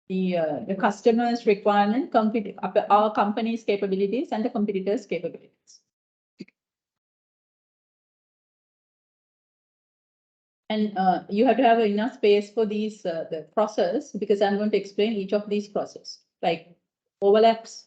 The customer's requirement, our company's capabilities, and the competitors' capabilities. And you have to have enough space for these the process, because I'm going to explain each of these process, like overlaps.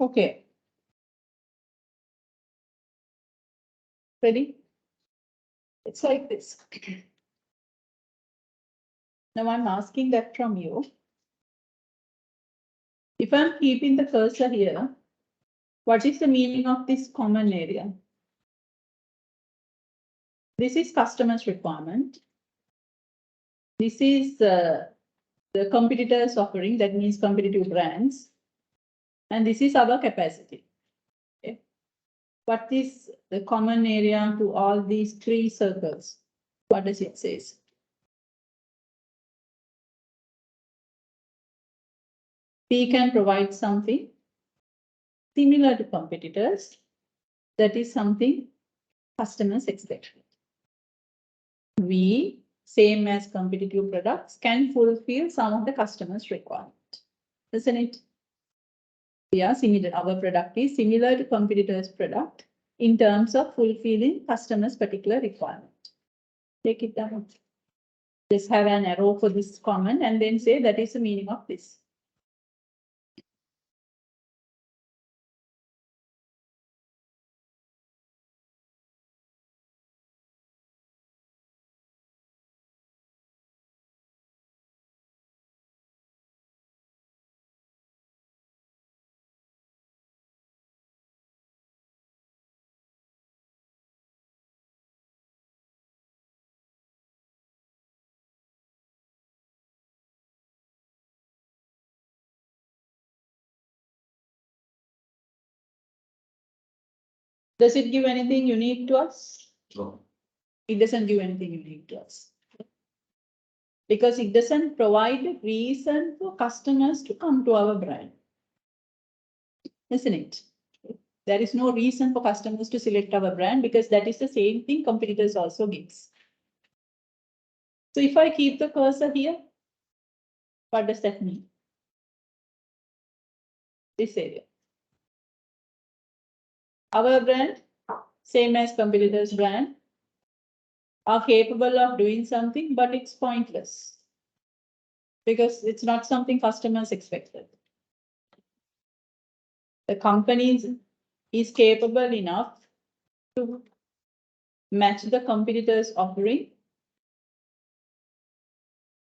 Okay. Ready? It's like this. Now I'm asking that from you. If I'm keeping the cursor here, what is the meaning of this common area? This is customer's requirement. This is the competitor's offering, that means competitive brands. And this is our capacity. Okay. What is the common area to all these three circles? What does it say? We can provide something similar to competitors. That is something customers expect. We, same as competitive products, can fulfill some of the customers' requirement. Isn't it? We are similar. Our product is similar to competitors' product in terms of fulfilling customers' particular requirement. Take it down. Just have an arrow for this comment and then say that is the meaning of this. Does it give anything unique to us? No. It doesn't give anything unique to us. Because it doesn't provide a reason for customers to come to our brand. Isn't it? There is no reason for customers to select our brand because that is the same thing competitors also gives. So if I keep the cursor here, what does that mean? This area. Our brand, same as competitors' brand, are capable of doing something, but it's pointless because it's not something customers expected. The company is capable enough to match the competitor's offering,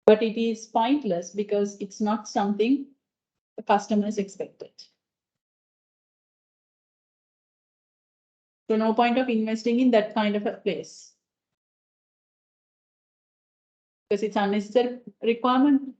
but it is pointless because it's not something the customers expected. So no point of investing in that kind of a place because it's unnecessary requirement.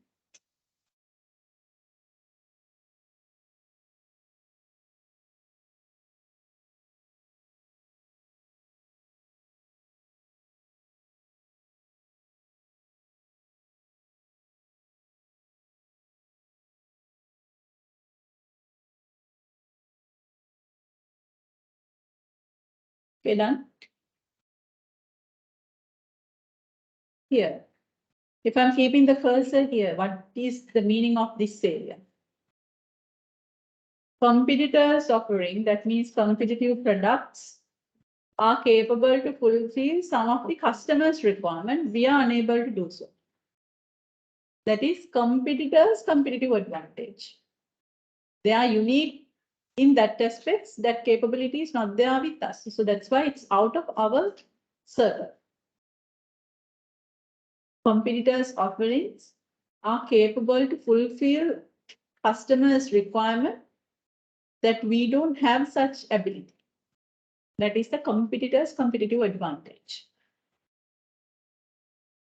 Okay, done. Here, if I'm keeping the cursor here, what is the meaning of this area? Competitors offering, that means competitive products, are capable to fulfill some of the customers' requirements. We are unable to do so. That is competitors' competitive advantage. They are unique in that aspect. That capability is not there with us. So that's why it's out of our circle. Competitors' offerings are capable to fulfill customers' requirement that we don't have such ability. That is the competitor's competitive advantage.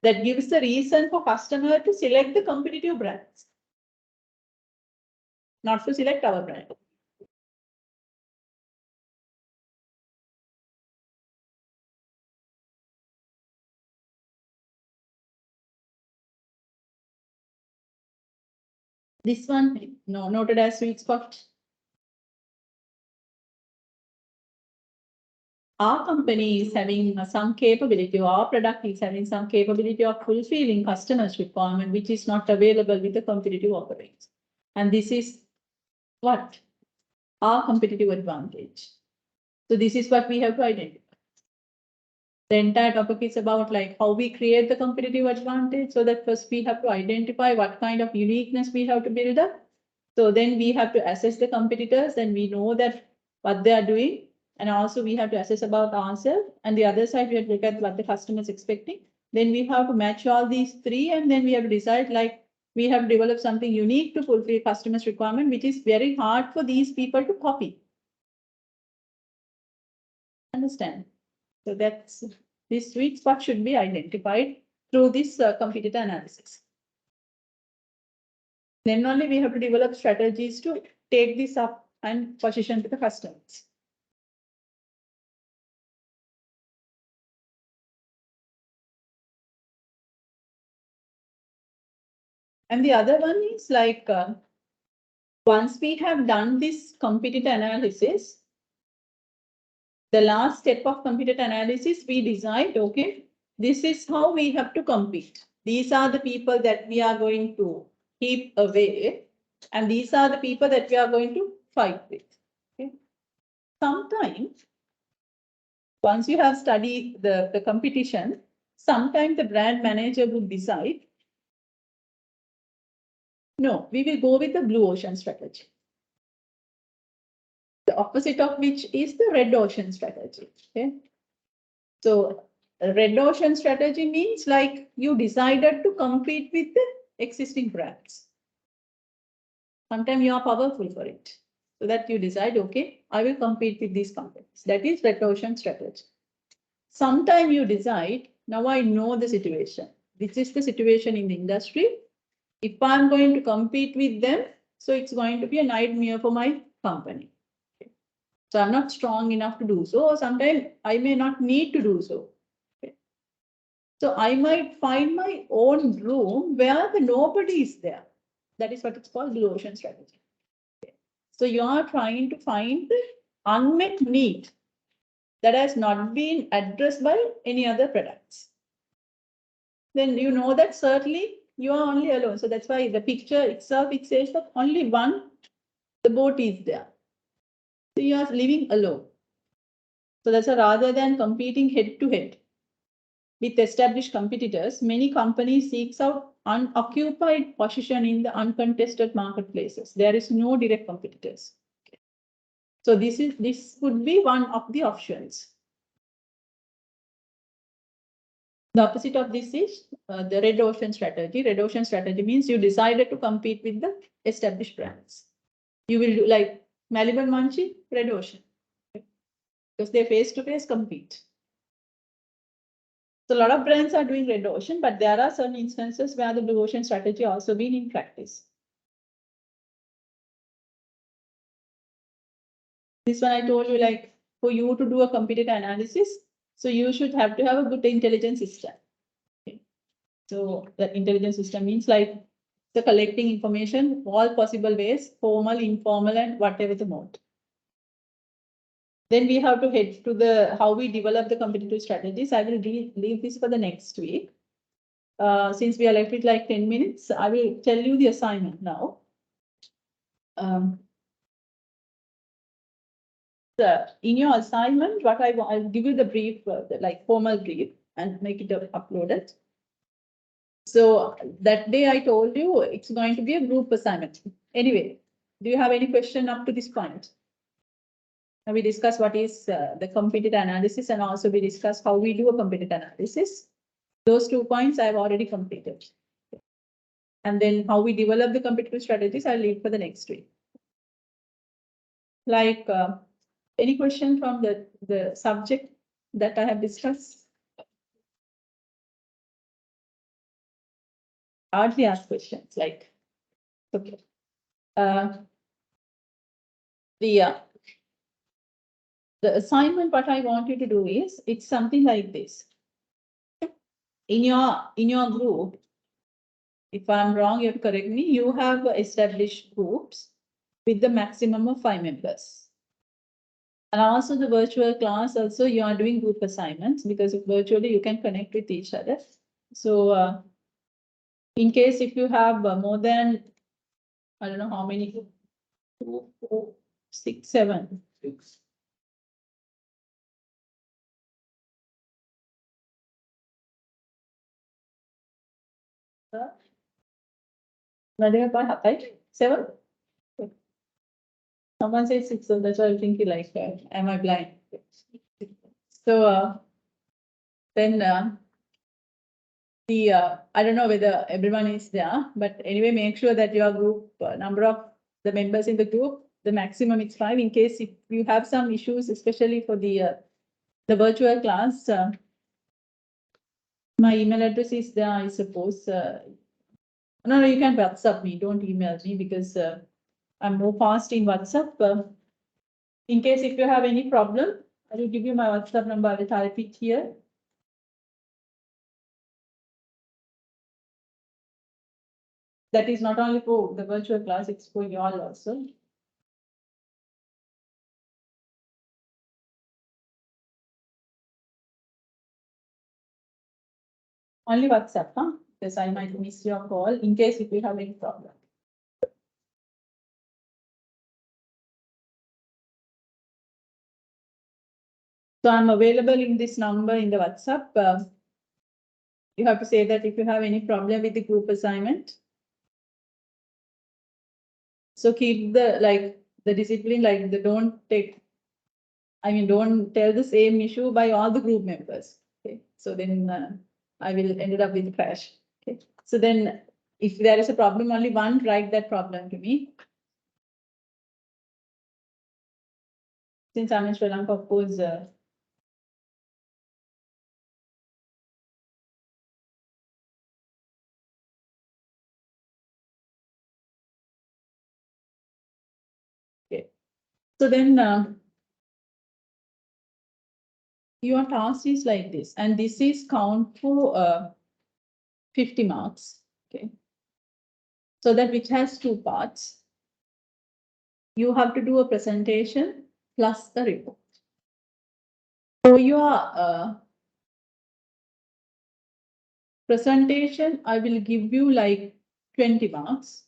That gives the reason for customer to select the competitive brands, not to select our brand. This one, no, noted as sweet spot. Our company is having some capability, or our product is having some capability of fulfilling customers' requirement, which is not available with the competitive offerings. And this is what? Our competitive advantage. So this is what we have to identify. The entire topic is about like how we create the competitive advantage. So that first we have to identify what kind of uniqueness we have to build up. So then we have to assess the competitors and we know that what they are doing. And also we have to assess about ourselves. And the other side, we have to look at what the customer is expecting. Then we have to match all these three and then we have to decide like we have developed something unique to fulfill customers' requirement, which is very hard for these people to copy. Understand? So that's this sweet spot should be identified through this competitor analysis. Then only we have to develop strategies to take this up and position to the customers. And the other one is like, once we have done this competitor analysis, the last step of competitor analysis, we decide, okay, this is how we have to compete. These are the people that we are going to keep away. And these are the people that we are going to fight with. Okay. Sometimes, once you have studied the competition, sometimes the brand manager would decide, no, we will go with the blue ocean strategy. The opposite of which is the red ocean strategy. Okay. So a red ocean strategy means like you decided to compete with the existing brands. Sometimes you are powerful for it. So that you decide, okay, I will compete with these companies. That is red ocean strategy. Sometimes you decide, now I know the situation. This is the situation in the industry. If I'm going to compete with them, so it's going to be a nightmare for my company. So I'm not strong enough to do so, or sometimes I may not need to do so. So I might find my own room where the nobody is there. That is what it's called blue ocean strategy. So you are trying to find the unmet need that has not been addressed by any other products. Then you know that certainly you are only alone. So that's why the picture itself, it says that only one, the boat is there. So you are living alone. So that's rather than competing head to head with established competitors, many companies seeks out unoccupied position in the uncontested marketplaces. There is no direct competitors. So this could be one of the options. The opposite of this is the red ocean strategy. Red ocean strategy means you decided to compete with the established brands. You will do like Malibu and Munchie, red ocean, because they face-to-face compete. So a lot of brands are doing red ocean, but there are certain instances where the blue ocean strategy also been in practice. This one I told you, like for you to do a competitor analysis, so you should have to have a good intelligence system. Okay. So that intelligence system means like the collecting information, all possible ways, formal, informal, and whatever the mode. Then we have to head to the how we develop the competitive strategies. I will leave this for the next week. Since we are left with like 10 minutes, I will tell you the assignment now. In your assignment, what I'll give you the brief, like formal brief, and make it uploaded. So that day I told you it's going to be a group assignment. Anyway, do you have any question up to this point? Now we discuss what is the competitor analysis, and also we discuss how we do a competitor analysis. Those 2 points I've already completed. And then how we develop the competitive strategies, I'll leave for the next week. Like any question from the subject that I have discussed? Hardly ask questions like, okay. The assignment, what I want you to do is, it's something like this. In your group, if I'm wrong, you have to correct me. You have established groups with the maximum of 5 members. And also the virtual class, also you are doing group assignments because virtually you can connect with each other. So in case if you have more than, I don't know how many, 2, 4, 6, 7. 6. Right? 7? Someone says 6, so that's why I'm thinking like, am I blind? So then I don't know whether everyone is there, but anyway, make sure that your group number of the members in the group, the maximum is 5. In case if you have some issues, especially for the virtual class, my email address is there, I suppose. No, you can WhatsApp me. Don't email me because I'm more fast in WhatsApp. In case if you have any problem, I will give you my WhatsApp number. I will type it here. That is not only for the virtual class, it's for you all also. Only WhatsApp, huh? Because I might miss your call in case if you have any problem. So I'm available in this number in the WhatsApp. You have to say that if you have any problem with the group assignment. So keep the discipline, don't tell the same issue by all the group members. Okay, so then I will end up with crash. Okay, so then if there is a problem, only one write that problem to me. Since I'm in Sri Lanka, of course. Okay, so then your task is like this, and this is count for 50 marks. Okay, so that which has two parts. You have to do a presentation plus the report. So your presentation, I will give you like 20 marks,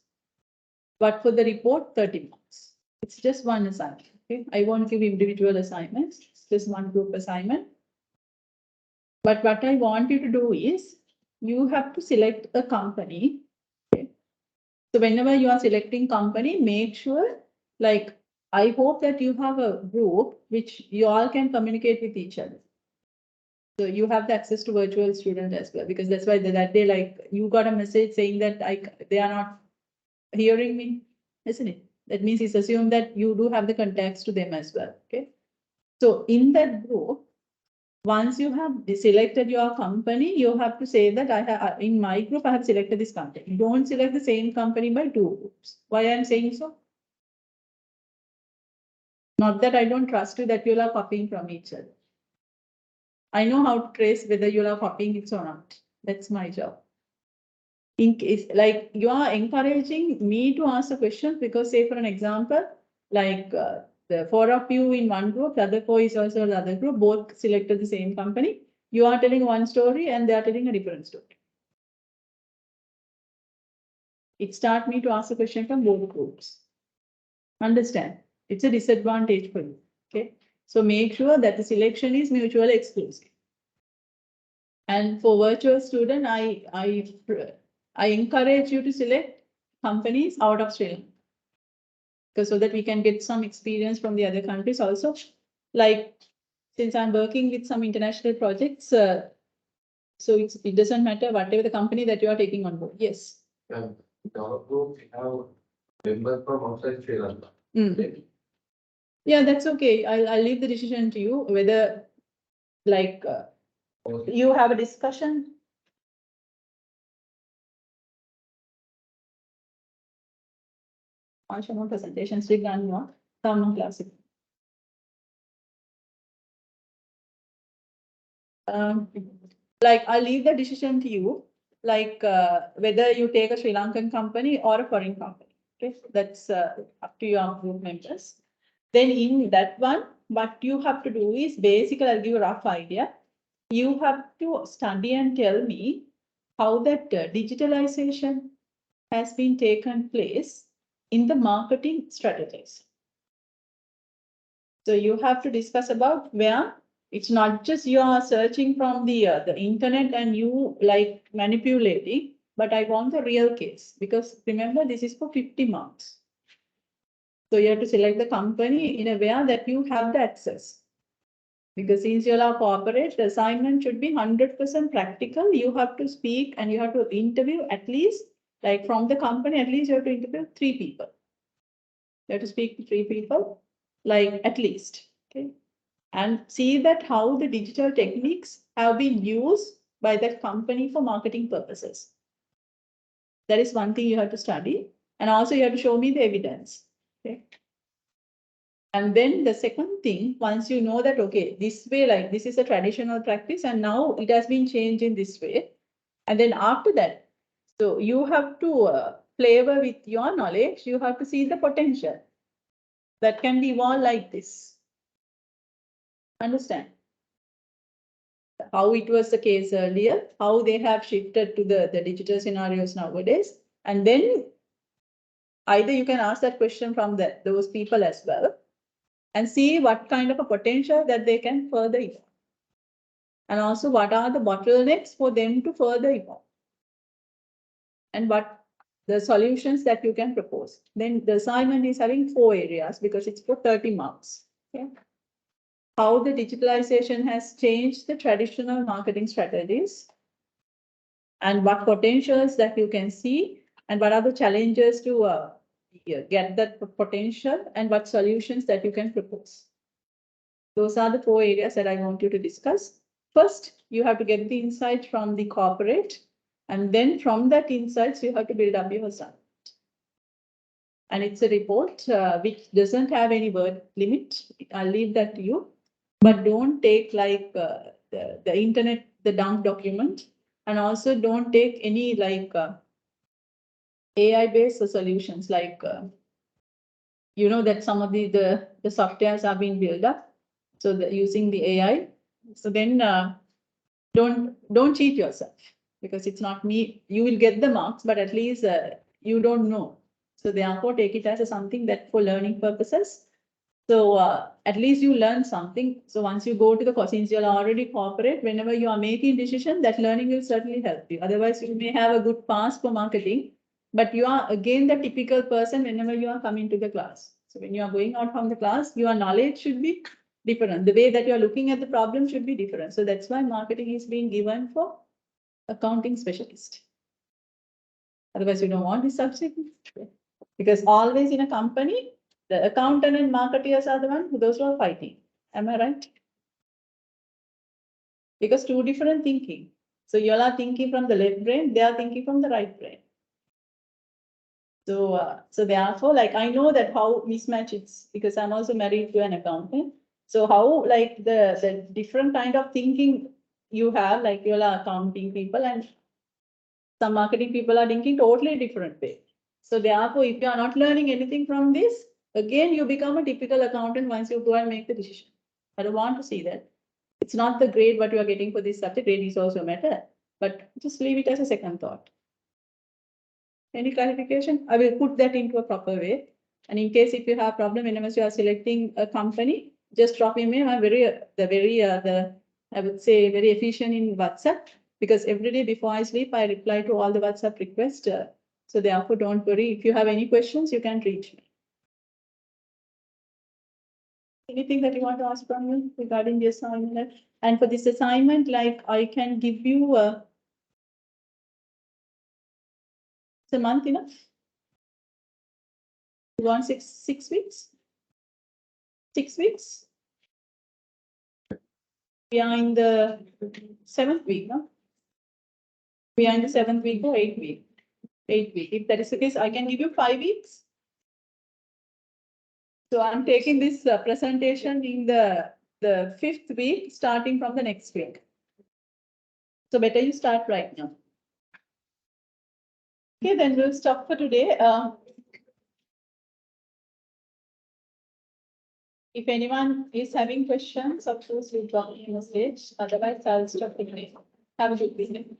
but for the report, 30 marks. It's just one assignment. Okay, I won't give individual assignments. It's just one group assignment. But what I want you to do is you have to select a company. Okay. So whenever you are selecting company, make sure I hope that you have a group which you all can communicate with each other. So you have the access to virtual student as well, because that's why that day, you got a message saying that they are not hearing me, isn't it? That means it's assumed that you do have the contacts to them as well. Okay. So in that group, once you have selected your company, you have to say that I have in my group, I have selected this company. Don't select the same company by two groups. Why I'm saying so? Not that I don't trust you that you are copying from each other. I know how to trace whether you are copying it or not. That's my job. In case, you are encouraging me to ask a question because, say, for an example, the four of you in one group, the other four is also the other group, both selected the same company. You are telling one story and they are telling a different story. It start me to ask a question from both groups. Understand? It's a disadvantage for you. Okay. So make sure that the selection is mutually exclusive. And for virtual student, I encourage you to select companies out of Sri Lanka, because so that we can get some experience from the other countries also. Since I'm working with some international projects, so it doesn't matter whatever the company that you are taking on board. Yes. And in our group, we have members from outside Sri Lanka. Yeah, that's okay. I'll leave the decision to you whether you have a discussion. On presentations, regarding some classic. I'll leave the decision to you, whether you take a Sri Lankan company or a foreign company. Okay, that's up to your group members. Then in that one, what you have to do is basically, I'll give you a rough idea. You have to study and tell me how that digitalization has been taken place in the marketing strategies. So you have to discuss about where it's not just you are searching from the internet and you manipulating, but I want the real case, because remember this is for 50 marks. So you have to select the company in a way that you have the access. Because since you are corporate, the assignment should be 100% practical. You have to speak and you have to interview at least, from the company, at least you have to interview 3 people. You have to speak to 3 people, at least. Okay. And see that how the digital techniques have been used by that company for marketing purposes. That is one thing you have to study. And also you have to show me the evidence. Okay. And then the second thing, once you know that, okay, this way, this is a traditional practice and now it has been changed in this way. And then after that, so you have to flavor with your knowledge, you have to see the potential that can be evolved like this. Understand? How it was the case earlier, how they have shifted to the digital scenarios nowadays. And then either you can ask that question from those people as well and see what kind of a potential that they can further evolve. And also, what are the bottlenecks for them to further evolve? And what the solutions that you can propose. Then the assignment is having 4 areas because it's for 30 marks. Okay. How the digitalization has changed the traditional marketing strategies, and what potentials that you can see, and what are the challenges to get that potential, and what solutions that you can propose. Those are the 4 areas that I want you to discuss. First, you have to get the insight from the corporate, and then from that insights, you have to build up your assignment. And it's a report which doesn't have any word limit. I'll leave that to you. But don't take like the internet, the dump document, and also don't take any like AI-based solutions like you know that some of the softwares are being built up, so using the AI. So then don't cheat yourself because it's not me. You will get the marks, but at least you don't know. So therefore, take it as something that for learning purposes. So at least you learn something. So once you go to the course, since you're already corporate, whenever you are making decision, that learning will certainly help you. Otherwise, you may have a good pass for marketing, but you are again the typical person whenever you are coming to the class. So when you are going out from the class, your knowledge should be different. The way that you are looking at the problem should be different. So that's why marketing is being given for accounting specialist. Otherwise, you don't want this subject. Because always in a company, the accountant and marketeers are the one who those who are fighting. Am I right? Because two different thinking. So you all are thinking from the left brain, they are thinking from the right brain. So therefore, like I know that how mismatch it's because I'm also married to an accountant. So how like the different kind of thinking you have, like you all are accounting people and some marketing people are thinking totally different way. So therefore, if you are not learning anything from this, again, you become a typical accountant once you go and make the decision. I don't want to see that. It's not the grade what you are getting for this subject, grade is also a matter, but just leave it as a second thought. Any clarification? I will put that into a proper way. And in case if you have problem whenever you are selecting a company, just drop me a mail. I'm I would say very efficient in WhatsApp because every day before I sleep, I reply to all the WhatsApp requests. So therefore, don't worry. If you have any questions, you can reach me. Anything that you want to ask from me regarding the assignment? And for this assignment, like I can give you a month enough? You want 6 weeks? 6 weeks? We are in the 7th week, no? We are in the 7th week or 8th week? 8th week. If that is the case, I can give you 5 weeks. So I'm taking this presentation in the 5th week, starting from the next week. So better you start right now. Okay, then we'll stop for today. If anyone is having questions, of course, we'll drop me a message. Otherwise, I'll stop today. Have a good weekend.